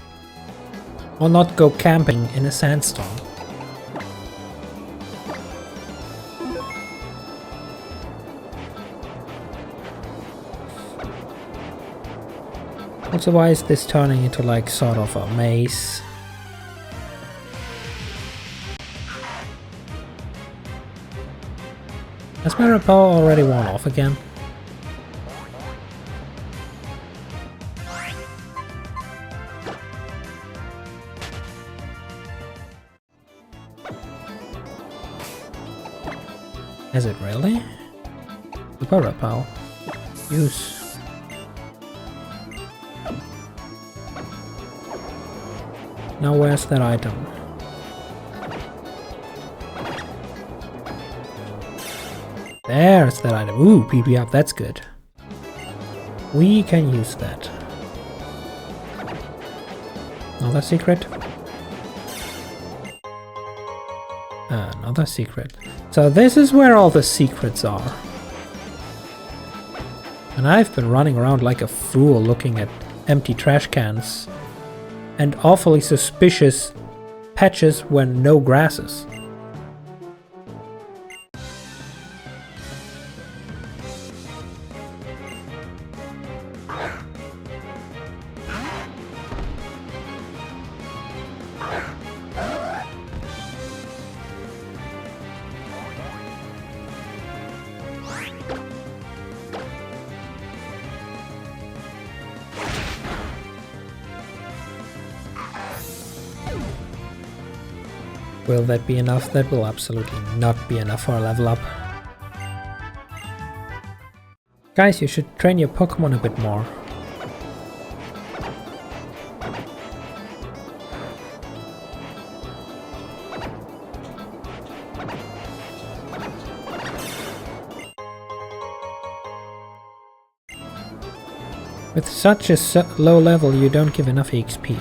Or not go camping in a sandstorm. Also, why is this turning into like sort of a maze? Has my repel already worn off again? Is it really? Super repel. Use. Now where's that item? There's that item. Ooh, PP up, that's good. We can use that. Another secret. Another secret. So this is where all the secrets are. And I've been running around like a fool looking at empty trash cans and awfully suspicious patches where no grass is. Will that be enough? That will absolutely not be enough for a level up. Guys, you should train your Pokemon a bit more. With such a low level, you don't give enough XP.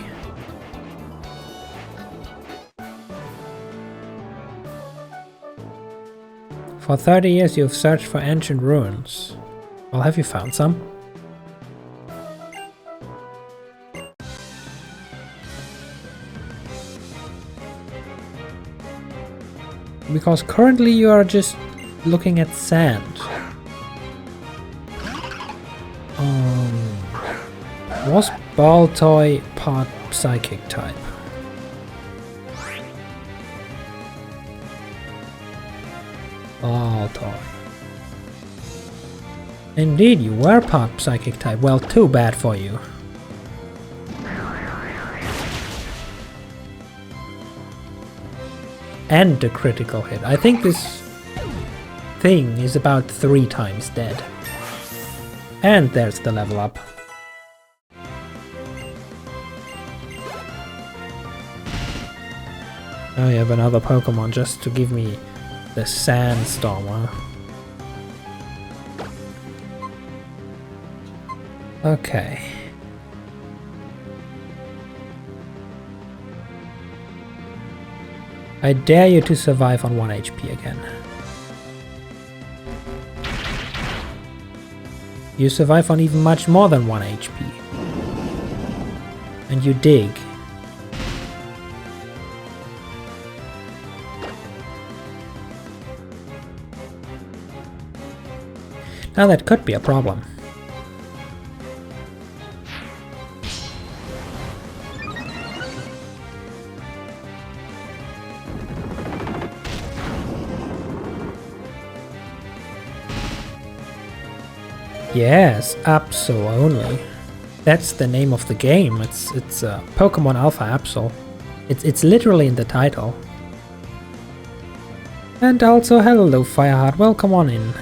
For 30 years you've searched for ancient ruins. Well, have you found some? Because currently you are just looking at sand. Was Baltoy part psychic type? Baltoy. Indeed, you were part psychic type. Well, too bad for you. And a critical hit. I think this thing is about 3 times dead. And there's the level up. Oh, you have another Pokemon just to give me The sandstorm, huh? Okay. I dare you to survive on 1 HP again. You survive on even much more than 1 HP. And you dig. Now that could be a problem. Yes, Absol only. That's the name of the game. It's Pokemon Alpha Absol. It's literally in the title. And also, hello Fireheart, welcome on in.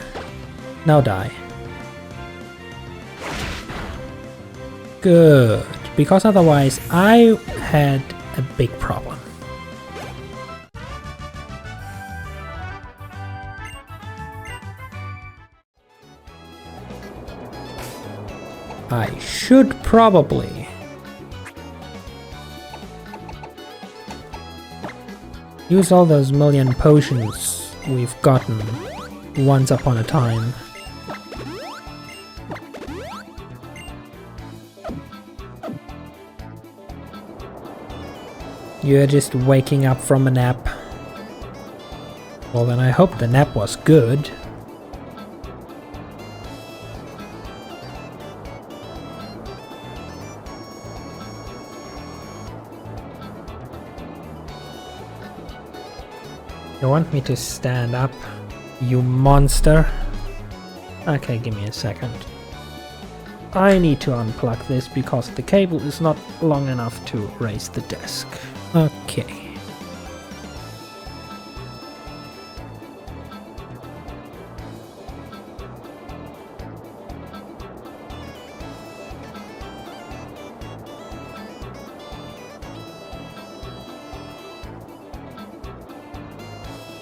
Now die. Good, because otherwise I had a big problem. I should probably use all those million potions we've gotten once upon a time. You're just waking up from a nap. Well then I hope the nap was good. You want me to stand up, you monster? Okay, give me a second. I need to unplug this because the cable is not long enough to raise the desk. Okay.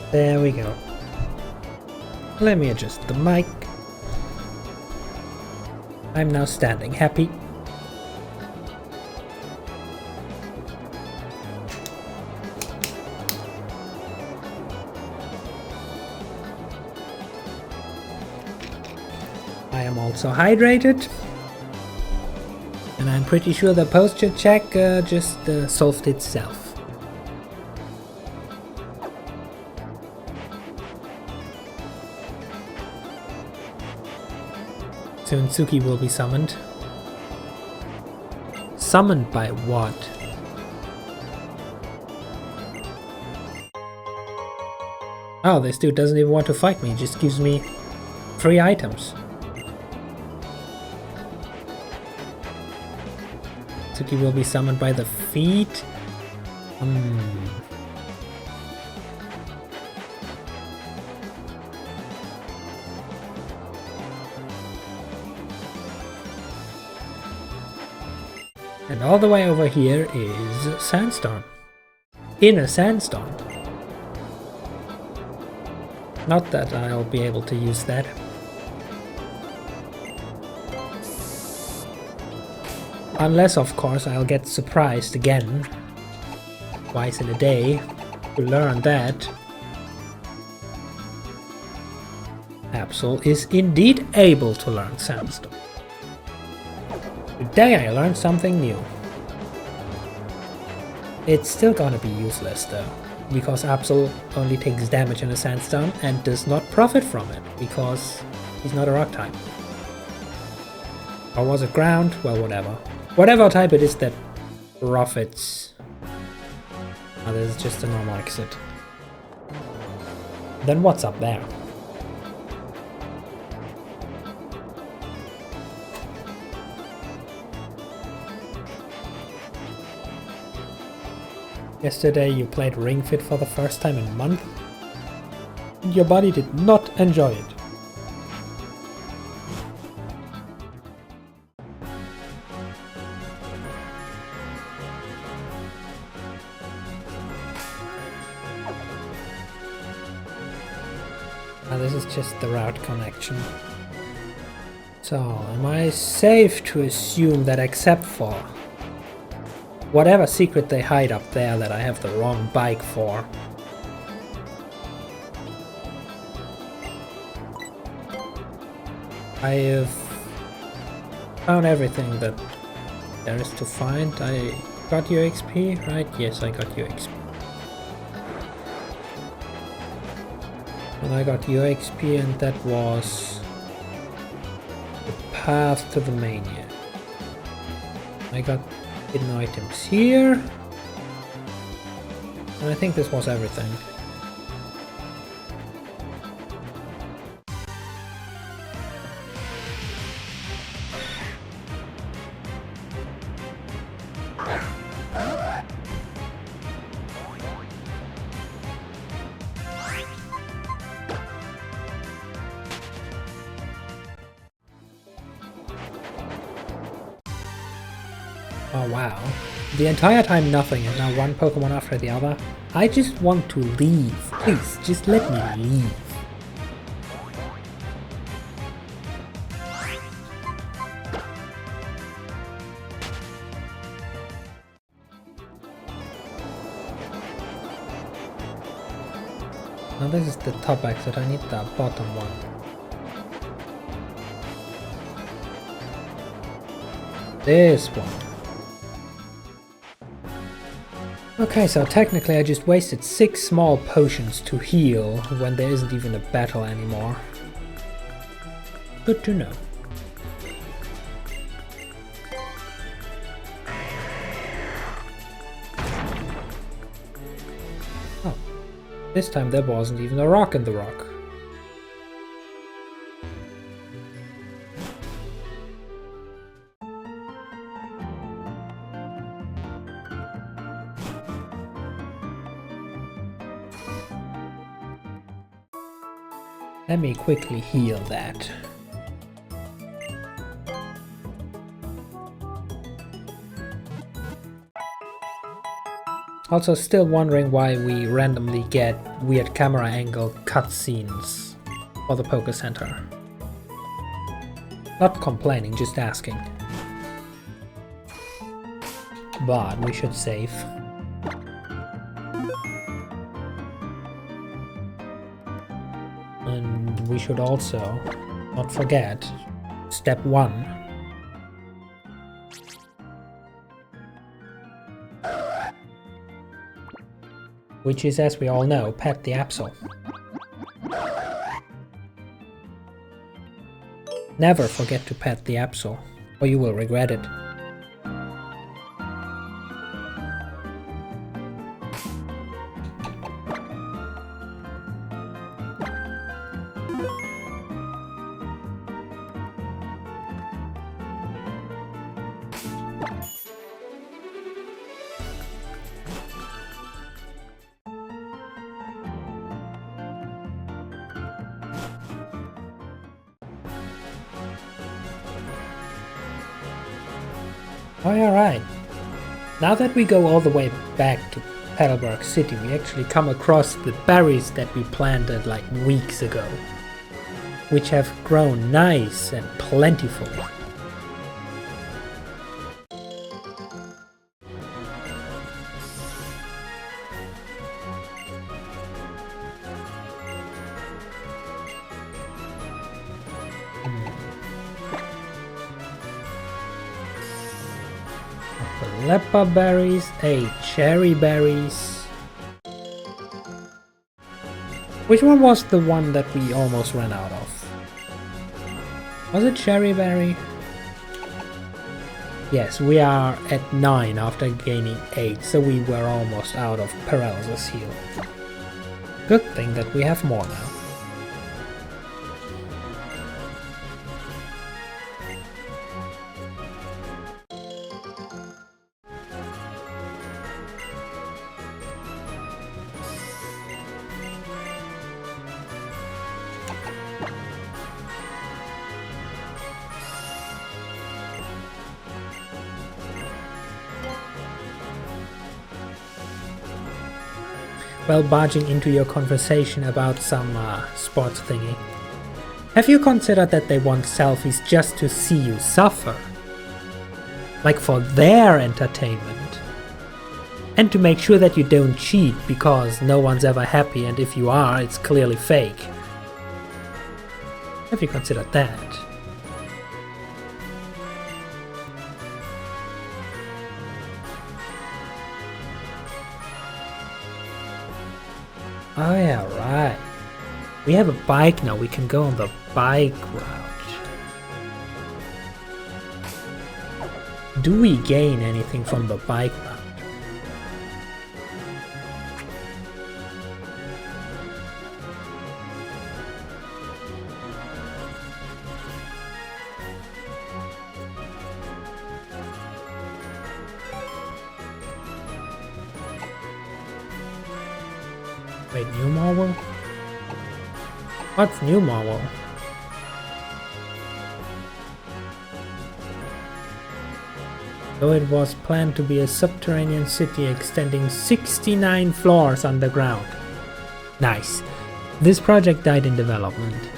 There we go. Let me adjust the mic. I'm now standing. Happy? I am also hydrated. And I'm pretty sure the posture check just solved itself. Soon Suki will be summoned. Summoned by what? Oh, this dude doesn't even want to fight me, just gives me 3 items. Suki will be summoned by the feet. And all the way over here is Sandstorm. In a sandstorm. Not that I'll be able to use that. Unless, of course, I'll get surprised again. Twice in a day. To learn that Absol is indeed able to learn Sandstorm. Today I learned something new. It's still gonna be useless though, because Absol only takes damage in a sandstorm and does not profit from it, because he's not a rock type. Or was it ground? Well, whatever. Whatever type it is that profits. Oh, this is just a normal exit. Then what's up there? Yesterday you played Ring Fit for the first time in a month, and your body did not enjoy it. just the route connection. So, am I safe to assume that except for whatever secret they hide up there that I have the wrong bike for? I have found everything that there is to find. I got your XP, right? Yes, I got your XP. And I got your XP, and that was the path to the mania. I got hidden items here. And I think this was everything. Oh wow. The entire time nothing and now one Pokemon after the other. I just want to leave. Please, just let me leave. Now this is the top exit, I need the bottom one. This one. Okay, so technically I just wasted 6 small potions to heal when there isn't even a battle anymore. Good to know. Oh, this time there wasn't even a rock in the rock. Let me quickly heal that. Also still wondering why we randomly get weird camera angle cutscenes for the Poké Center. Not complaining, just asking. But we should save. And we should also not forget step 1. Which is, as we all know, pet the Absol. Never forget to pet the Absol, or you will regret it. Alright, now that we go all the way back to Petalburg City, we actually come across the berries that we planted like weeks ago, which have grown nice and plentiful. Lepa berries, cherry berries. Which one was the one that we almost ran out of? Was it cherry berry? Yes, we are at 9 after gaining 8, so we were almost out of paralysis heal. Good thing that we have more now. Well, barging into your conversation about some sports thingy. Have you considered that they want selfies just to see you suffer? Like for their entertainment? And to make sure that you don't cheat, because no one's ever happy, and if you are, it's clearly fake. Have you considered that? Oh yeah, right. We have a bike now, we can go on the bike route. Do we gain anything from the bike route? Wait, new marble? What's new marble? Though it was planned to be a subterranean city extending 69 floors underground. Nice. This project died in development.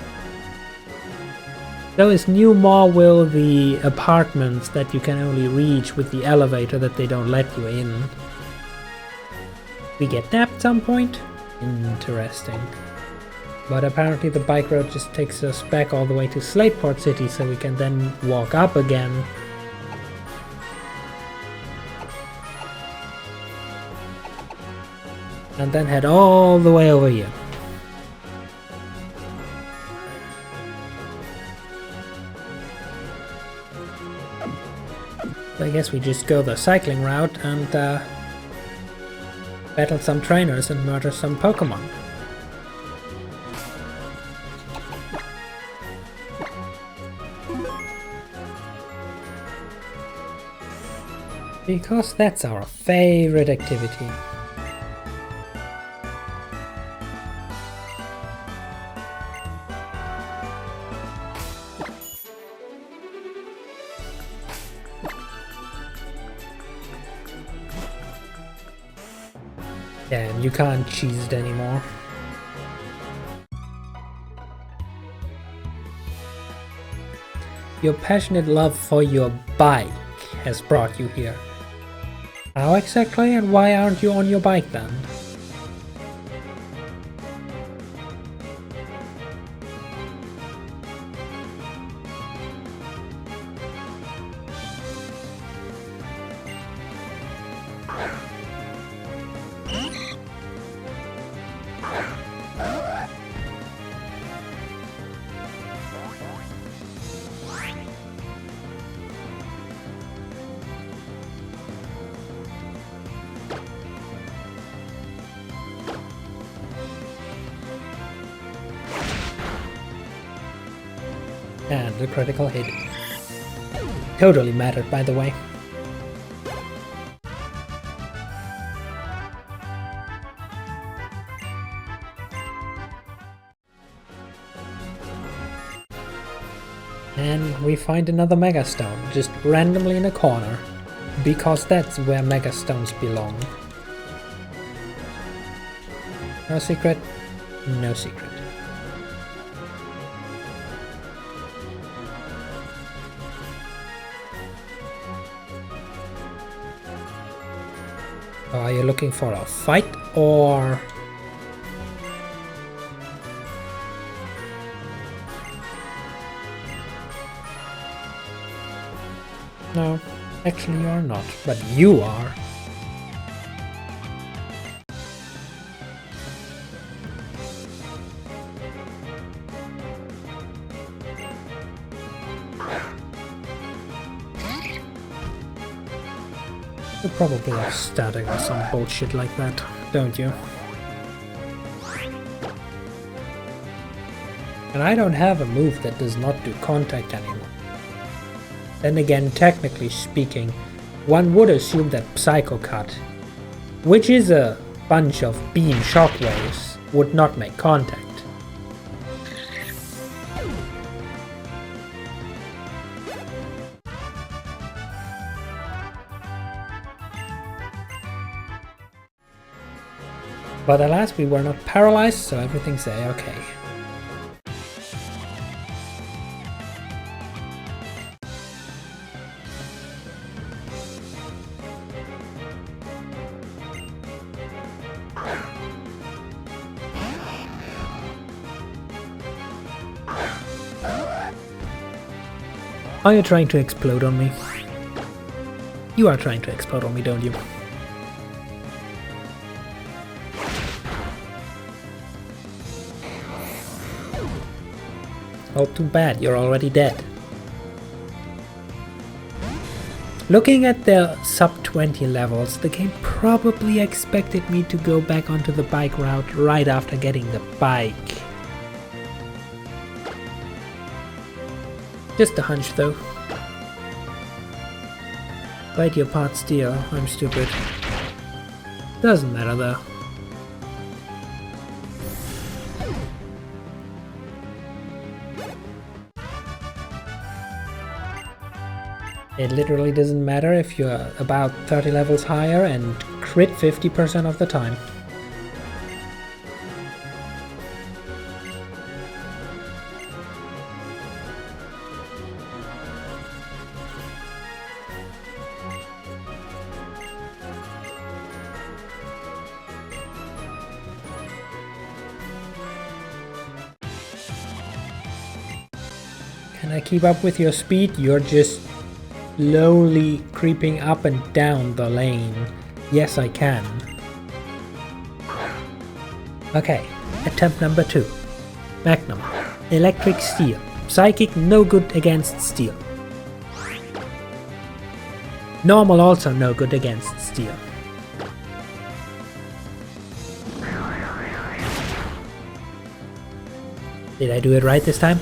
So is New Marville the apartments that you can only reach with the elevator that they don't let you in? We get that at some point? Interesting. But apparently the bike road just takes us back all the way to Slateport City, so we can then walk up again. And then head all the way over here. So I guess we just go the cycling route and battle some trainers and murder some Pokemon. Because that's our favorite activity. Damn, you can't cheese it anymore. Your passionate love for your bike has brought you here. How exactly, and why aren't you on your bike then? And the critical hit. Totally mattered, by the way. And we find another Mega Stone, just randomly in a corner. Because that's where Mega Stones belong. No secret? No secret. Are you looking for a fight, or... No, actually you're not, but you are. You probably have static or some bullshit like that, don't you? And I don't have a move that does not do contact anymore. Then again, technically speaking, one would assume that Psycho Cut, which is a bunch of beam shockwaves, would not make contact. But alas, we were not paralyzed, so everything's a-okay. Are you trying to explode on me? You are trying to explode on me, don't you? Oh, too bad, you're already dead. Looking at the sub 20 levels, the game probably expected me to go back onto the bike route right after getting the bike. Just a hunch though. Bite your pot steel, I'm stupid. Doesn't matter though. It literally doesn't matter if you're about 30 levels higher and crit 50% of the time. Can I keep up with your speed? You're just slowly creeping up and down the lane. Yes, I can. Okay, attempt number 2. Magnum. Electric steel. Psychic no good against steel. Normal also no good against steel. Did I do it right this time?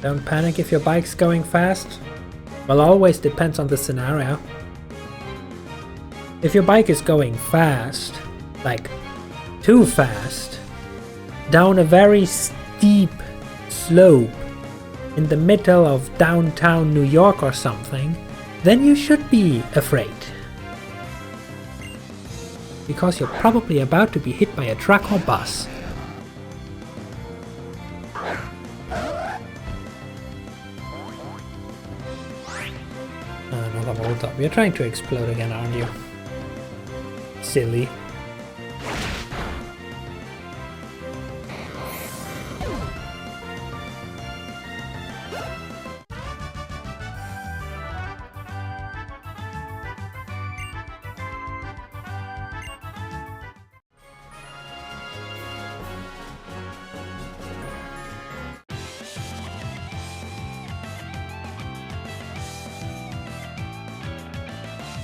Don't panic if your bike's going fast. Well, always depends on the scenario. If your bike is going fast, like too fast, down a very steep slope in the middle of downtown New York or something, then you should be afraid. Because you're probably about to be hit by a truck or bus. Another hold up. You're trying to explode again, aren't you? Silly.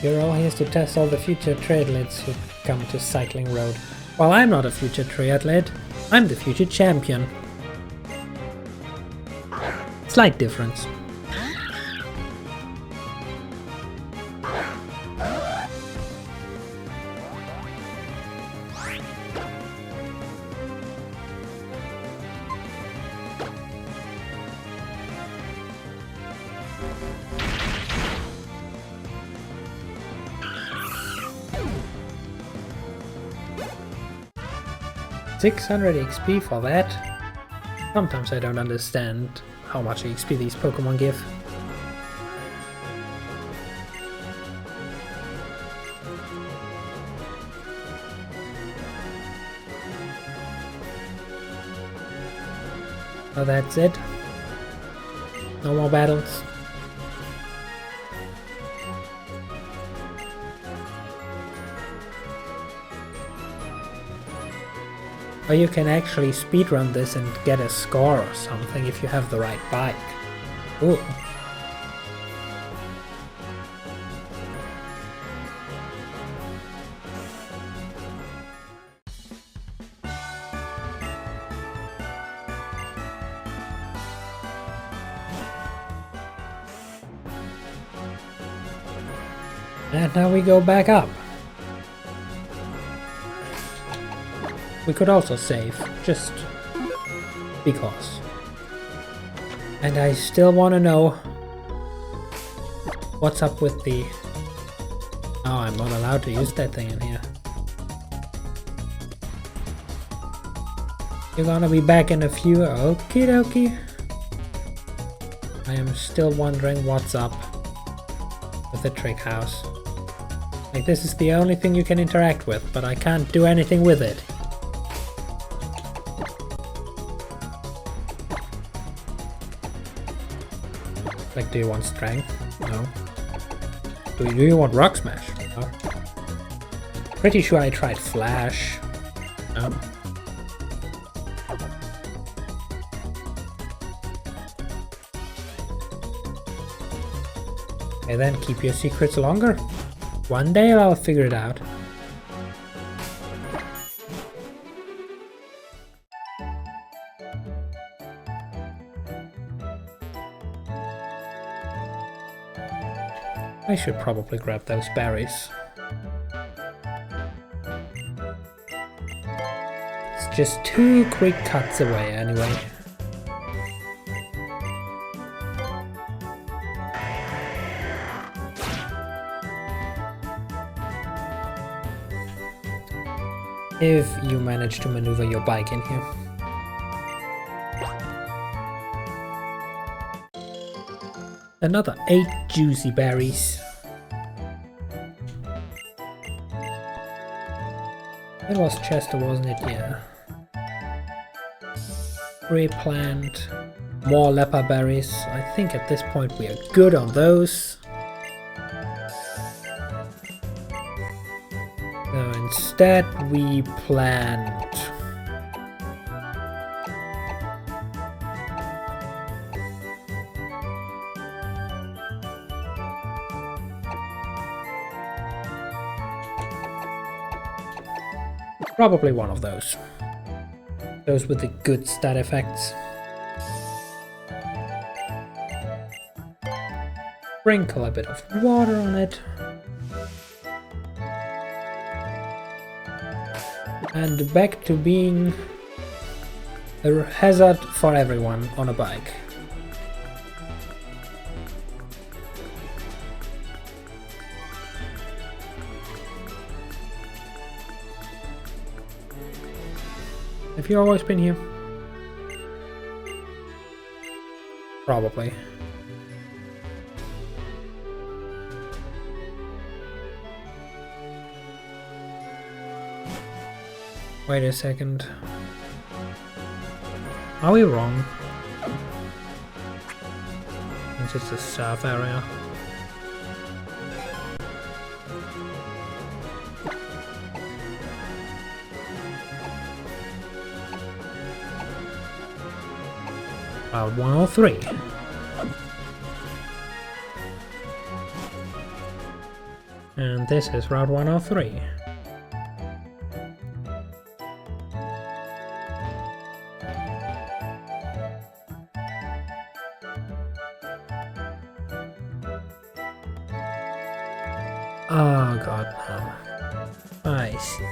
You're all here to test all the future triathletes who come to Cycling Road. Well, I'm not a future triathlete, I'm the future champion. Slight difference. $600 XP for that? Sometimes I don't understand how much XP these Pokemon give. So that's it. No more battles. Or you can actually speedrun this and get a score or something if you have the right bike. Ooh. And now we go back up. We could also save, just because. And I still want to know what's up with the... Oh, I'm not allowed to use that thing in here. You're gonna be back in a few. Okie dokie. I am still wondering what's up with the trick house. Like, this is the only thing you can interact with, but I can't do anything with it. Like, do you want strength? No. Do you want rock smash? No. Pretty sure I tried flash. No. Okay, then keep your secrets longer. One day I'll figure it out. I should probably grab those berries. It's just 2 quick cuts away anyway. If you manage to maneuver your bike in here. Another 8 juicy berries. It was Chester, wasn't it? Yeah. Replant. More leper berries. I think at this point we are good on those. So instead we plant probably one of those. Those with the good stat effects. Sprinkle a bit of water on it. And back to being a hazard for everyone on a bike. Have you always been here? Probably. Wait a second. Are we wrong? It's just a surf area. Route 103. And this is Route 103. Oh god, no. I see.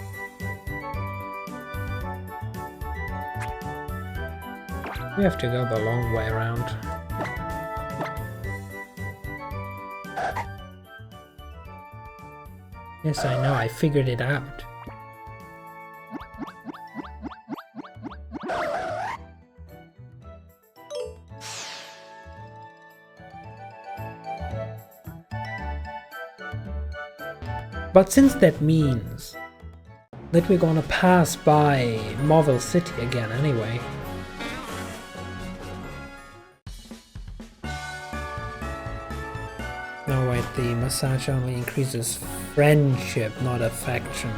We have to go the long way around. Yes, I know, I figured it out. But since that means that we're gonna pass by Marvel City again anyway. No wait, the massage only increases friendship, not affection.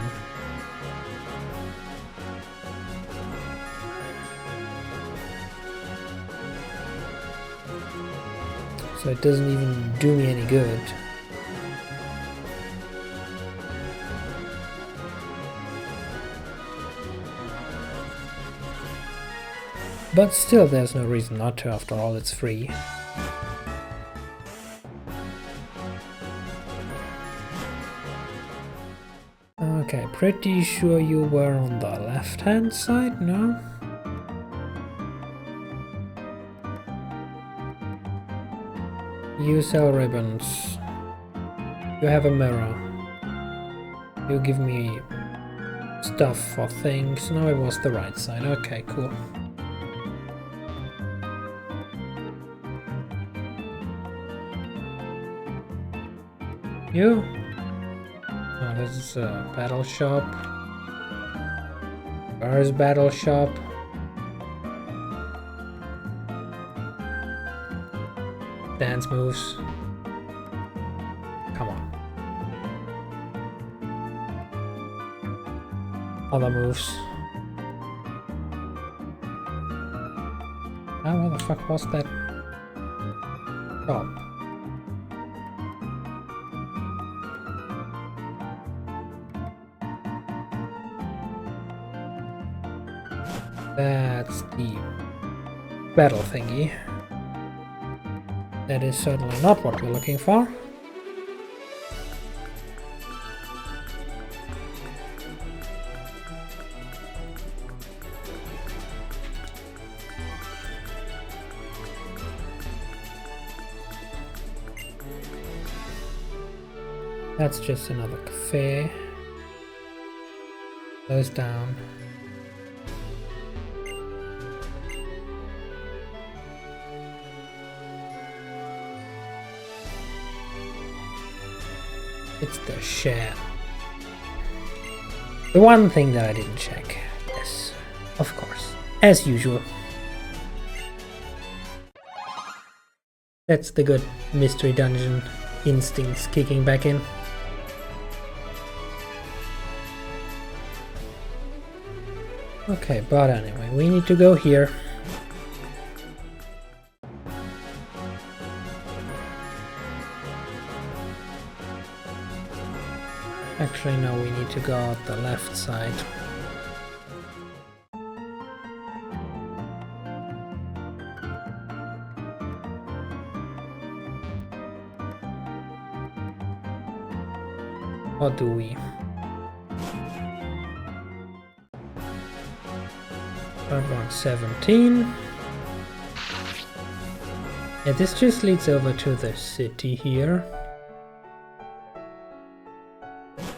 So it doesn't even do me any good. But still, there's no reason not to, after all, it's free. Okay, pretty sure you were on the left-hand side, no? You sell ribbons. You have a mirror. You give me Stuff for things. No, it was the right side. Okay, cool. You? Oh, this is a battle shop. Where's battle shop? Dance moves. Come on. Other moves. Oh, where the fuck was that? Oh. That's the battle thingy. That is certainly not what we're looking for. That's just another cafe. Close down. It's the share. The one thing that I didn't check. Yes, of course. As usual. That's the good mystery dungeon instincts kicking back in. Okay, but anyway, we need to go here. Actually, no, we need to go out the left side. What do we? I want 17. Yeah, this just leads over to the city here.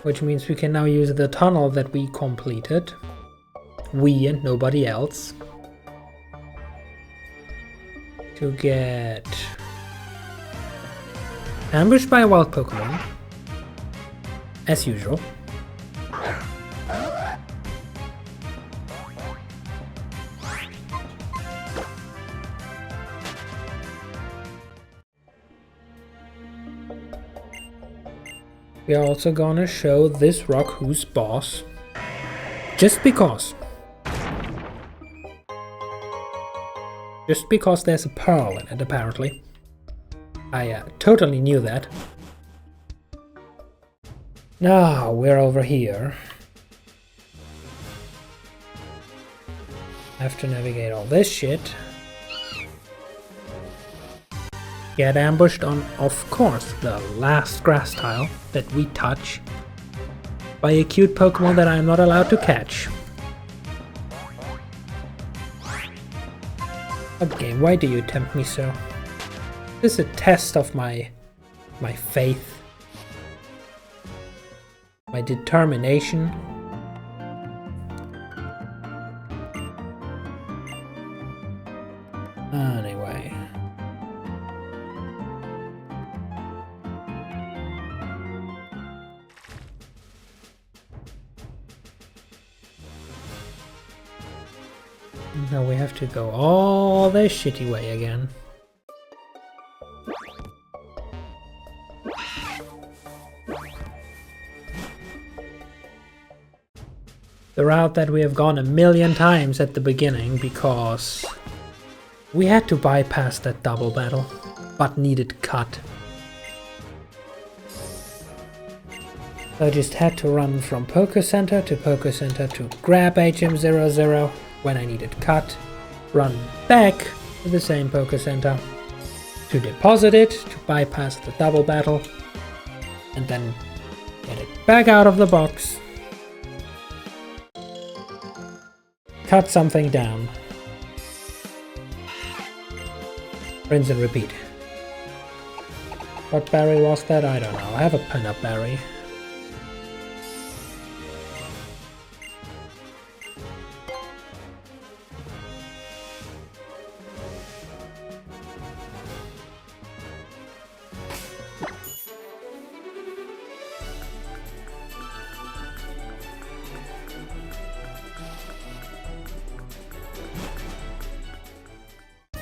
Which means we can now use the tunnel that we completed. We and nobody else. To get ambushed by a wild Pokemon. As usual. We are also gonna show this rock who's boss. Just because. Just because there's a pearl in it, apparently. I totally knew that. Now we're over here. Have to navigate all this shit. Get ambushed on, of course, the last grass tile that we touch by a cute Pokemon that I'm not allowed to catch. Okay, why do you tempt me so? This is a test of my faith, my determination. Anyway. Now we have to go all the shitty way again. The route that we have gone a million times at the beginning because we had to bypass that double battle, but needed cut. So I just had to run from Poke Center to grab HM00 when I needed cut, run back to the same Poke Center to deposit it, to bypass the double battle, and then get it back out of the box, cut something down, rinse and repeat. What berry was that? I don't know. I have a pinup berry.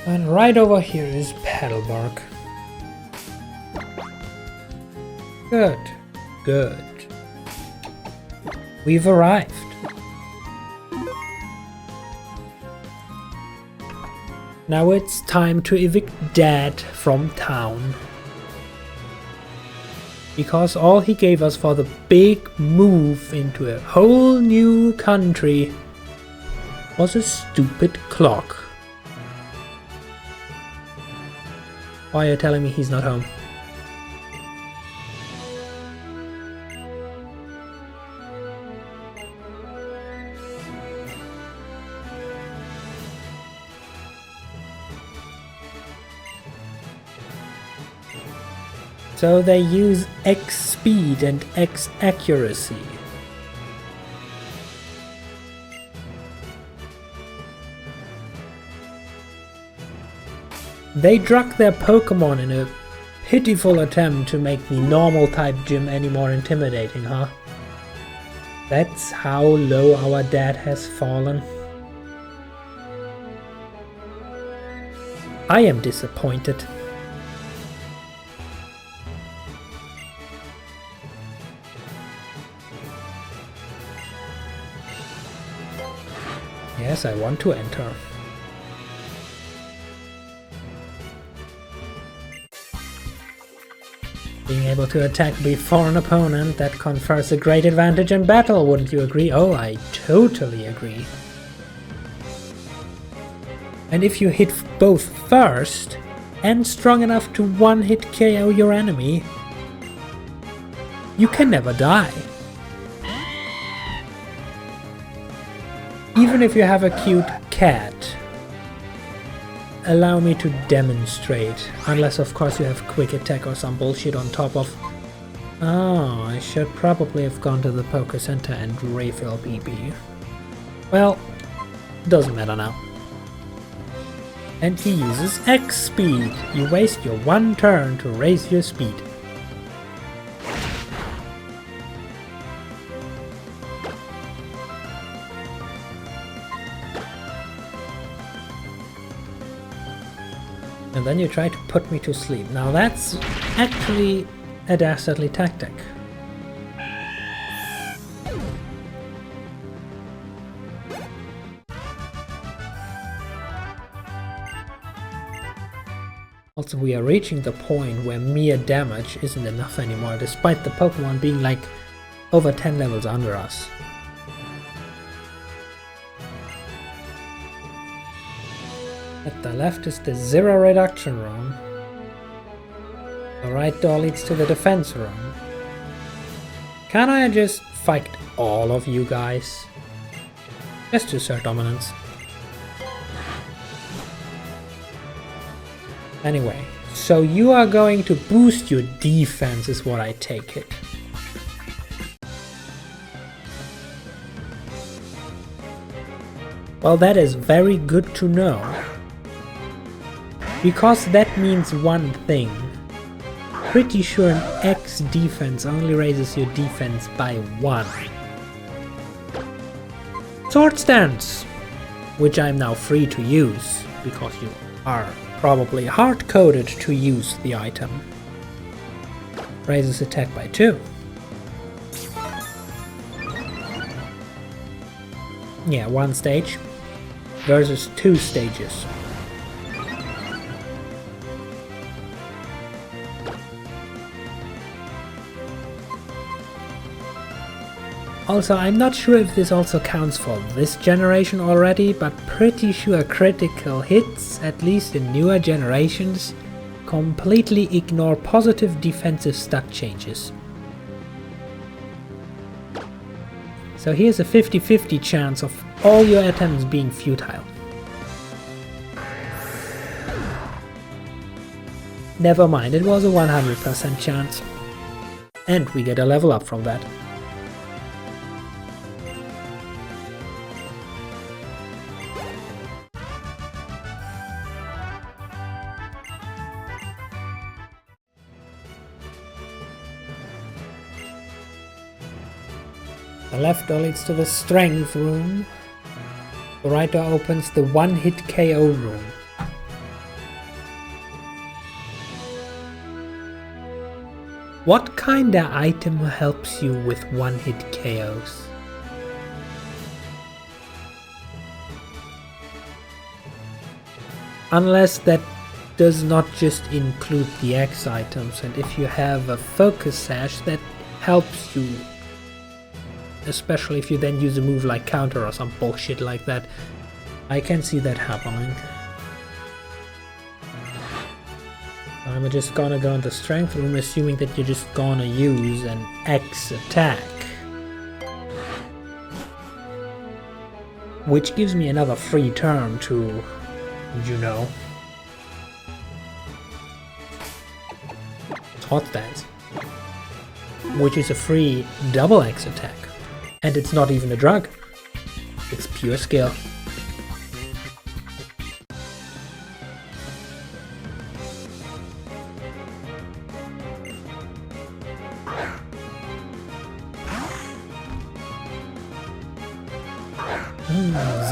And right over here is Paddlebark. Good, good. We've arrived. Now it's time to evict Dad from town. Because all he gave us for the big move into a whole new country was a stupid clock. Why are you telling me he's not home? So they use X speed and X accuracy. They drug their Pokemon in a pitiful attempt to make the normal type gym any more intimidating, huh? That's how low our dad has fallen. I am disappointed. Yes, I want to enter. Being able to attack before an opponent, that confers a great advantage in battle, wouldn't you agree? Oh, I totally agree. And if you hit both first, and strong enough to one-hit KO your enemy, you can never die. Even if you have a cute cat. Allow me to demonstrate. Unless of course you have quick attack or some bullshit on top of... Oh, I should probably have gone to the Poké Center and refill PP. Well, doesn't matter now. And he uses X speed. You waste your one turn to raise your speed. And then you try to put me to sleep. Now that's actually a dastardly tactic. Also, we are reaching the point where mere damage isn't enough anymore, despite the Pokemon being like over 10 levels under us. At the left is the Zero Reduction Room. The right door leads to the Defense Room. Can I just fight all of you guys? Just to assert dominance. Anyway, so you are going to boost your defense is what I take it. Well, that is very good to know. Because that means one thing. Pretty sure an X defense only raises your defense by 1. Sword Stance! Which I'm now free to use, because you are probably hard-coded to use the item. Raises attack by 2. Yeah, 1 stage versus 2 stages. Also, I'm not sure if this also counts for this generation already, but pretty sure critical hits, at least in newer generations, completely ignore positive defensive stat changes. So here's a 50-50 chance of all your attempts being futile. Never mind, it was a 100% chance. And we get a level up from that. The left door leads to the Strength Room. The right door opens the one-hit KO room. What kinda item helps you with one-hit KOs? Unless that does not just include the X items, and if you have a focus sash that helps you, especially if you then use a move like counter or some bullshit like that, I can see that happening. I'm just gonna go in the strength room, assuming that you're just gonna use an X attack. Which gives me another free turn to, you know, hot stance. Which is a free double X attack. And it's not even a drug. It's pure skill.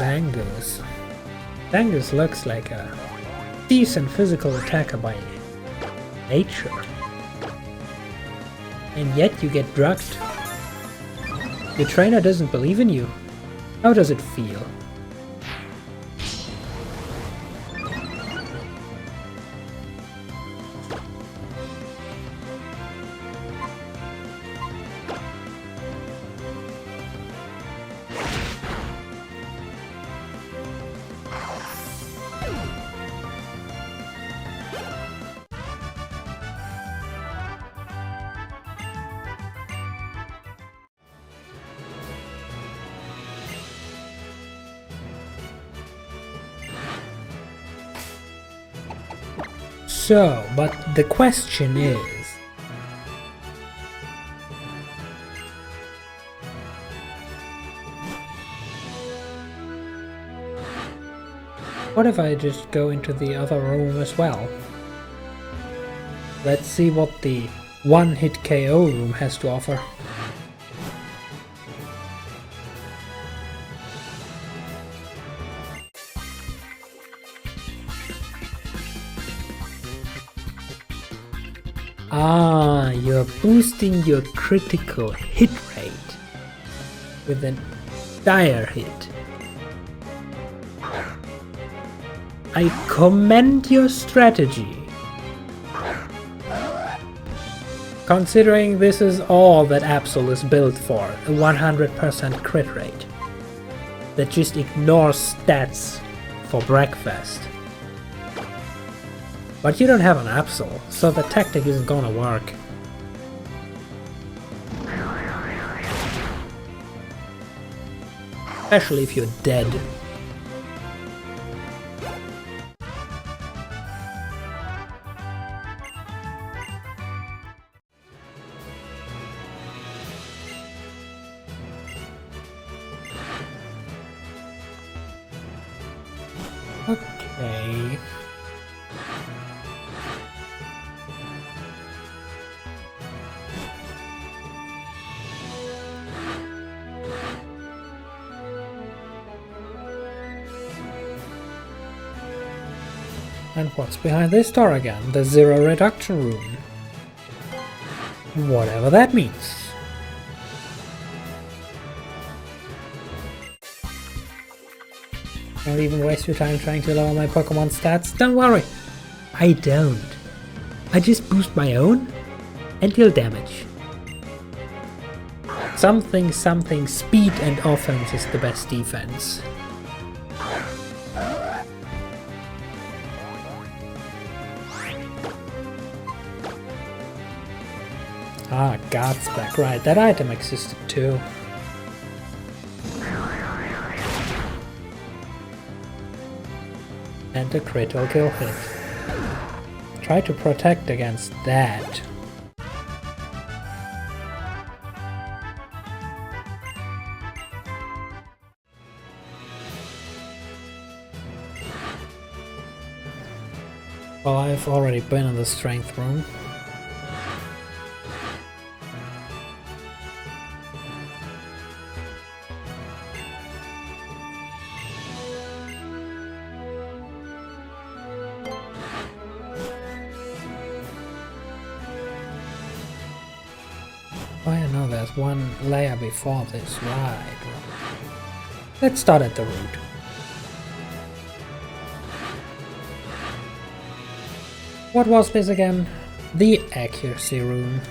Zangus. Zangus looks like a decent physical attacker by nature. And yet you get drugged. Your trainer doesn't believe in you. How does it feel? So, but the question is, what if I just go into the other room as well? Let's see what the one-hit KO room has to offer. Ah, you're boosting your critical hit rate with a dire hit. I commend your strategy. Considering this is all that Absol is built for, a 100% crit rate that just ignores stats for breakfast. But you don't have an Absol, so the tactic isn't gonna work. Especially if you're dead. Okay. And what's behind this door again? The zero reduction room. Whatever that means. Don't even waste your time trying to lower my Pokemon stats. Don't worry. I don't. I just boost my own and deal damage. Something speed and offense is the best defense. Ah, God's back, right, that item existed too. And a critical kill hit. Try to protect against that. Well, I've already been in the strength room. there's one layer before this, right. Let's start at the root. What was this again? The accuracy room.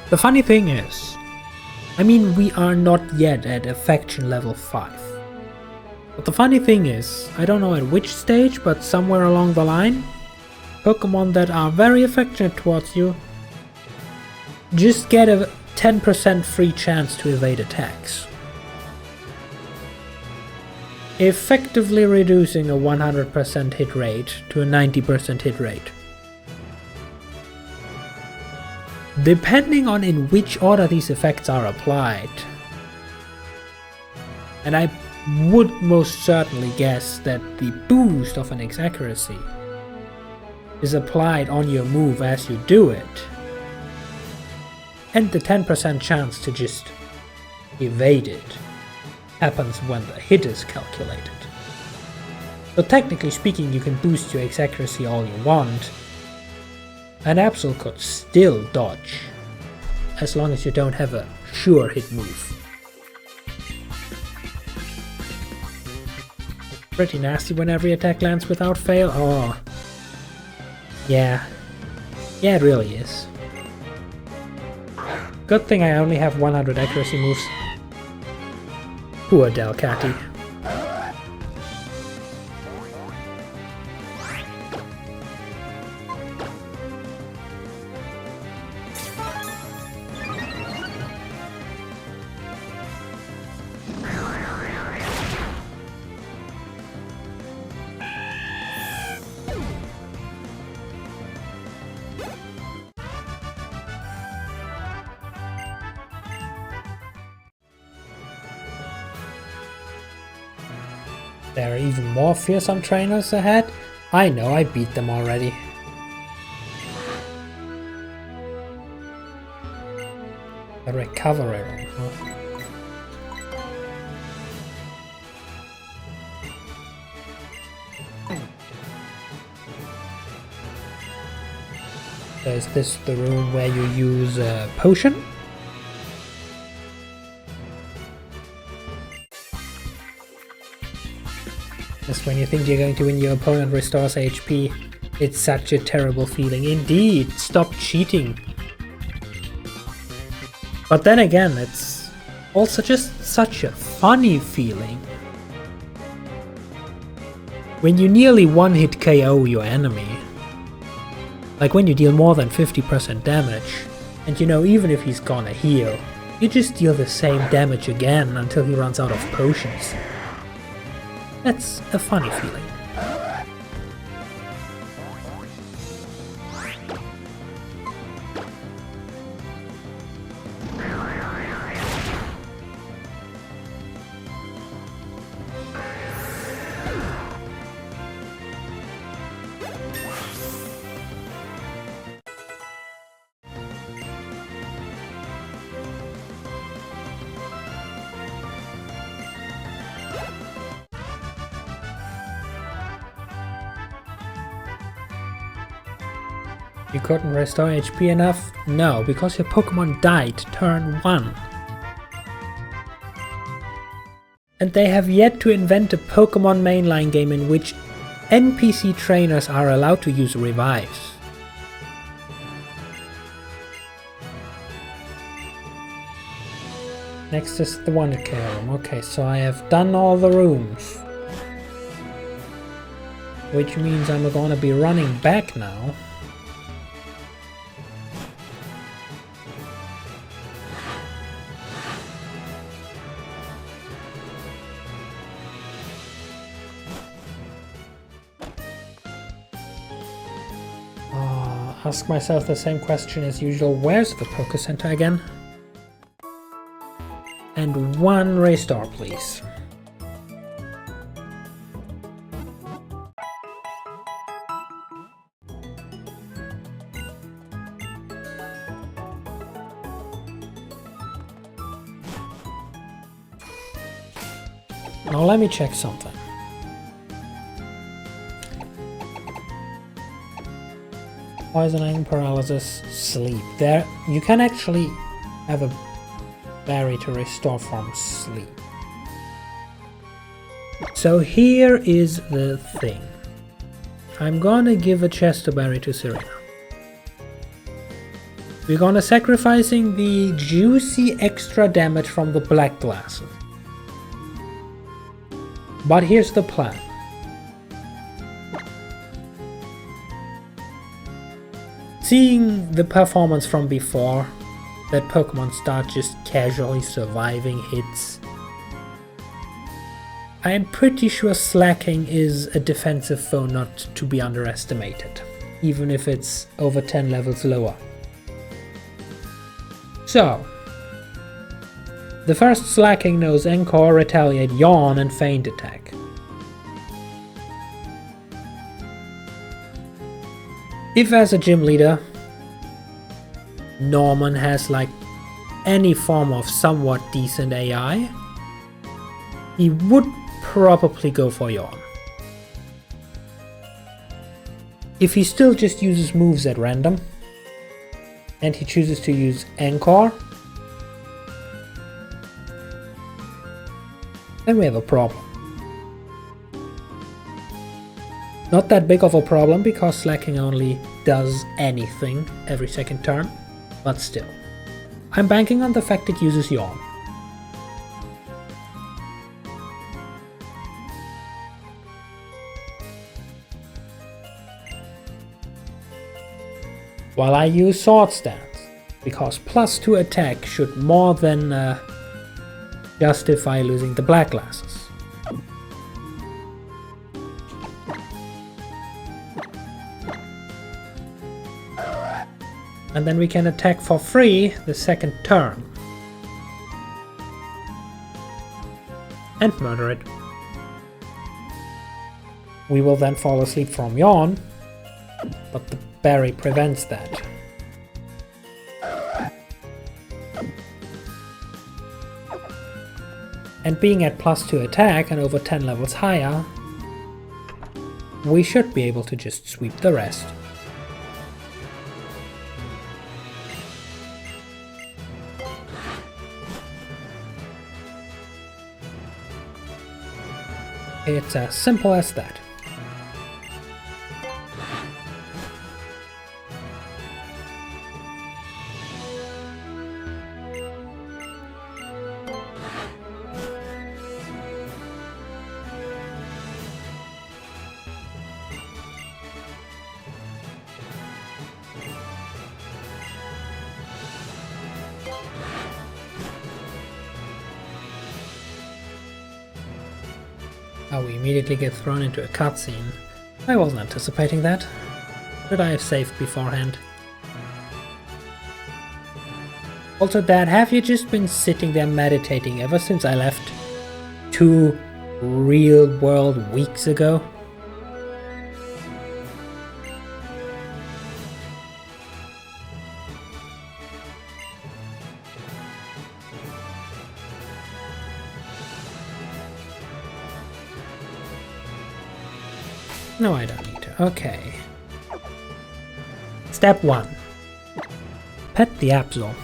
The funny thing is, I mean, we are not yet at affection level 5. But the funny thing is, I don't know at which stage, but somewhere along the line, Pokemon that are very affectionate towards you just get a 10% free chance to evade attacks. Effectively reducing a 100% hit rate to a 90% hit rate. Depending on in which order these effects are applied. And I would most certainly guess that the boost of an accuracy is applied on your move as you do it. And the 10% chance to just evade it happens when the hit is calculated. So technically speaking, you can boost your accuracy all you want, and Absol could still dodge, as long as you don't have a sure hit move. Pretty nasty when every attack lands without fail. Oh. Yeah, it really is. Good thing I only have 100 accuracy moves. Poor Delcatty. There are even more fearsome trainers ahead? I know, I beat them already. A recovery room, huh? So is this the room where you use a potion? Just when you think you're going to win, your opponent restores HP. It's such a terrible feeling. Indeed, stop cheating. But then again, it's also just such a funny feeling. When you nearly one-hit KO your enemy. Like when you deal more than 50% damage, and you know even if he's gonna heal, you just deal the same damage again until he runs out of potions. That's a funny feeling. You couldn't restore HP enough? No, because your Pokemon died turn 1. And they have yet to invent a Pokemon mainline game in which NPC trainers are allowed to use revives. Next is the 100k room. Okay, so I have done all the rooms. Which means I'm gonna be running back now. Ask myself the same question as usual. Where's the Poké Center again? And 1 restore, please. Now let me check something. Poisoning, paralysis, sleep. There, you can actually have a berry to restore from sleep. So here is the thing. I'm gonna give a Chesterberry to Serena. We're gonna sacrificing the juicy extra damage from the black glasses. But here's the plan. Seeing the performance from before, that Pokemon start just casually surviving hits, I'm pretty sure slacking is a defensive foe not to be underestimated, even if it's over 10 levels lower. So, the first slacking knows Encore, Retaliate, Yawn, and Feint Attack. If as a gym leader, Norman has like any form of somewhat decent AI, he would probably go for Yawn. If he still just uses moves at random, and he chooses to use Encore, then we have a problem. Not that big of a problem because slacking only does anything every second turn, but still. I'm banking on the fact it uses Yawn. While I use Sword Stance, because +2 attack should more than justify losing the black glasses. And then we can attack for free the second turn. And murder it. We will then fall asleep from Yawn, but the berry prevents that. And being at +2 attack and over 10 levels higher, we should be able to just sweep the rest. It's as simple as that. Oh, we immediately get thrown into a cutscene. I wasn't anticipating that. Should I have saved beforehand? Also, Dad, have you just been sitting there meditating ever since I left 2 real-world weeks ago? No, I don't need to. Okay. Step 1. Pet the Absol.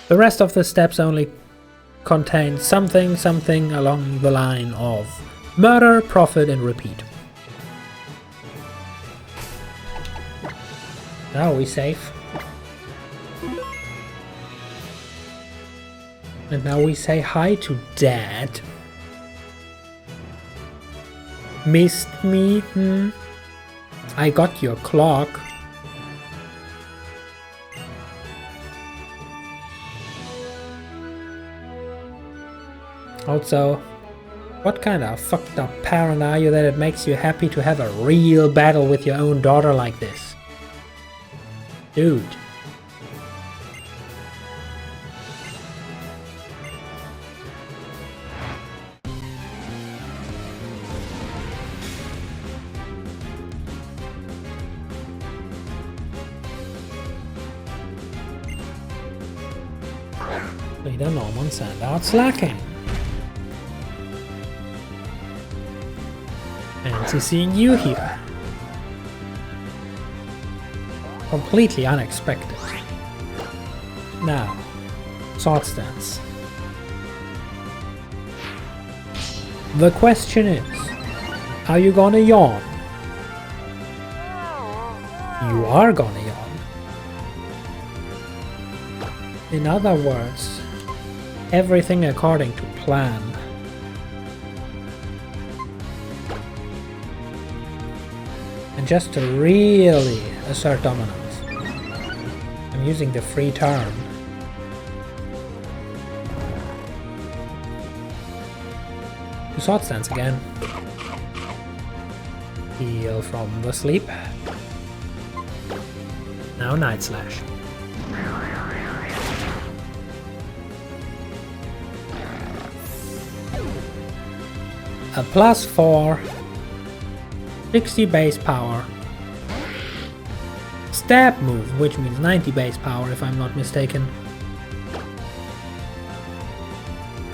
The rest of the steps only contain something along the line of murder, profit, and repeat. Now we safe. And now we say hi to Dad. Missed me? I got your clock. Also, what kind of fucked up parent are you that it makes you happy to have a real battle with your own daughter like this? Dude. Neither Norman send out slacking. Fancy seeing you here. Completely unexpected. Now, sword stance. The question is, are you gonna yawn? You are gonna yawn. In other words, everything according to plan. And just to really assert dominance, I'm using the free turn. To sword stance again. Heal from the sleep. Now Night Slash. A +4, 60 base power. Stab move, which means 90 base power if I'm not mistaken.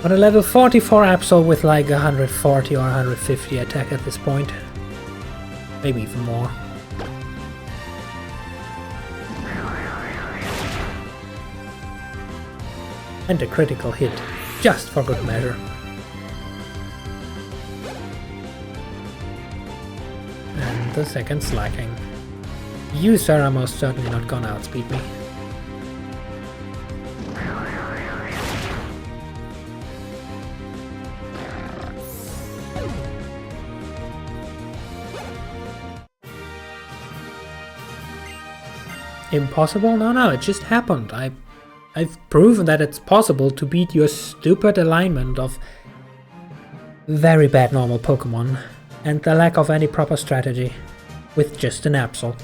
But a level 44 Absol with like 140 or 150 attack at this point. Maybe even more. And a critical hit, just for good measure. And the second slacking. You, sir, are most certainly not gonna outspeed me. Impossible? No, it just happened. I've proven that it's possible to beat your stupid alignment of very bad normal Pokemon and the lack of any proper strategy with just an Absol.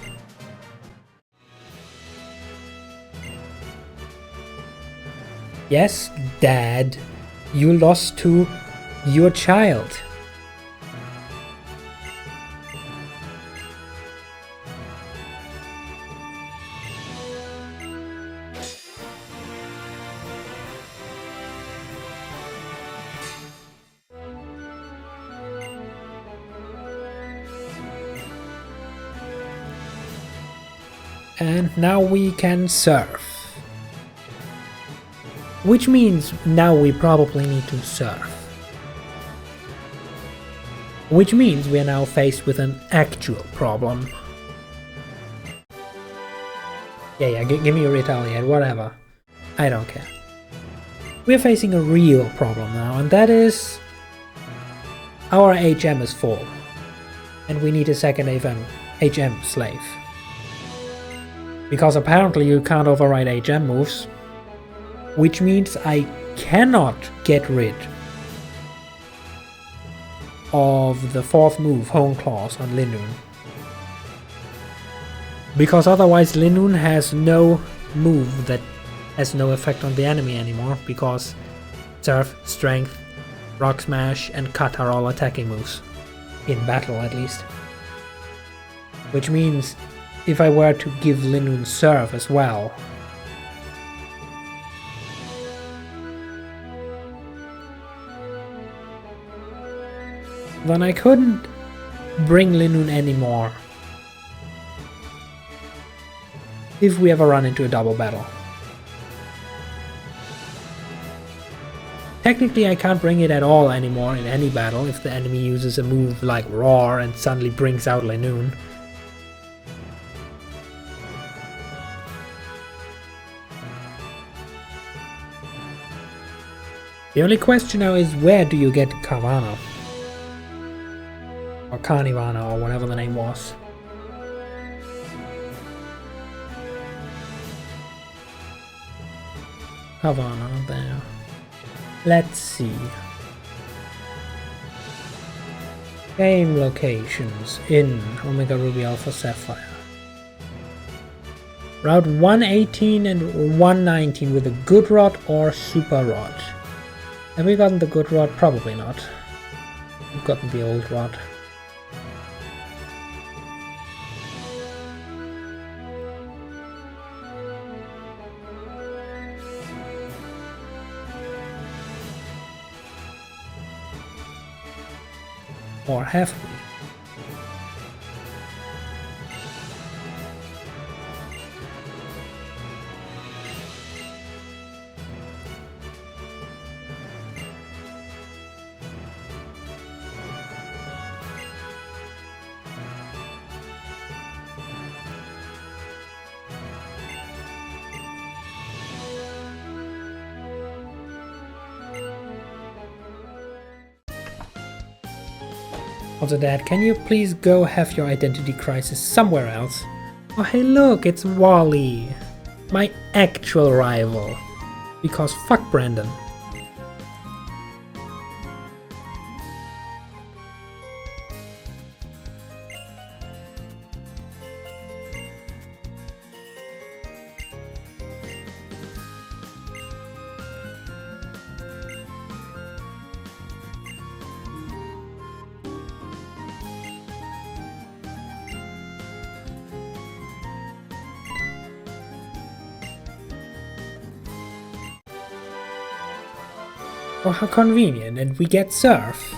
Yes, Dad, you lost to your child. And now we can surf. Which means now we probably need to surf. Which means we are now faced with an actual problem. Yeah, give me a retaliate, whatever. I don't care. We're facing a real problem now, and that is our HM is full. And we need a second HM slave. Because apparently you can't override HM moves, which means I cannot get rid of the fourth move, Hone Claws, on Linoon. Because otherwise Linoon has no move that has no effect on the enemy anymore, because Surf, Strength, Rock Smash and Cut are all attacking moves. In battle at least. Which means if I were to give Linoon Surf as well, then I couldn't bring Linoon anymore if we ever run into a double battle. Technically I can't bring it at all anymore in any battle if the enemy uses a move like Roar and suddenly brings out Linoon. The only question now is, where do you get Carvana? Or Carnivana, or whatever the name was. Carvana, there. Let's see. Game locations in Omega Ruby Alpha Sapphire. Route 118 and 119 with a good rod or super rod. Have we gotten the good rod? Probably not. We've gotten the old rod. Or have we? Also, Dad, can you please go have your identity crisis somewhere else? Oh, hey look, it's Wally, my actual rival. Because fuck Brandon. Oh, how convenient, and we get surf.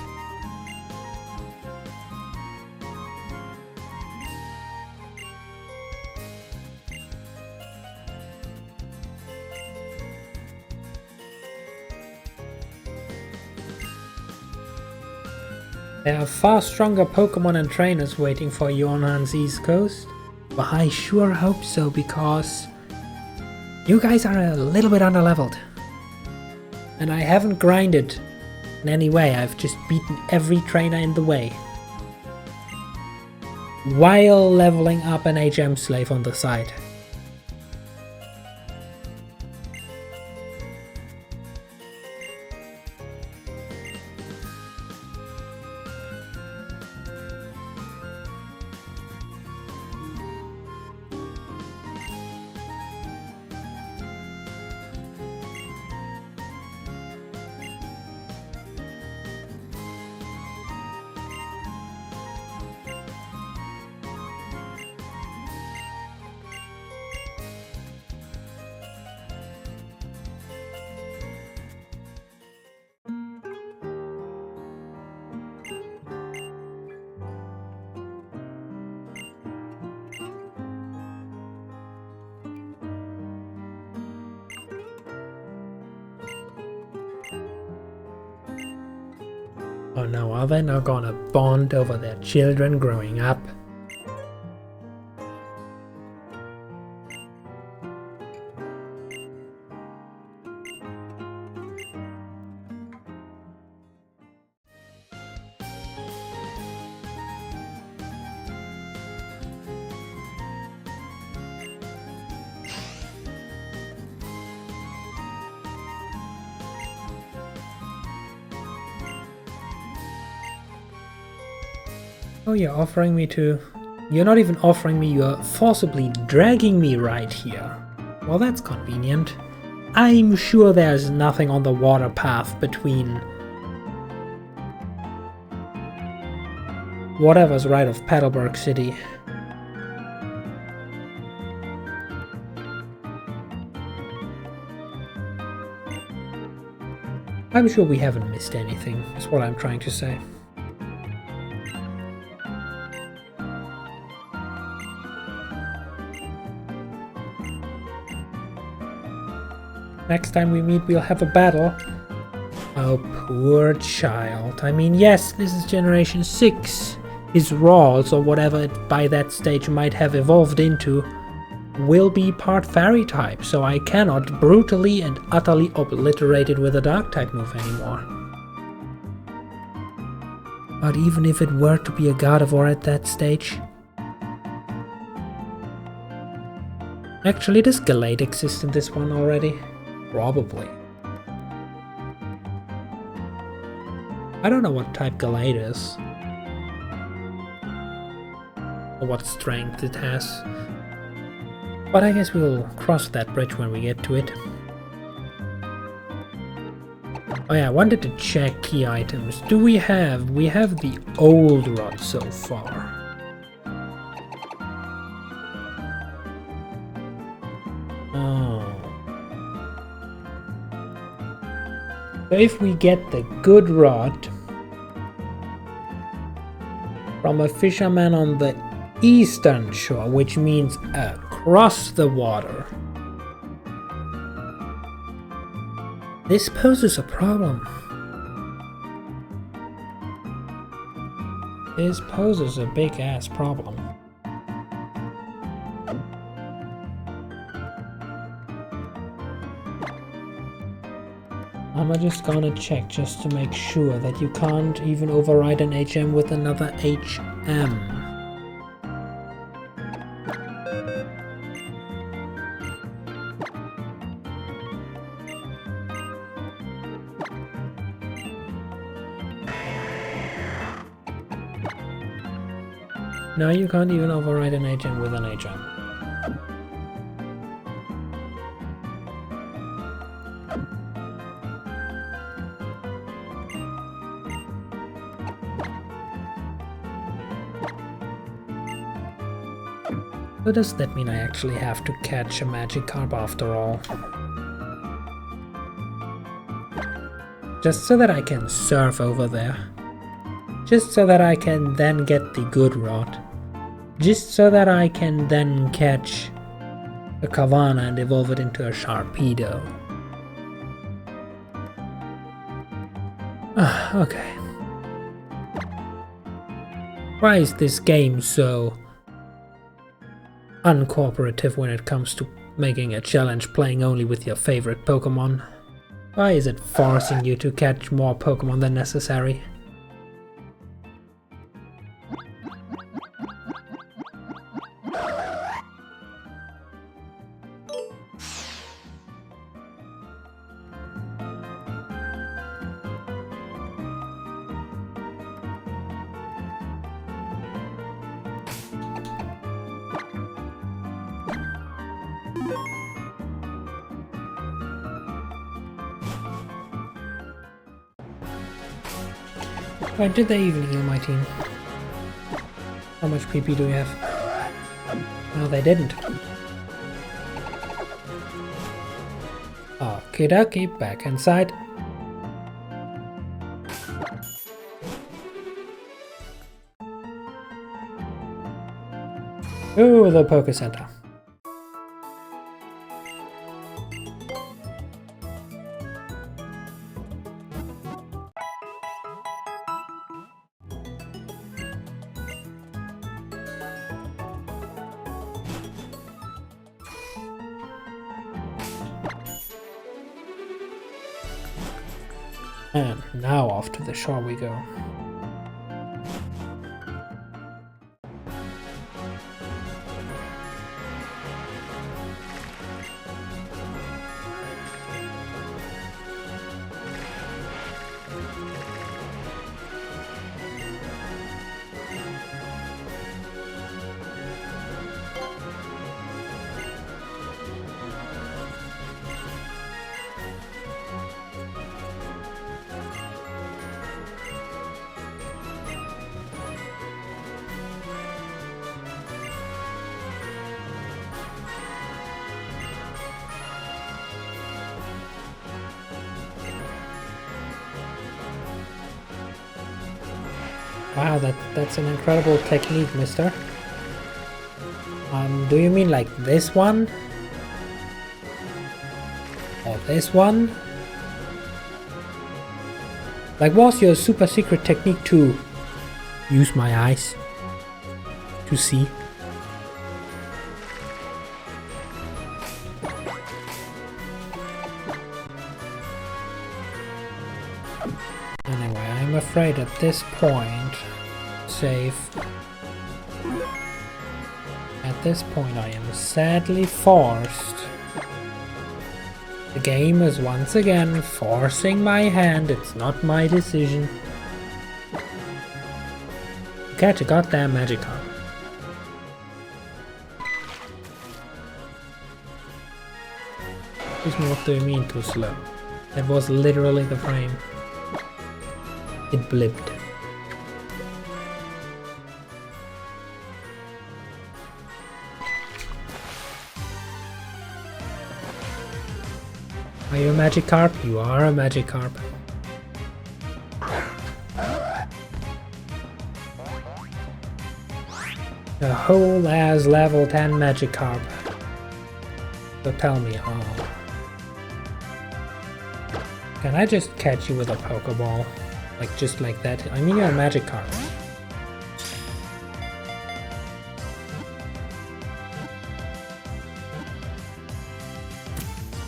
There are far stronger Pokemon and trainers waiting for you on Han's East Coast. Well, I sure hope so, because you guys are a little bit underleveled. And I haven't grinded in any way, I've just beaten every trainer in the way. While leveling up an HM slave on the side. Oh no, are they now gonna bond over their children growing up? Oh, you're offering me to... You're not even offering me, you're forcibly dragging me right here. Well, that's convenient. I'm sure there's nothing on the water path between... whatever's right of Paddleburg City. I'm sure we haven't missed anything, is what I'm trying to say. Next time we meet, we'll have a battle. Oh, poor child. I mean, yes, this is Generation 6. His Rawls, or whatever it by that stage might have evolved into, will be part Fairy type, so I cannot brutally and utterly obliterate it with a Dark type move anymore. But even if it were to be a Gardevoir at that stage... Actually, does Gallade exist in this one already? Probably. I don't know what type Gallade is. Or what strength it has. But I guess we'll cross that bridge when we get to it. Oh yeah, I wanted to check key items. Do we have... We have the old rod so far. So if we get the good rod, from a fisherman on the eastern shore, which means across the water. This poses a problem. This poses a big ass problem. I'm just gonna check just to make sure that you can't even override an HM with another HM. No, you can't even override an HM with an HM. So does that mean I actually have to catch a Magikarp after all? Just so that I can surf over there. Just so that I can then get the good rod. Just so that I can then catch a Kavana and evolve it into a Sharpedo. Okay. Why is this game so uncooperative when it comes to making a challenge playing only with your favorite Pokemon? Why is it forcing you to catch more Pokemon than necessary? Why did they even heal my team? How much PP do we have? No, they didn't. Okie dokie, back inside. Ooh, the Poké Center. And now off to the shore we go. Wow, that's an incredible technique, mister. Do you mean like this one? Or this one? Like, was your super secret technique to use my eyes to see? Anyway, I'm afraid at this point, at this point I am sadly forced. The game is once again forcing my hand, it's not my decision. Catch a goddamn Magikarp. Excuse me, what do you mean too slow? That was literally the frame. It blipped. Are you a Magikarp? You are a Magikarp. A whole ass level 10 Magikarp. So tell me how. Can I just catch you with a Pokeball? Like, just like that? I mean, you're a Magikarp.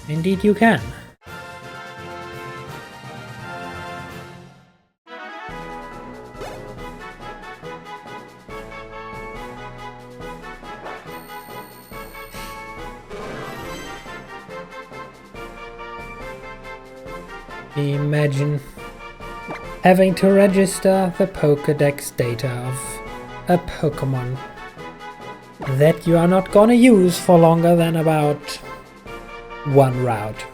Indeed you can. Imagine having to register the Pokédex data of a Pokémon that you are not gonna use for longer than about one route.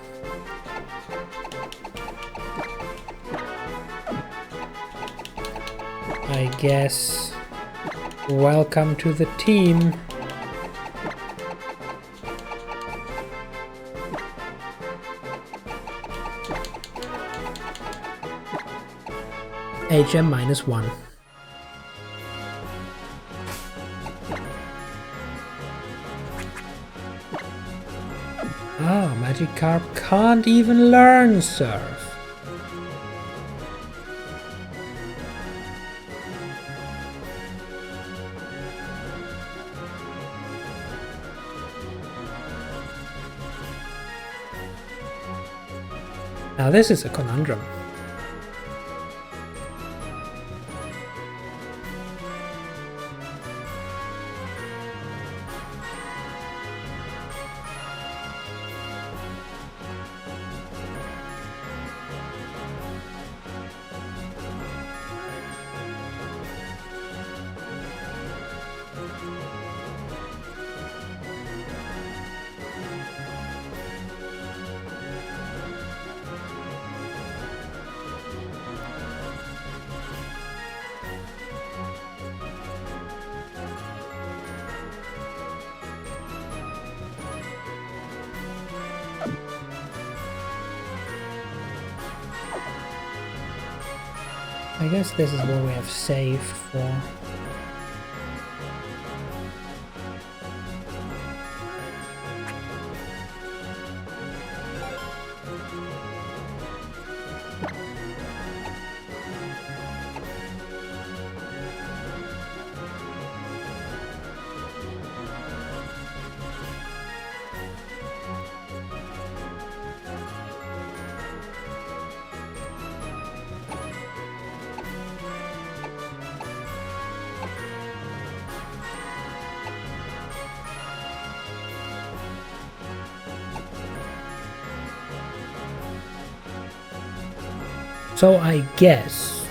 I guess welcome to the team. HM -1. Ah, Magikarp can't even learn Surf. Now this is a conundrum. I guess this is what we have saved for. So I guess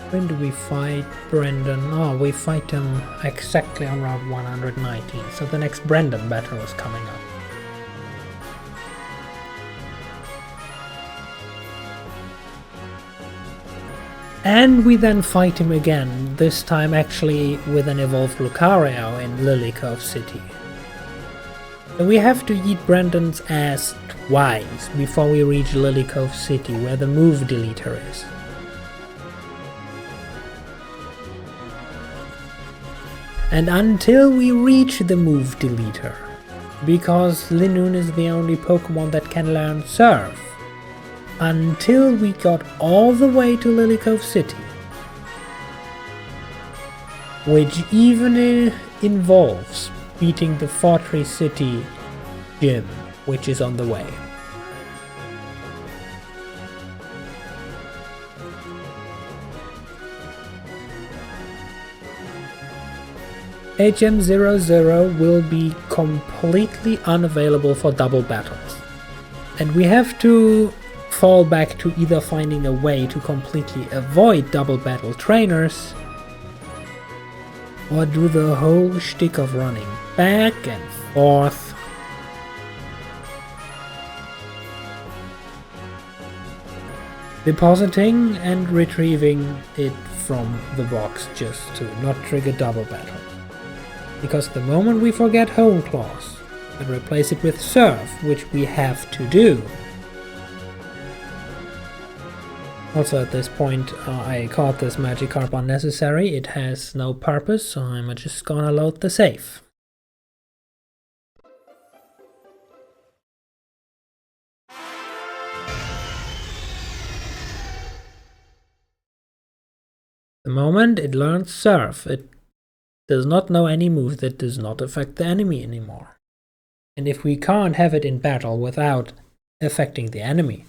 when do we fight Brendan? Oh, we fight him exactly on round 119, so the next Brendan battle is coming up. And we then fight him again, this time actually with an evolved Lucario in Lily Cove City. So we have to eat Brendan's ass twice before we reach Lily Cove City, where the move deleter is. And until we reach the move deleter, because Linoone is the only Pokemon that can learn Surf, until we got all the way to Lily Cove City, which even involves beating the Fortress City gym, which is on the way. HM00 will be completely unavailable for double battles, and we have to fall back to either finding a way to completely avoid double battle trainers, or do the whole shtick of running back and forth. Depositing and retrieving it from the box just to not trigger double battle. Because the moment we forget Hone Claws and replace it with Surf, which we have to do. Also at this point I caught this Magikarp unnecessary, it has no purpose, so I'm just gonna load the save. The moment it learns Surf, it does not know any move that does not affect the enemy anymore. And if we can't have it in battle without affecting the enemy,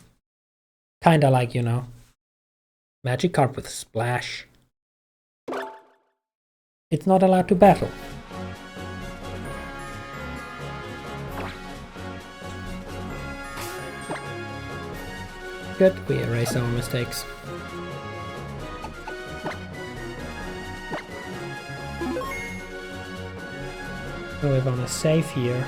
kinda like, you know, Magikarp with Splash, it's not allowed to battle. Good, we erase our mistakes. So we're gonna save here.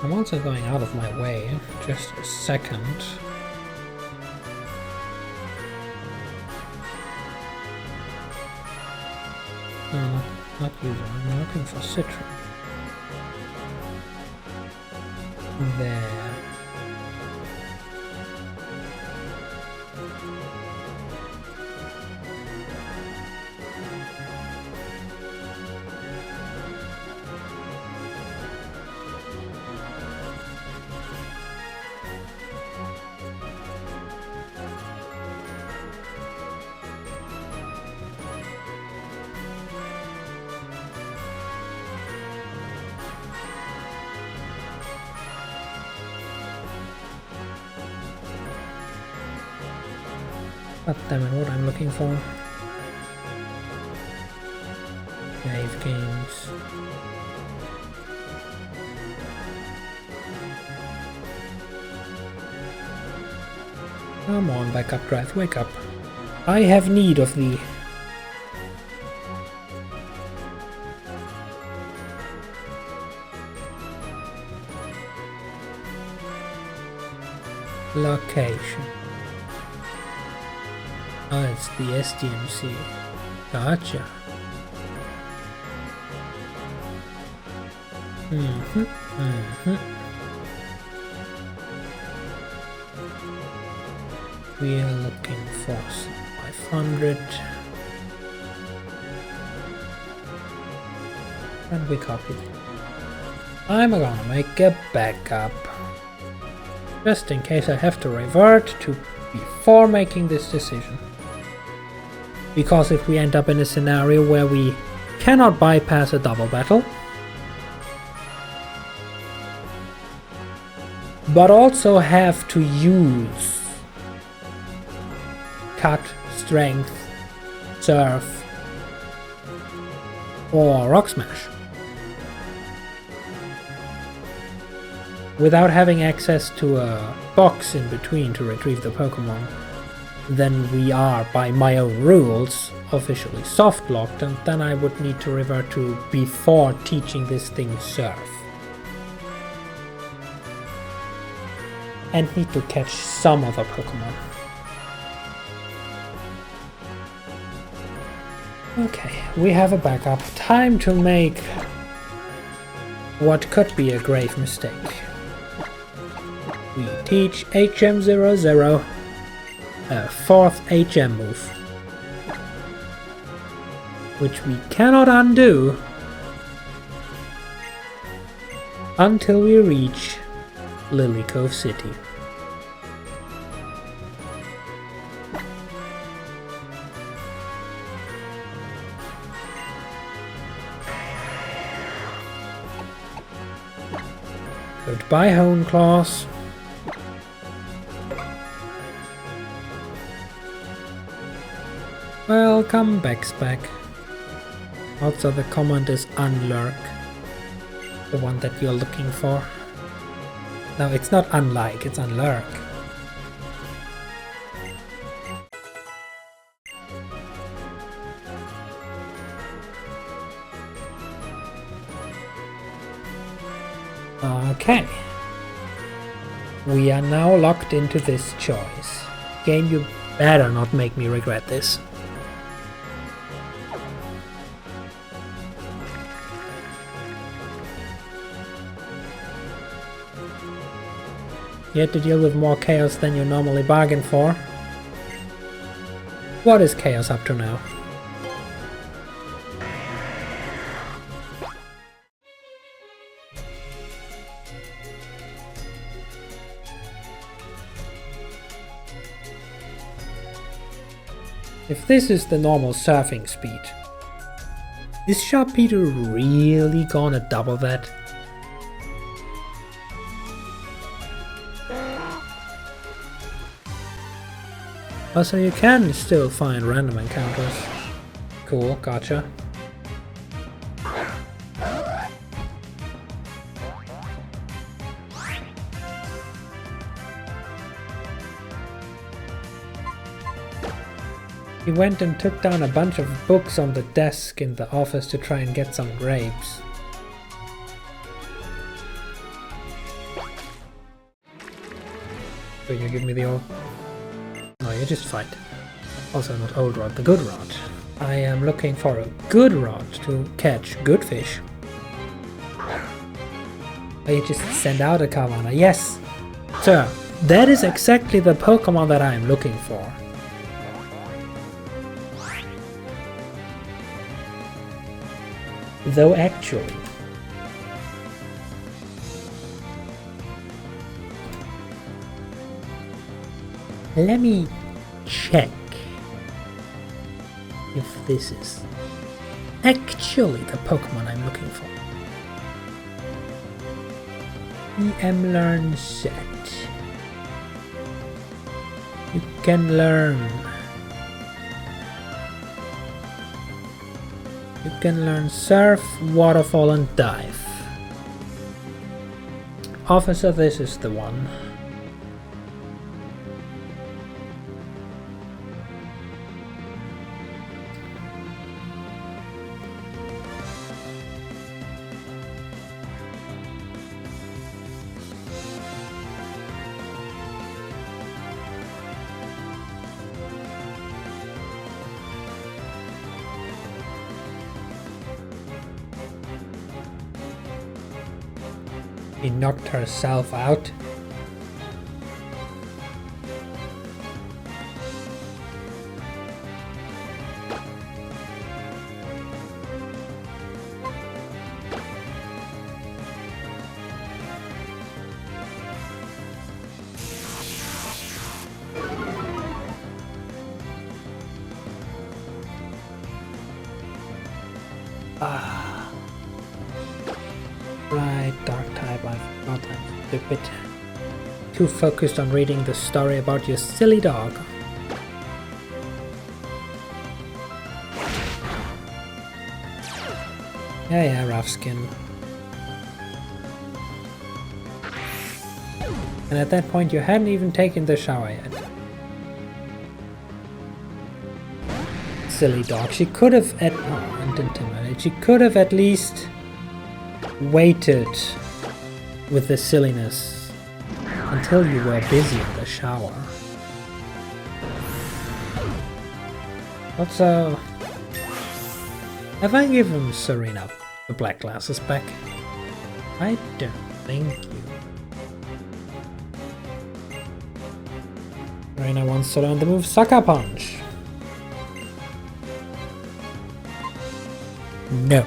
I'm also going out of my way, just a second. No, not user, I'm looking for Citron. There. God damn it, what I'm looking for. Save games. Come on, backup drive, wake up. I have need of thee. Location. Oh, it's the SDMC. Gotcha. We are looking for 500. And we copied it. I'm gonna make a backup. Just in case I have to revert to before making this decision. Because if we end up in a scenario where we cannot bypass a double battle, but also have to use Cut, Strength, Surf, or Rock Smash without having access to a box in between to retrieve the Pokemon, then we are, by my own rules, officially soft locked, and then I would need to revert to before teaching this thing Surf. And need to catch some other Pokemon. Okay, we have a backup. Time to make what could be a grave mistake. We teach HM00 a fourth HM move, which we cannot undo until we reach Lily Cove City. Goodbye, Hone Claws. Welcome back, Spec. Also, the command is unlurk, the one that you're looking for. No, it's not unlike, it's unlurk. Okay, We are now locked into this choice. Game, you better not make me regret this. You had to deal with more chaos than you normally bargain for. What is chaos up to now? If this is the normal surfing speed, is Sharpedo really gonna double that? Also, you can still find random encounters. Cool, gotcha. He went and took down a bunch of books on the desk in the office to try and get some grapes. So you give me the old... No, you just fight. Also not old rod, the good rod. I am looking for a good rod to catch good fish. Oh, you just send out a Carvana. Yes, sir. That is exactly the Pokemon that I am looking for. Though actually... let me check if this is actually the Pokemon I'm looking for. EM Learn set. You can learn. You can learn Surf, Waterfall and Dive. Officer, this is the one. She knocked herself out. Right, dark type, I forgot I'm stupid. Too focused on reading the story about your silly dog. Yeah, rough skin. And at that point you hadn't even taken the shower yet. Silly dog, she could have she could have at least waited with the silliness until you were busy in the shower. Also, have I given Serena the black glasses back? I don't think you. Serena wants to learn the move Sucker Punch. No.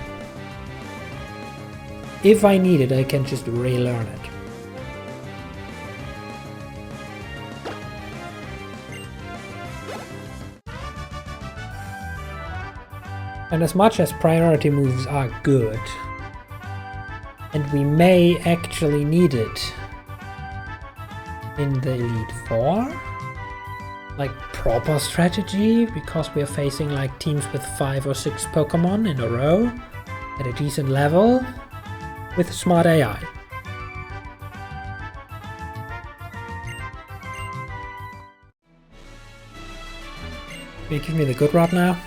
If I need it, I can just relearn it. And as much as priority moves are good, and we may actually need it in the Elite Four, like proper strategy, because we are facing like teams with 5 or 6 Pokemon in a row at a decent level with smart AI. Will you give me the good rod now?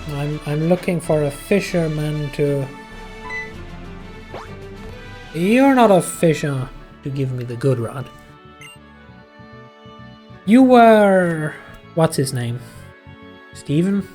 I'm looking for a fisherman to You're not a fisher to give me the good rod. You were... what's his name? Steven?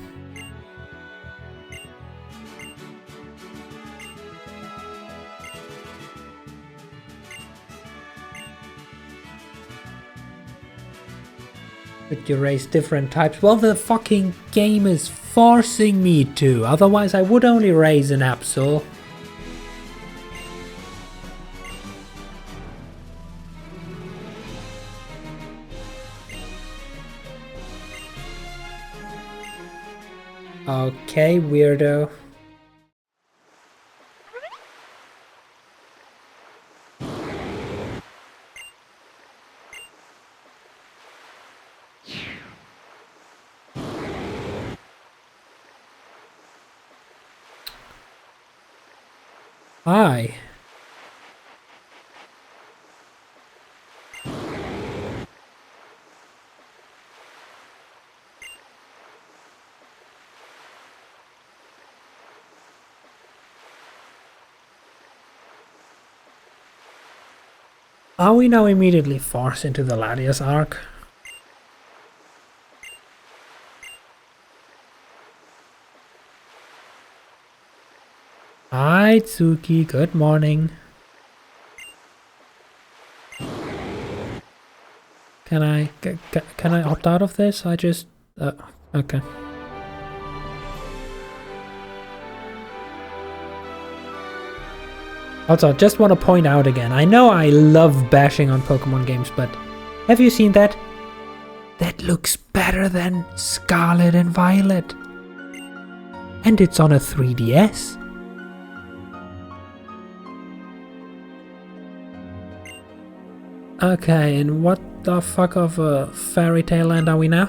Could you raise different types? Well, the fucking game is forcing me to, otherwise I would only raise an Absol. Okay, weirdo. Hi. Are we now immediately forced into the Latias arc? Hi Tsuki, good morning. Can I opt out of this? I just okay. Also, I just want to point out again, I know I love bashing on Pokemon games, but have you seen that? That looks better than Scarlet and Violet. And it's on a 3DS. Okay, and what the fuck of a fairy tale land are we now?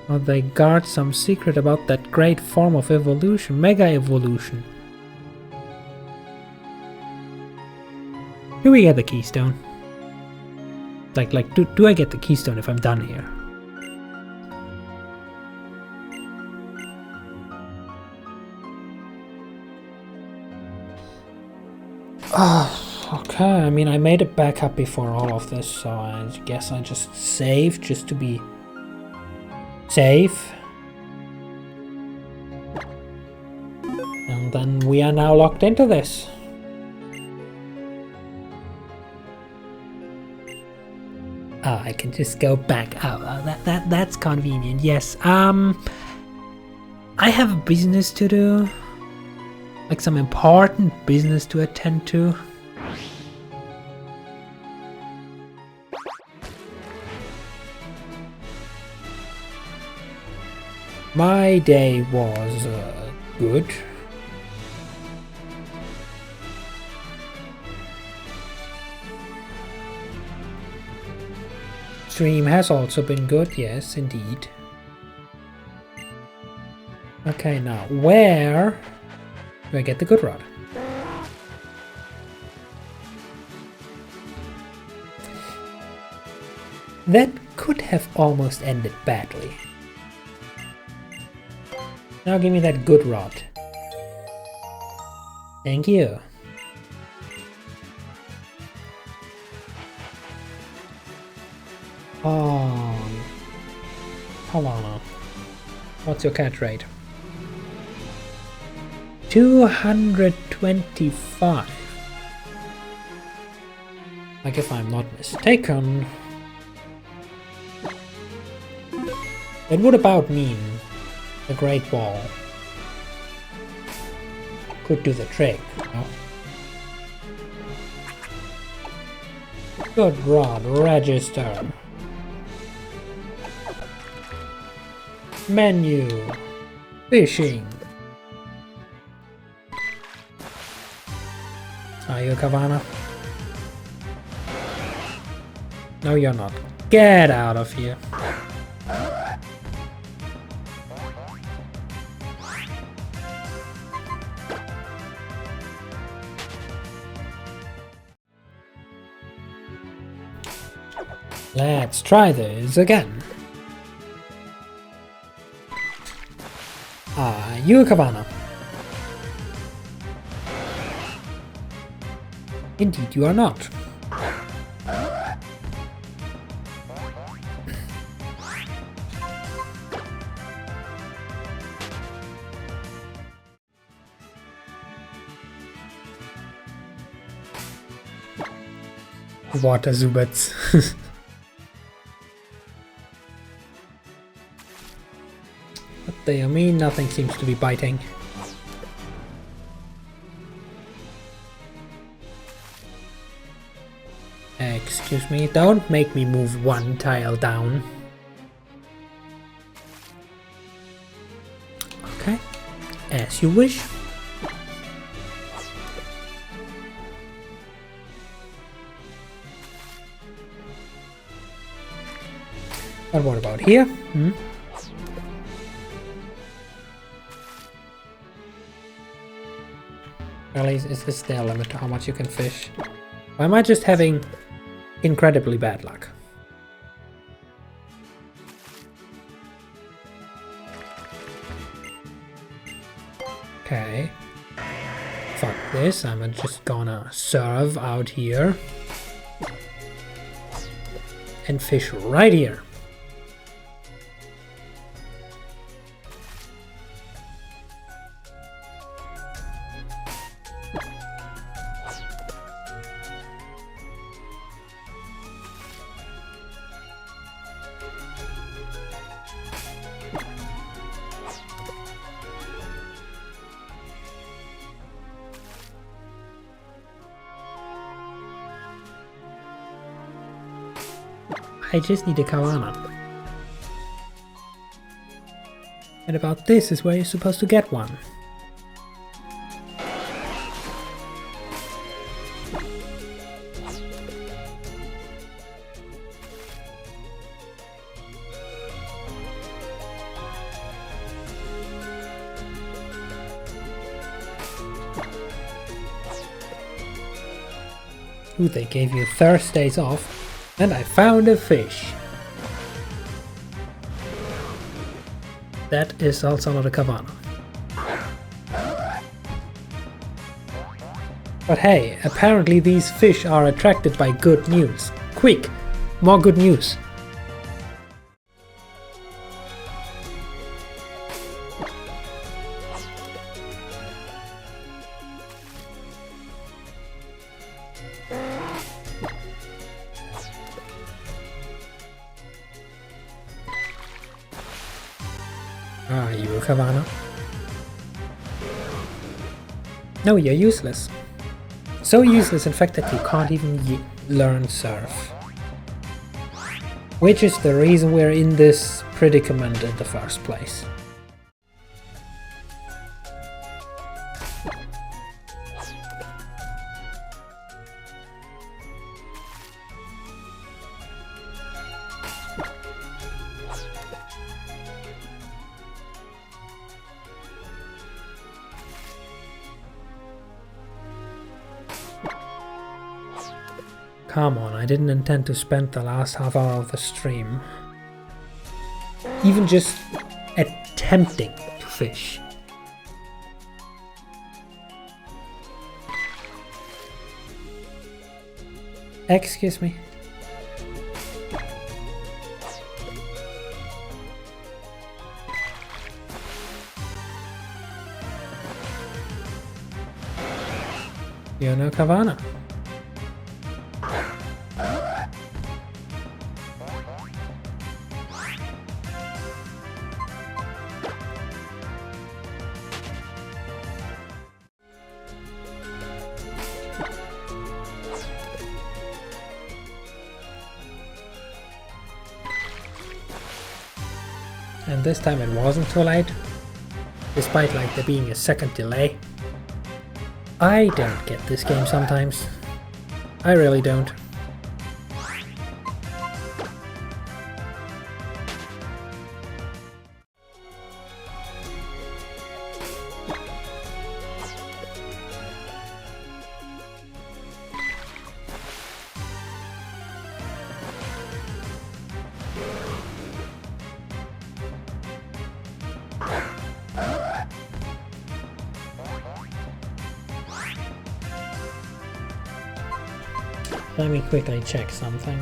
Or they guard some secret about that great form of evolution, mega evolution. Do we get the keystone? Like, do I get the keystone if I'm done here? Okay, I mean, I made a backup before all of this, so I guess I just saved just to be safe. And then we are now locked into this. Oh, I can just go back out. Oh, that's convenient. Yes. I have a business to do. Like some important business to attend to. My day was good. Stream has also been good, yes, indeed. Okay, now where do I get the good rod? That could have almost ended badly. Now give me that good rod. Thank you. Oh, Havana. What's your catch rate? 225. Like if I'm not mistaken. It would about mean the Great Wall could do the trick, you know? Good rod, register. Menu. Fishing. Are you Kavana? No, you're not. Get out of here. Let's try this again. Are you a Kavana? Indeed you are not. Water Zubats. What they mean, nothing seems to be biting. Excuse me, don't make me move one tile down. Okay, as you wish. But what about here? Really, is this their limit to how much you can fish? Or am I just having incredibly bad luck? Okay. Fuck this, I'm just gonna serve out here. And fish right here. I just need a Kawana. And about this is where you're supposed to get one. Ooh, they gave you Thursdays off. And I found a fish. That is also not a Kavana. But hey, apparently these fish are attracted by good news. Quick, more good news. Are you a Kavana? No, you're useless. So useless in fact that you can't even learn surf. Which is the reason we're in this predicament in the first place. Come on, I didn't intend to spend the last half hour of the stream even just attempting to fish. Excuse me. You're no Kavana. And this time it wasn't too late, despite like there being a second delay. I don't get this game sometimes. I really don't. Let me quickly check something.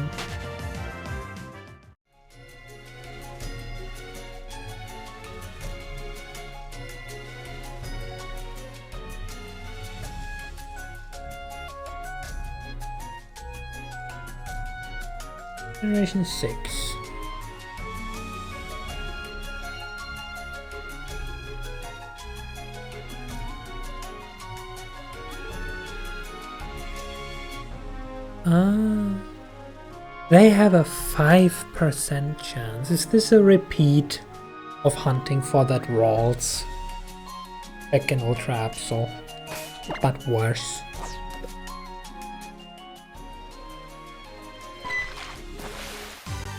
Generation 6. They have a 5% chance. Is this a repeat of hunting for that Rawls back in Ultra Absol, but worse?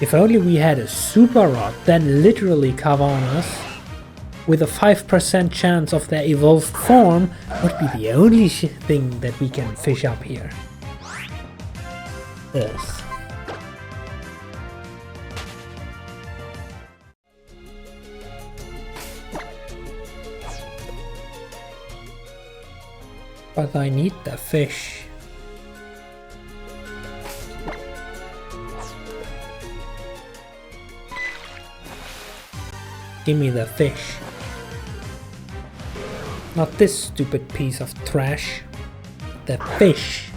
If only we had a super rod that literally cover on us with a 5% chance of their evolved form, would be the only thing that we can fish up here. Yes. But I need the fish. Give me the fish. Not this stupid piece of trash. The fish.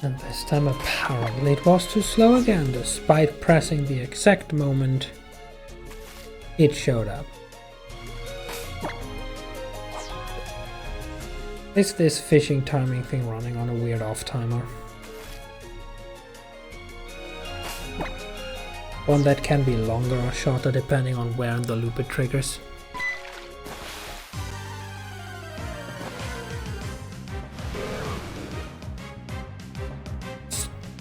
And this time apparently it was too slow again, despite pressing the exact moment it showed up. Is this fishing timing thing running on a weird off timer? One that can be longer or shorter depending on where in the loop it triggers.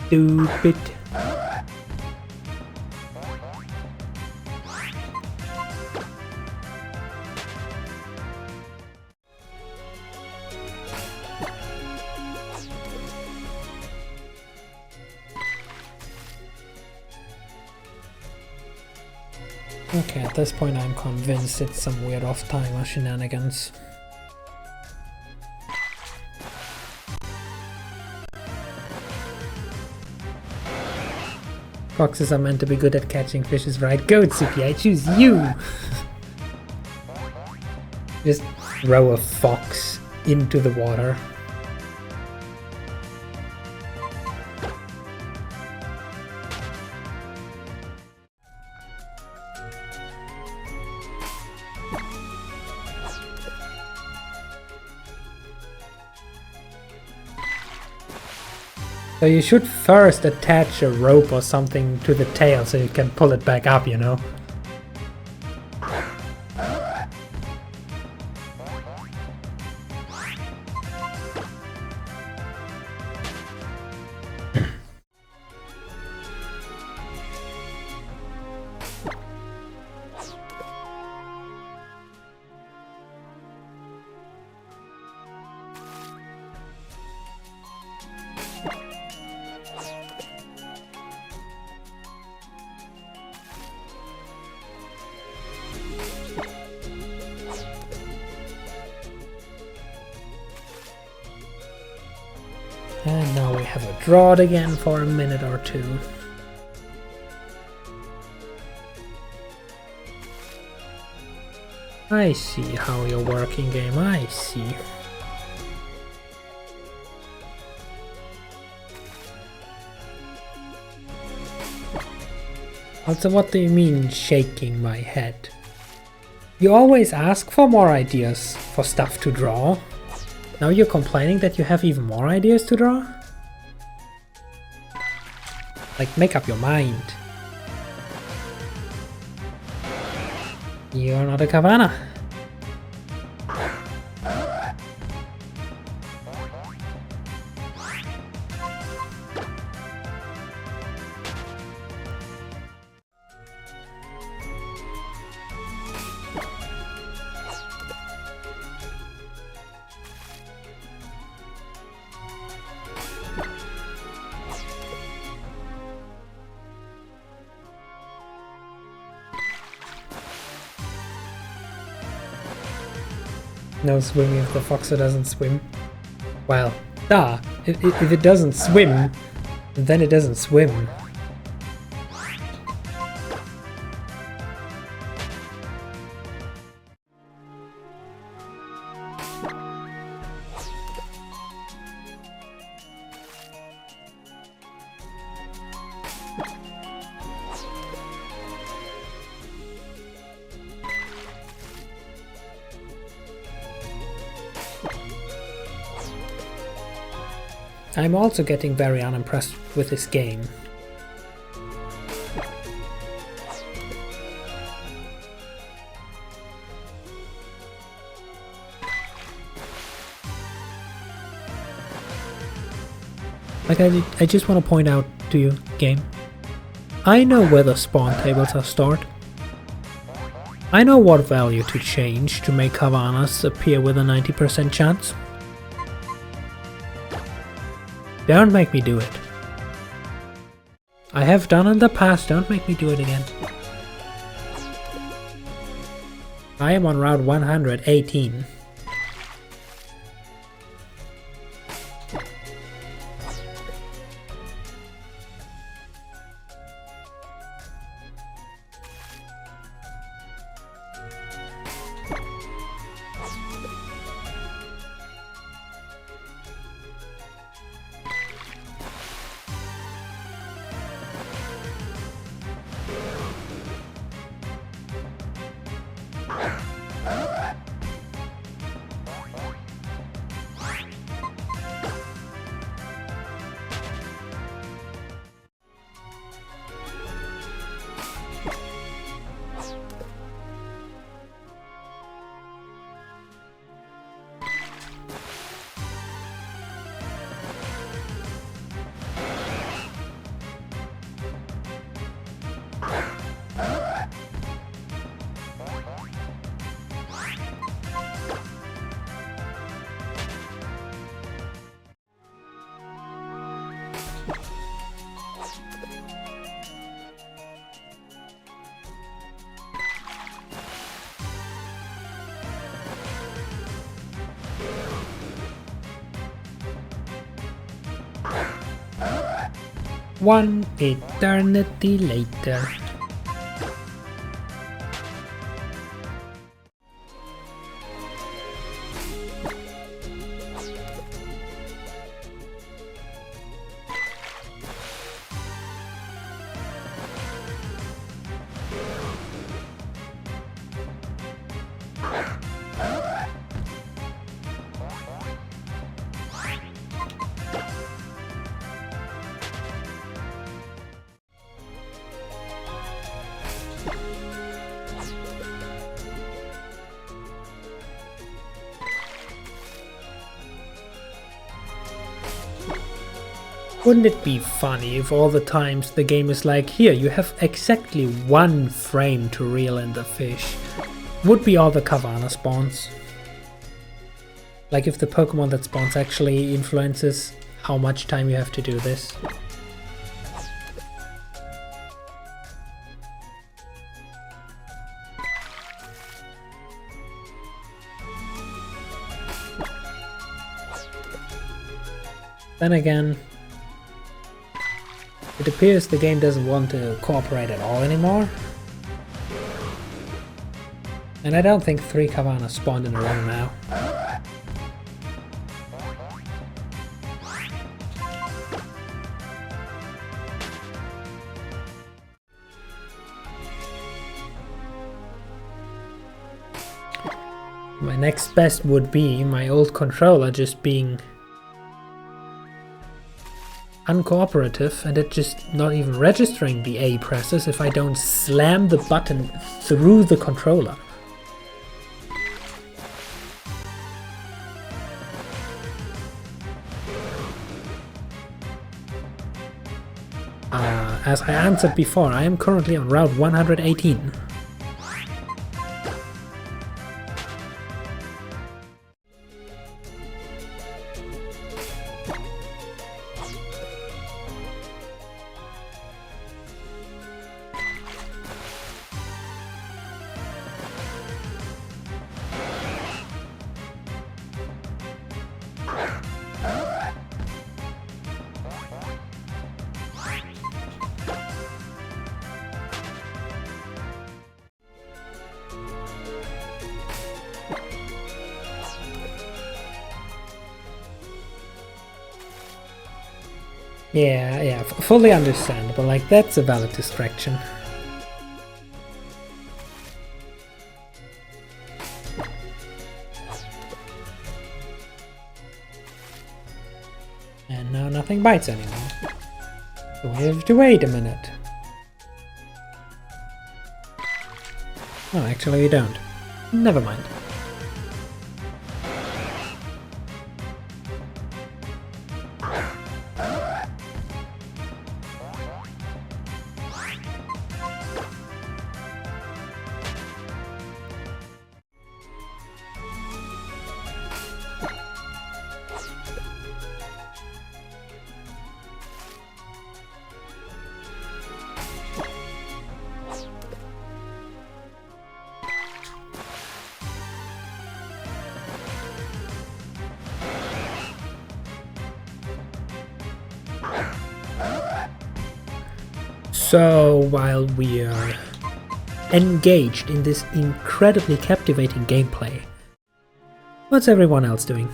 Stupid. Okay, at this point I'm convinced it's some weird off-timer shenanigans. Foxes are meant to be good at catching fishes, right? Go, Tsuki, I choose you! Just throw a fox into the water. So you should first attach a rope or something to the tail so you can pull it back up, you know? And now we have a drought again for a minute or two. I see how you're working, game, I see. Also, what do you mean shaking my head? You always ask for more ideas for stuff to draw. Now you're complaining that you have even more ideas to draw? Like, make up your mind. You're not a Kavana. No swimming if the Foxer doesn't swim. Well, duh. If it doesn't swim, then it doesn't swim. I'm also getting very unimpressed with this game. Like, I just want to point out to you, game. I know where the spawn tables are stored. I know what value to change to make Kavanas appear with a 90% chance. Don't make me do it. I have done in the past, don't make me do it again. I am on route 118. One eternity later. Wouldn't it be funny if all the times the game is like, here, you have exactly 1 frame to reel in the fish? Would be all the Kavana spawns. Like if the Pokemon that spawns actually influences how much time you have to do this. Then again, it appears the game doesn't want to cooperate at all anymore. And I don't think 3 Kavanas spawned in a row now. My next best would be my old controller just being uncooperative and it just not even registering the A presses if I don't slam the button through the controller. As I answered before, I am currently on Route 118. Yeah, fully understandable, like that's a valid distraction. And now nothing bites anymore. So we have to wait a minute. Oh, actually we don't. Never mind. So while we are engaged in this incredibly captivating gameplay, what's everyone else doing?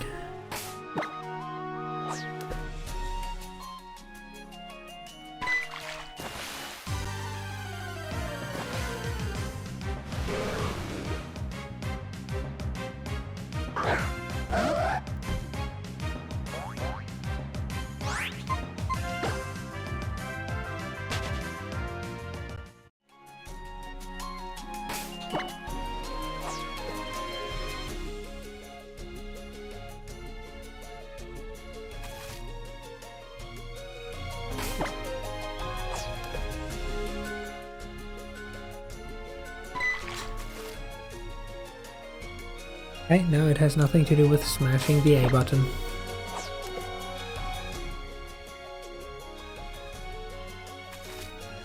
Okay, now it has nothing to do with smashing the A button.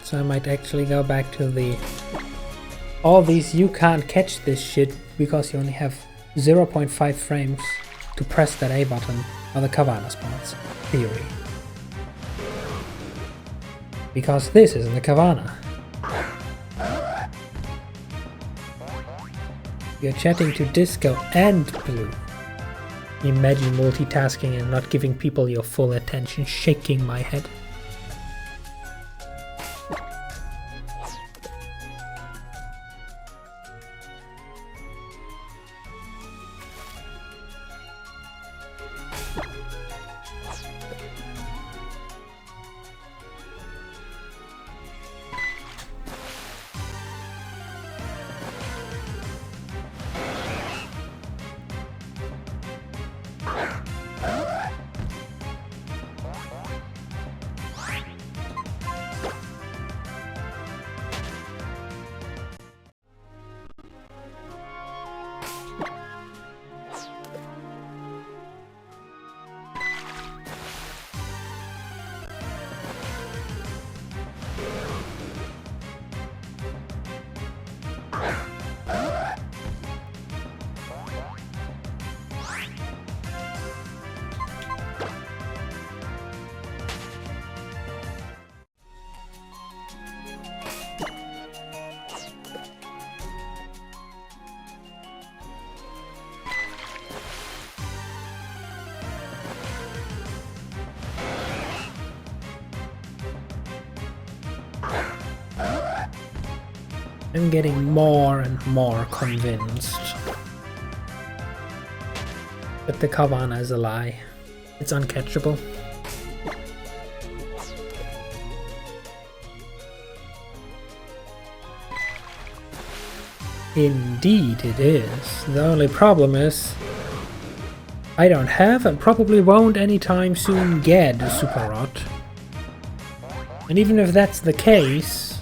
So I might actually go back to the... all these you can't catch this shit because you only have 0.5 frames to press that A button or the Kavana spots theory. Because this isn't the Kavana. You're chatting to Disco and Blue. Imagine multitasking and not giving people your full attention, shaking my head. I'm getting more and more convinced. But the Kavana is a lie. It's uncatchable. Indeed it is. The only problem is I don't have and probably won't anytime soon get a Super Rod. And even if that's the case,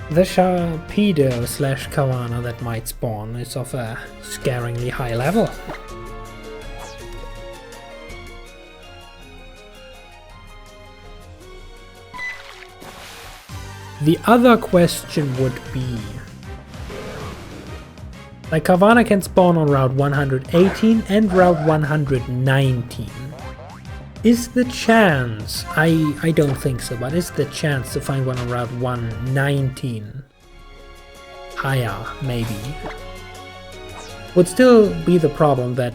the Sharpedo / Kavana that might spawn is of a scaringly high level. The other question would be, like, Kavana can spawn on Route 118 and Route 119. Is the chance, I don't think so, but is the chance to find one on Route 119 higher, maybe? Would still be the problem that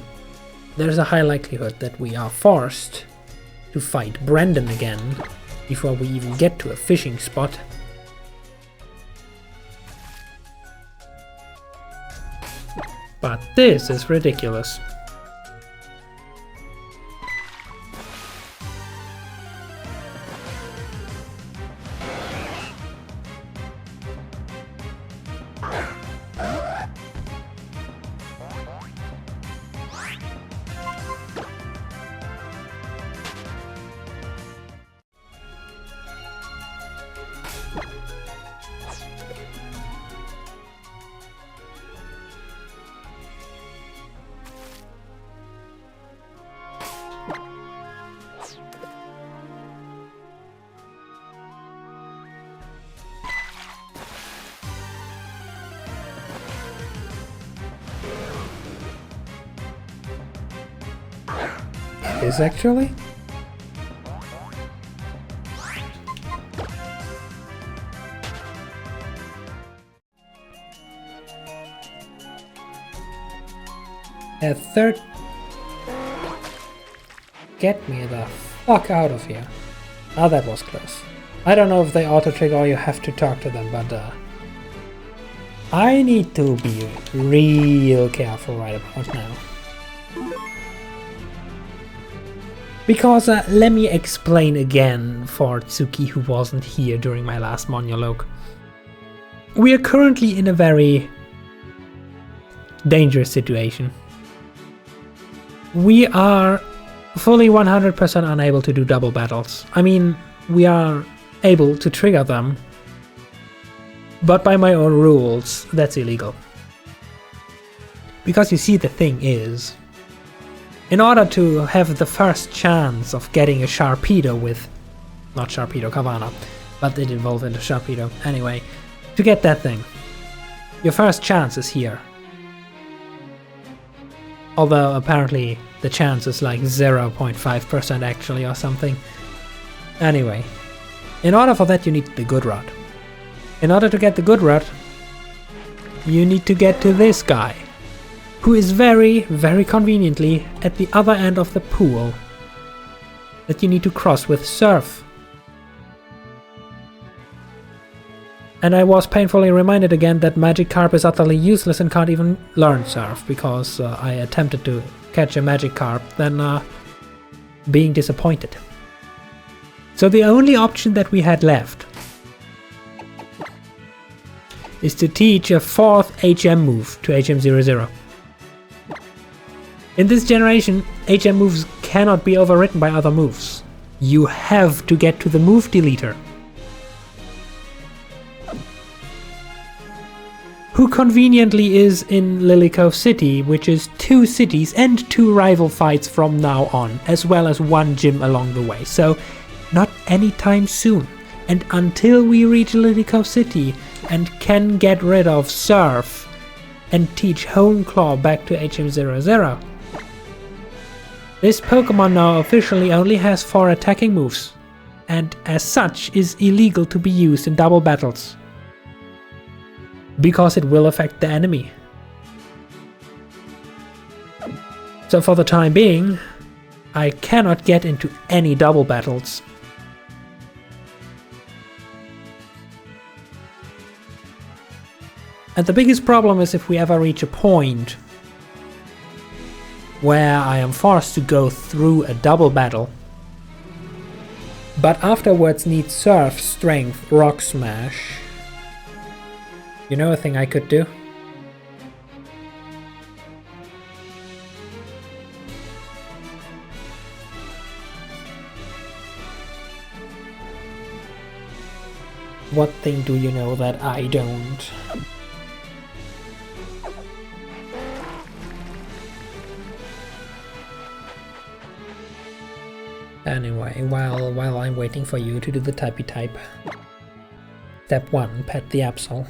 there's a high likelihood that we are forced to fight Brandon again before we even get to a fishing spot. But this is ridiculous. Is actually? A third. Get me the fuck out of here. Ah, that was close. I don't know if they auto trigger or you have to talk to them, but I need to be real careful right about now. Because let me explain again for Tsuki, who wasn't here during my last monologue. We are currently in a very dangerous situation. We are fully 100% unable to do double battles. I mean, we are able to trigger them, but by my own rules, that's illegal. Because you see, the thing is, in order to have the first chance of getting a Sharpedo with, not Sharpedo, Kavana, but it evolved into Sharpedo. Anyway, to get that thing, your first chance is here. Although apparently the chance is like 0.5% actually or something. Anyway, in order for that you need the good rod. In order to get the good rod, you need to get to this guy, who is very, very conveniently at the other end of the pool that you need to cross with Surf. And I was painfully reminded again that Magikarp is utterly useless and can't even learn Surf, because I attempted to catch a Magikarp, then being disappointed. So the only option that we had left is to teach a fourth HM move to HM00. In this generation, HM moves cannot be overwritten by other moves. You have to get to the move deleter, who conveniently is in Lilycove City, which is 2 cities and 2 rival fights from now on, as well as 1 gym along the way. So, not anytime soon. And until we reach Lilycove City and can get rid of Surf and teach Honeclaw back to HM00, this Pokemon now officially only has 4 attacking moves, and as such is illegal to be used in double battles, because it will affect the enemy. So for the time being, I cannot get into any double battles. And the biggest problem is if we ever reach a point where I am forced to go through a double battle, but afterwards need Surf, Strength, Rock Smash. You know a thing I could do? What thing do you know that I don't? Anyway, while I'm waiting for you to do the typey type. Step 1, pet the Absol.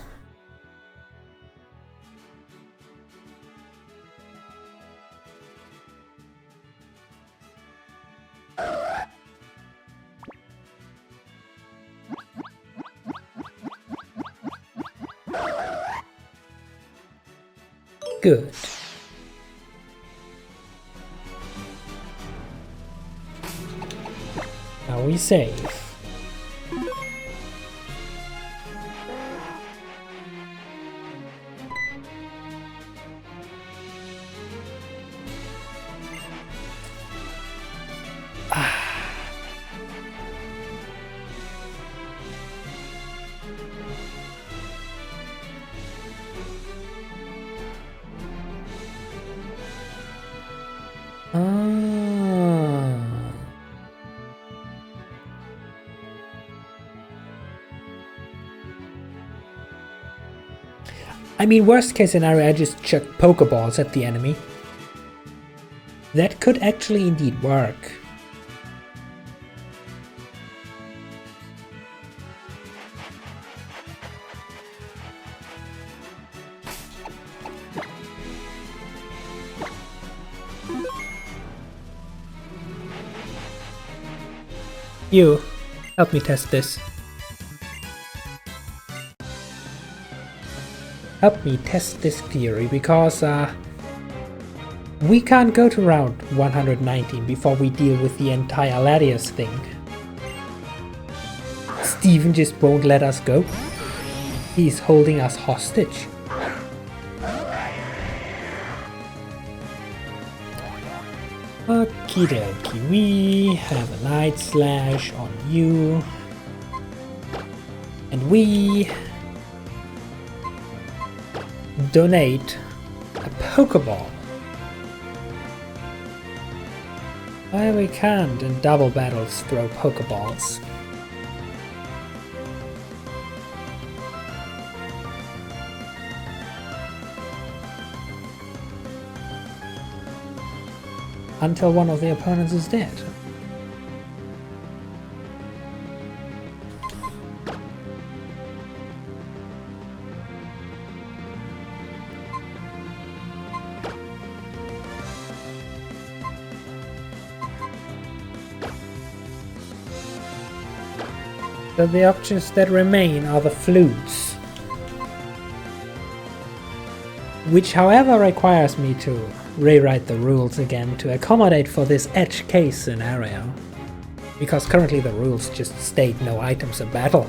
Good. Now we save. I mean, worst case scenario, I just chuck Pokeballs at the enemy. That could actually indeed work. You, help me test this. Help me test this theory, because we can't go to round 119 before we deal with the entire Latias thing. Steven just won't let us go. He's holding us hostage. Okie dokie, we have a Night Slash on you. And we donate a Pokeball. Why we can't in double battles throw Pokeballs? Until one of the opponents is dead. So the options that remain are the flutes, which however requires me to rewrite the rules again to accommodate for this edge case scenario, because currently the rules just state no items in battle.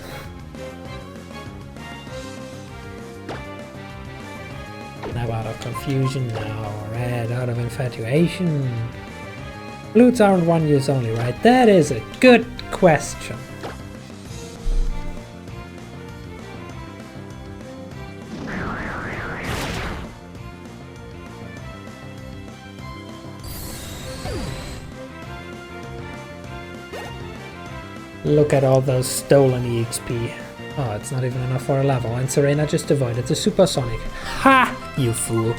Now out of confusion, now red out of infatuation. Flutes aren't one use only, right? That is a good question. Look at all those stolen EXP. Oh, it's not even enough for a level, and Serena just avoided the supersonic. Ha! You fool.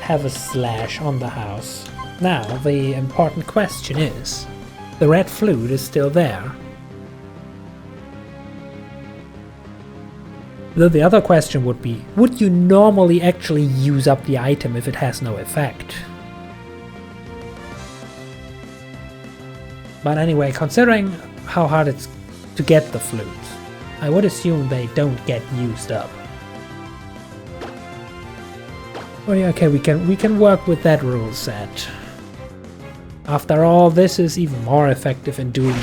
Have a slash on the house. Now, the important question is, the red flute is still there. Though the other question would be, would you normally actually use up the item if it has no effect? But anyway, considering how hard it's to get the flutes, I would assume they don't get used up. Oh yeah, okay, we can work with that rule set. After all, this is even more effective in doing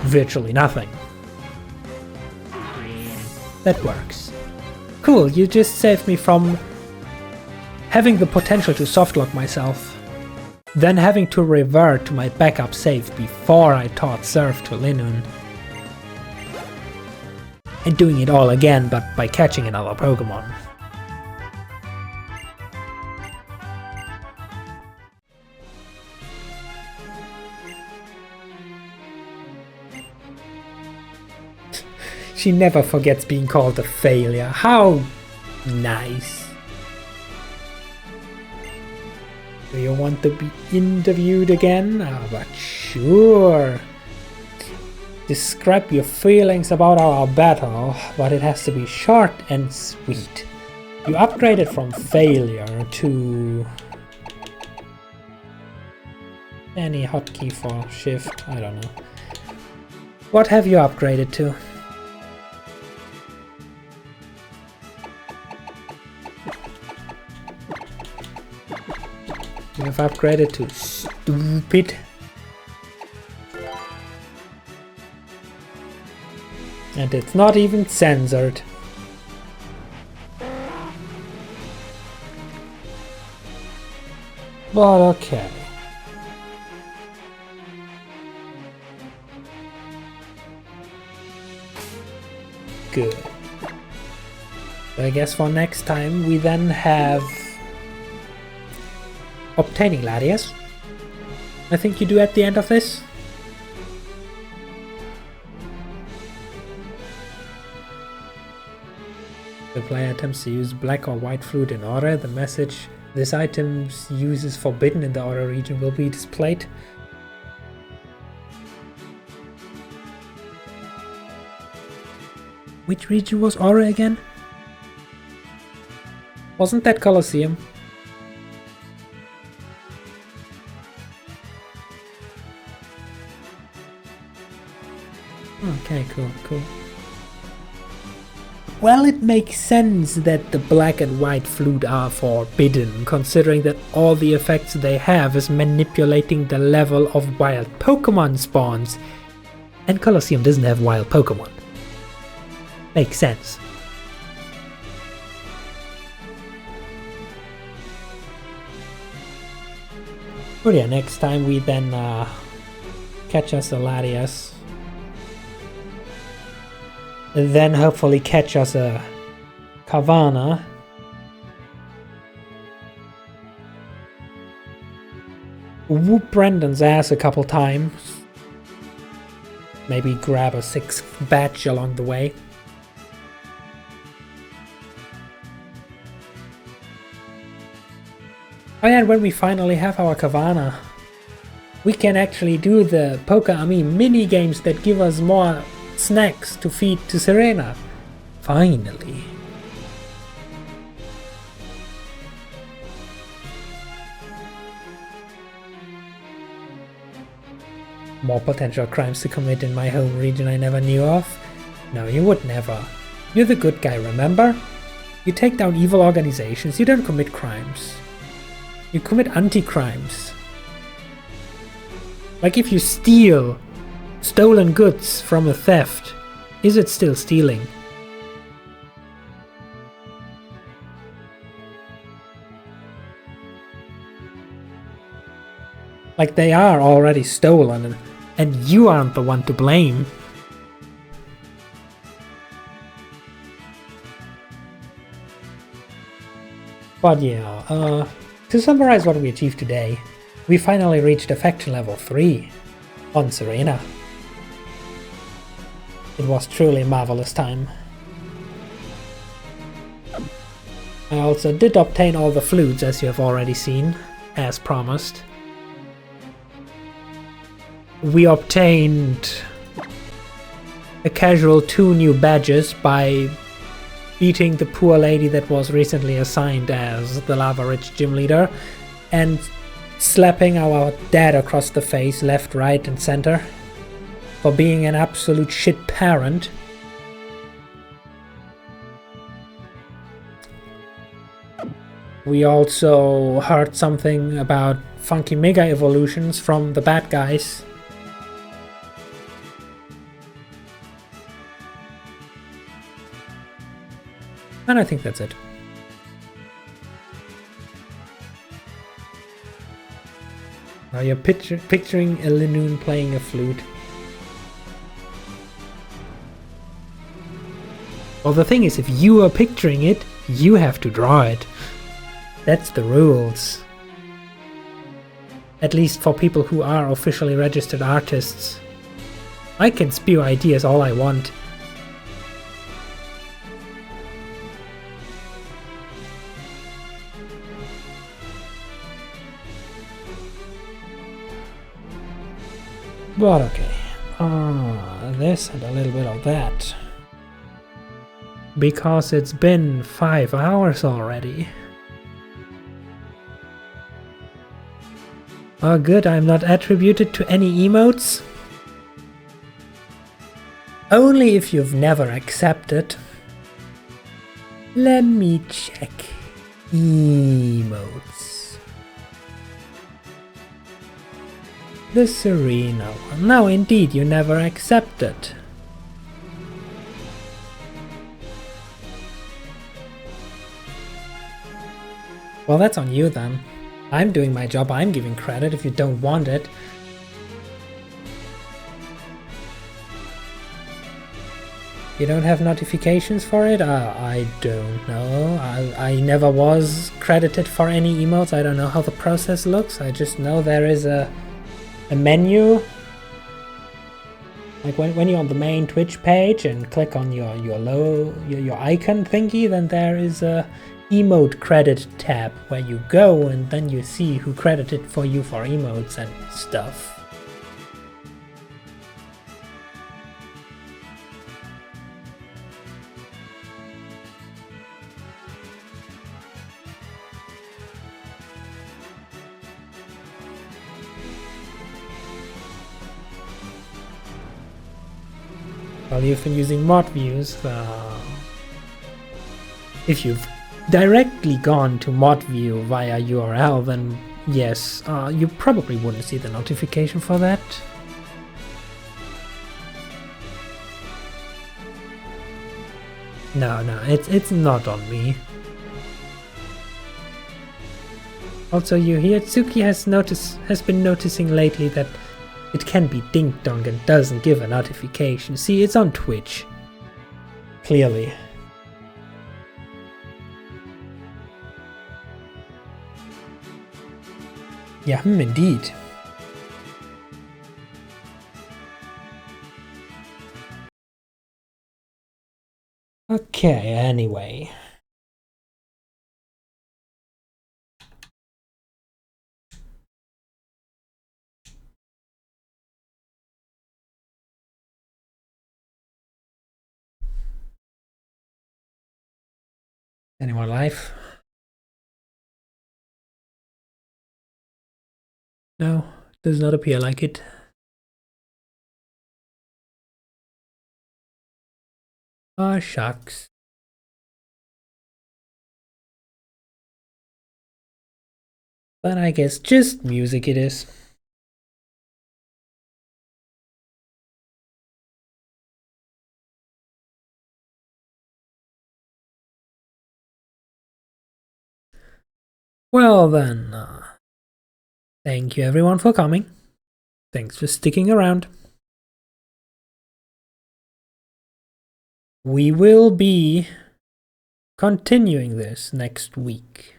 virtually nothing. That works. Cool, you just saved me from having the potential to softlock myself, then having to revert to my backup save before I taught Surf to Linun, and doing it all again but by catching another Pokemon. She never forgets being called a failure. How nice. Do you want to be interviewed again? Ah, but sure. Describe your feelings about our battle, but it has to be short and sweet. You upgraded from failure to... any hotkey for shift, I don't know. What have you upgraded to? You have upgraded to stupid. And it's not even censored. But okay. Good. I guess for next time we then have obtaining Latias. I think you do at the end of this. The player attempts to use black or white flute in order. The message this item's use is forbidden in the order region will be displayed. Which region was Aura again? Wasn't that Colosseum? Okay, cool. Well, it makes sense that the black and white flute are forbidden, considering that all the effects they have is manipulating the level of wild Pokemon spawns. And Colosseum doesn't have wild Pokemon. Makes sense. But yeah, next time we then catch us a Latias. And then hopefully catch us a Carvana. Whoop Brendan's ass a couple times. Maybe grab a 6th badge along the way. Oh yeah, and when we finally have our Carvana, we can actually do the Poke-Ami mini games that give us more snacks to feed to Serena. Finally. More potential crimes to commit in my home region I never knew of? No, you would never. You're the good guy, remember? You take down evil organizations, you don't commit crimes. You commit anti-crimes. Like if you steal stolen goods from a theft, is it still stealing? Like they are already stolen and you aren't the one to blame. But yeah, to summarize what we achieved today, we finally reached affection level 3 on Serena. It was truly a marvelous time. I also did obtain all the flutes, as you have already seen, as promised. We obtained a casual 2 new badges by beating the poor lady that was recently assigned as the Lava Ridge gym leader and slapping our dad across the face, left, right and center, for being an absolute shit parent. We also heard something about funky mega evolutions from the bad guys. And I think that's it. Now you're picturing a Linoon playing a flute. Well, the thing is, if you are picturing it, you have to draw it. That's the rules. At least for people who are officially registered artists. I can spew ideas all I want. But okay. This and a little bit of that. Because it's been 5 hours already. Oh good, I'm not attributed to any emotes. Only if you've never accepted. Let me check. Emotes. The Serena one. No, indeed, you never accepted. Well, that's on you then. I'm doing my job, I'm giving credit if you don't want it. You don't have notifications for it? I don't know. I never was credited for any emotes. I don't know how the process looks. I just know there is a menu. Like when you're on the main Twitch page and click on your icon thingy, then there is a emote credit tab where you go and then you see who credited for you for emotes and stuff. Well, you've been using mod views. If you've directly gone to mod view via URL, then yes, you probably wouldn't see the notification for that. No, it's not on me. Also, you hear Tsuki has been noticing lately that it can be ding-dong and doesn't give a notification. See, it's on Twitch. Clearly. Yeah, indeed. Okay, anyway. Anyone live? No, does not appear like it. Oh, shucks. But I guess just music it is. Well then, thank you everyone for coming. Thanks for sticking around. We will be continuing this next week.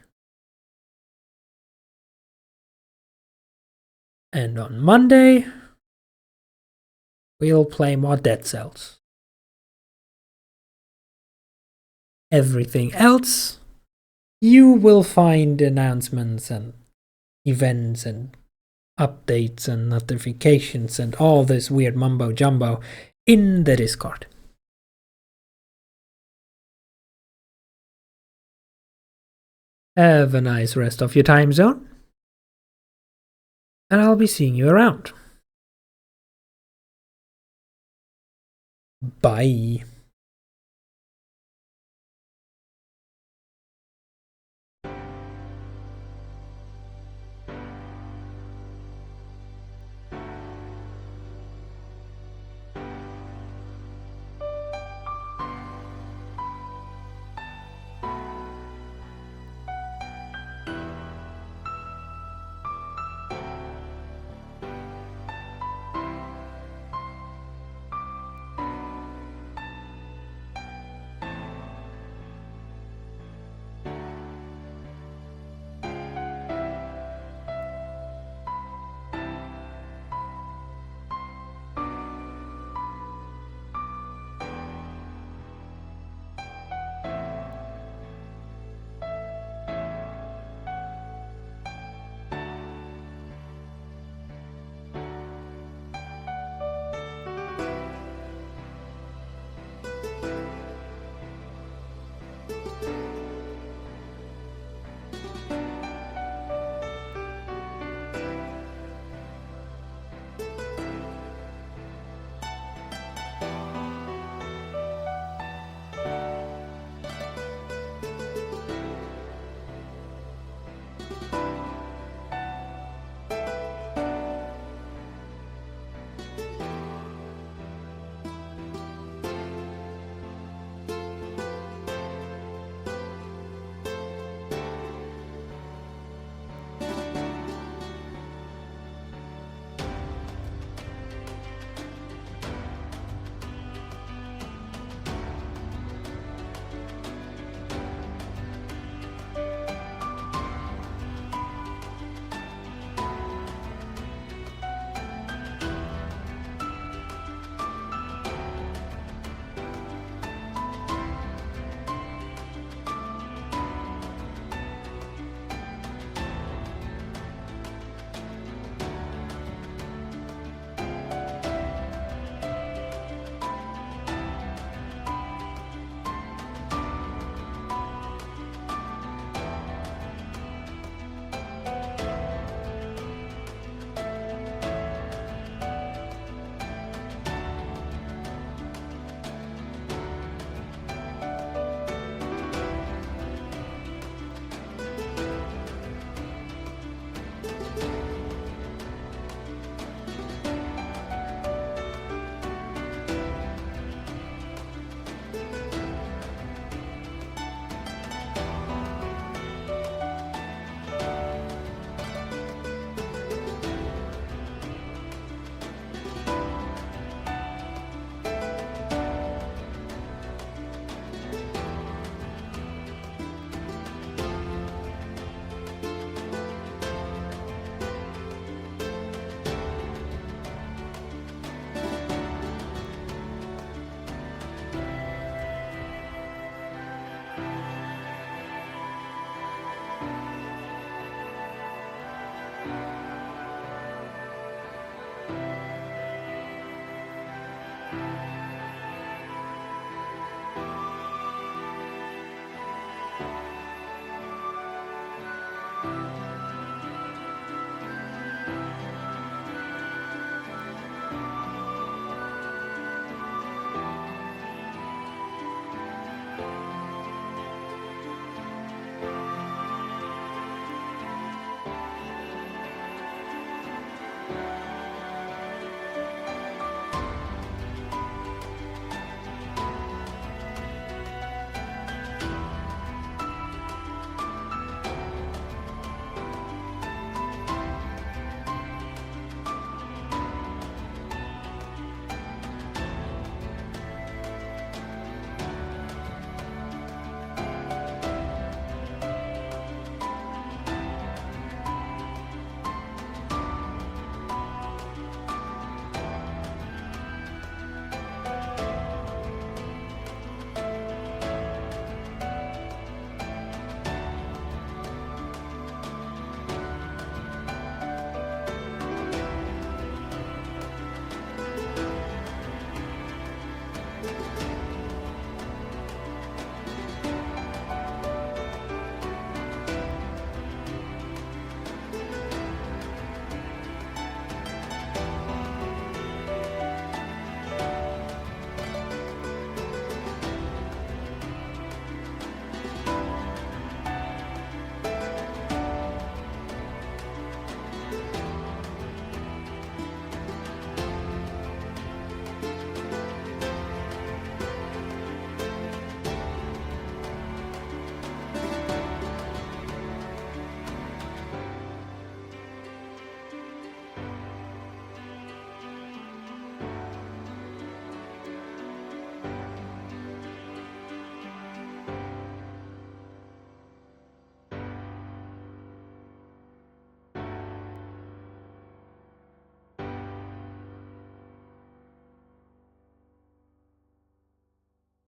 And on Monday, we'll play more Dead Cells. Everything else, you will find announcements and events and updates and notifications and all this weird mumbo jumbo in the Discord. Have a nice rest of your time zone, and I'll be seeing you around. Bye.